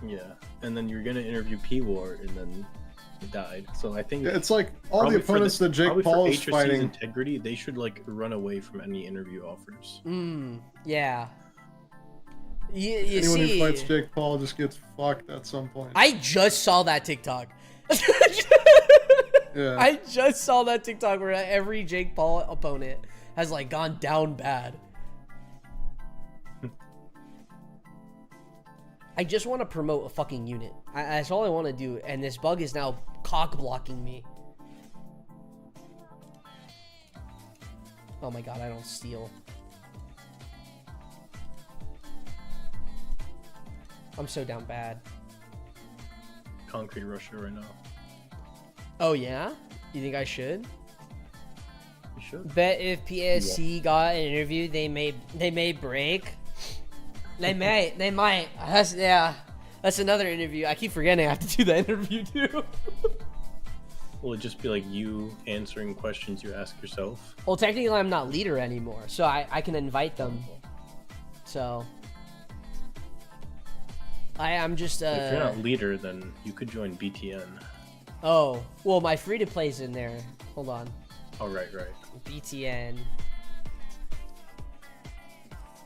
Yeah, and then you were gonna interview P War, and then it died. So I think It's like all the probably for opponents that Jake probably Paul for is HRC's fighting. integrity, they should like run away from any interview offers. Yeah. You Anyone see, who fights Jake Paul just gets fucked at some point. I just saw that TikTok. Yeah. I just saw that TikTok where every Jake Paul opponent has like gone down bad. I just want to promote a fucking unit. That's all I want to do, and this bug is now cock blocking me. Oh my god, I don't steal. I'm so down bad. Concrete Russia right now. Oh yeah? You think I should? You should. Bet if PSC got an interview, they may break. They might. That's another interview. I keep forgetting I have to do that interview too. Will it just be like you answering questions you ask yourself? Well, technically I'm not leader anymore, so I can invite them. So I'm just If you're not leader, then you could join BTN. Oh, well, my free to play's in there. Hold on. Oh, right. BTN.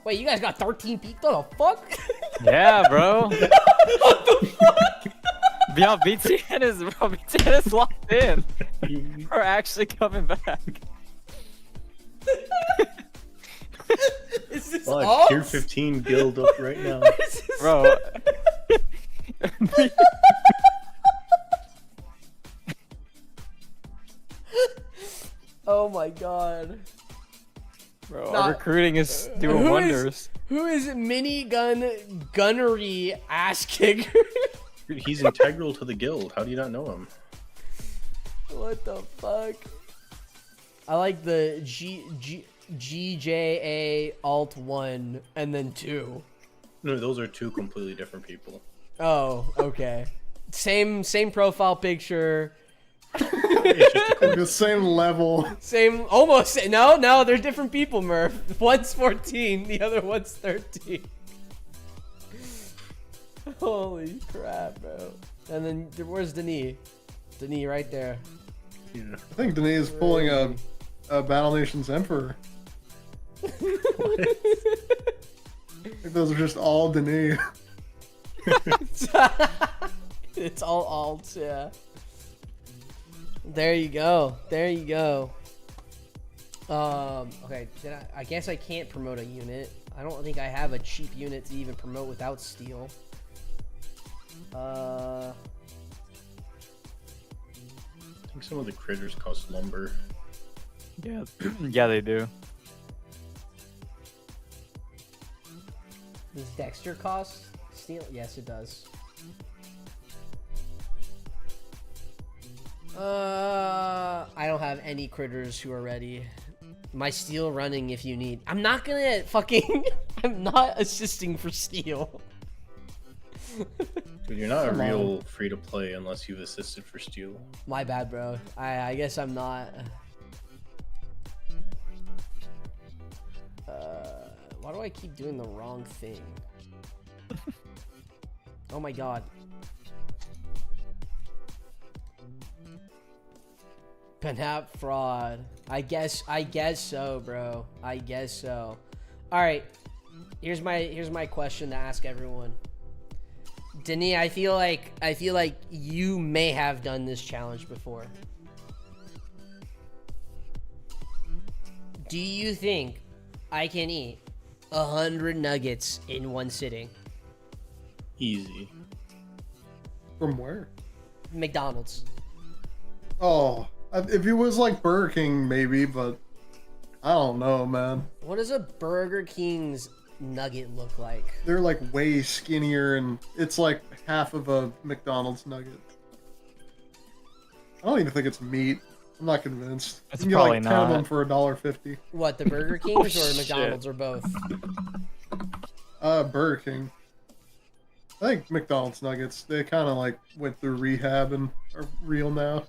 Wait, you guys got 13 people? What the fuck? Yeah, bro. What the fuck? Beyond BTN is locked in. We're actually coming back. Is this Well, us? Tier 15 guild up right now. Is this- Bro. Oh my god. Bro, Nah, our recruiting is doing wonders. Who is minigun gunnery ass kicker? Dude, he's integral to the guild. How do you not know him? What the fuck? I like the GJA Alt 1 and then 2. No, those are two completely different people. Oh, okay. Same profile picture. The same level. Same, almost. No, they're different people, Murph. One's 14, the other one's 13. Holy crap, bro. And then, where's Denis? Denis right there. Yeah. I think Denis is pulling a Battle Nations Emperor. I think those are just all Denis. It's all alts, yeah. There you go. There you go. Okay, I guess I can't promote a unit. I don't think I have a cheap unit to even promote without steel. I think some of the critters cost lumber. Yeah, yeah, they do. Does Dexter cost steel? Yes, it does. I don't have any critters who are ready. My steel running if you need. I'm not gonna fucking. I'm not assisting for steel. Dude, you're not a real free to play unless you've assisted for steel. My bad, bro. I guess I'm not. Why do I keep doing the wrong thing? Oh my god. BNAP fraud. I guess so, bro. I guess so. All right. Here's my question to ask everyone. Denis, I feel like you may have done this challenge before. Do you think I can eat 100 nuggets in one sitting? Easy. From where? McDonald's. Oh, if it was like Burger King, maybe, but I don't know, man. What does a Burger King's nugget look like? They're like way skinnier, and it's like half of a McDonald's nugget. I don't even think it's meat. I'm not convinced. It's you can get probably like 10 of them not. for $1.50. What, the Burger Kings or shit. McDonald's or both? Burger King. I think McDonald's nuggets, they kind of like went through rehab and are real now.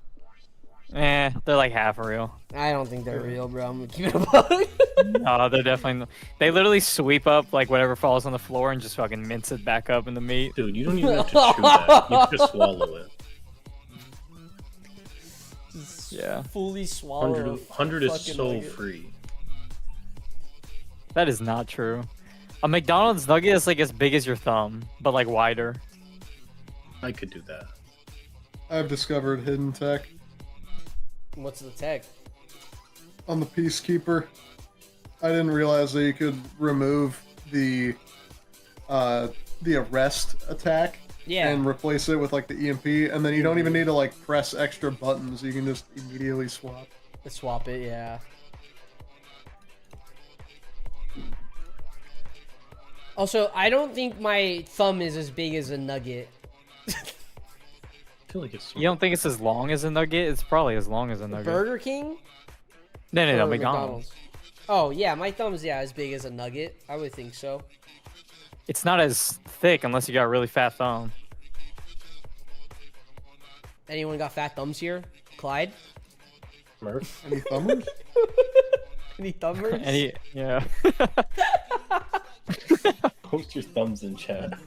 Eh, they're like half real. I don't think they're real, bro. I'm gonna keep it a buck. No, they're definitely. They literally sweep up like whatever falls on the floor and just fucking mince it back up in the meat. Dude, you don't even have to chew that. You can just swallow it. Yeah, Fully swallow. 100 is fucking so nugget. free. that is not true. A McDonald's nugget is like as big as your thumb, but like wider. I could do that. I've discovered hidden tech What's the tech? on the Peacekeeper. I didn't realize that you could remove the arrest attack Yeah. and replace it with like the EMP, and then you don't even need to like press extra buttons. You can just immediately swap. Swap it, yeah. Also, I don't think my thumb is as big as a nugget. I feel like it's. You don't think it's as long as a nugget? It's probably as long as a nugget. Burger King? No, Or McDonald's. Oh, yeah, my thumb's, as big as a nugget. I would think so. It's not as thick unless you got a really fat thumb. Anyone got fat thumbs here? Clyde? Murph? Any thumbers? Any thumbers? Yeah. Post your thumbs in chat.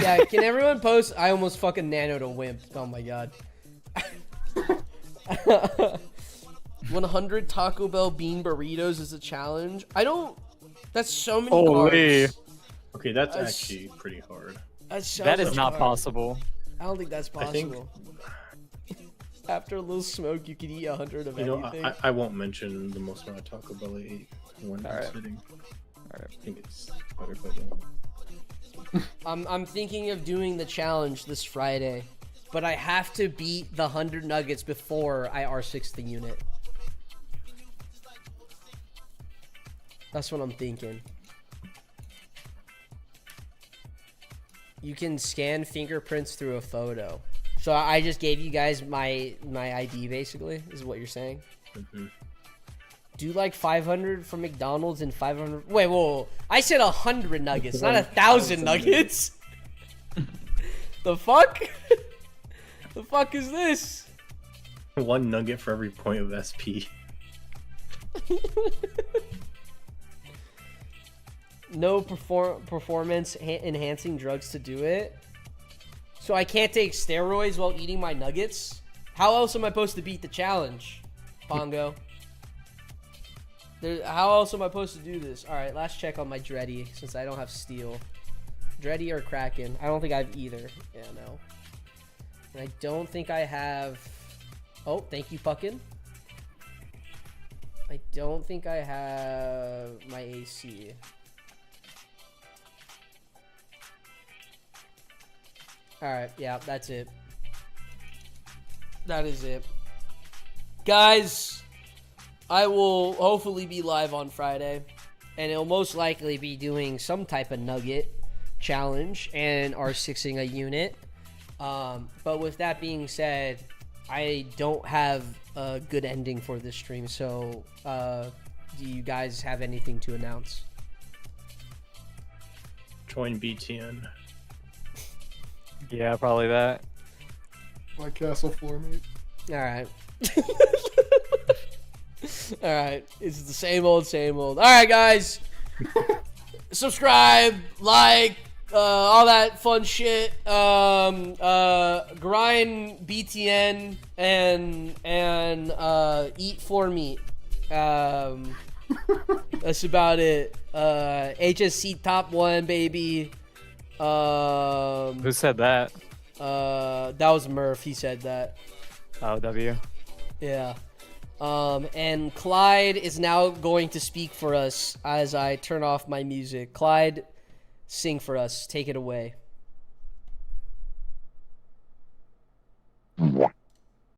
Yeah, can everyone post? I almost fucking nanoed a wimp. Oh my god. 100 Taco Bell bean burritos is a challenge. I don't. That's so many Holy. carbs. Okay, that's That's- actually pretty hard. That's so That is much not carbs. possible. I don't think that's I think- possible. After a little smoke, you could eat 100 of You know, anything. I won't mention the most amount of Taco Bell I ate in one Alright. sitting. Alright. I think it's better if I don't. I'm thinking of doing the challenge this Friday, but I have to beat the 100 nuggets before I R6 the unit. That's what I'm thinking. You can scan fingerprints through a photo. So I just gave you guys my ID, basically, is what you're saying? Mm-hmm. Do like 500 from McDonald's and 500... Wait, whoa. I said 100 nuggets, not 1,000 nuggets. The fuck? The fuck is this? 1 nugget for every point of SP. No performance enhancing drugs to do it. So I can't take steroids while eating my nuggets? How else am I supposed to beat the challenge, Pongo? How else am I supposed to do this? All right, last check on my Dreddy, since I don't have steel. Dreddy or Kraken? I don't think I have either. Yeah, no. And I don't think I have... Oh, thank you, fucking. I don't think I have my AC. Alright, yeah, that's it. That is it. Guys, I will hopefully be live on Friday. And it'll most likely be doing some type of nugget challenge and R6ing a unit. But with that being said, I don't have a good ending for this stream. So, do you guys have anything to announce? Join BTN. Yeah, probably that. My castle floor mate. Alright. Alright. It's the same old, same old. Alright, guys. Subscribe, like, all that fun shit. Grind BTN and eat floor meat. That's about it. HSC top 1, baby. Who said that? That was Murph. He said that. Oh, W. Yeah. And Clyde is now going to speak for us as I turn off my music. Clyde, sing for us. Take it away.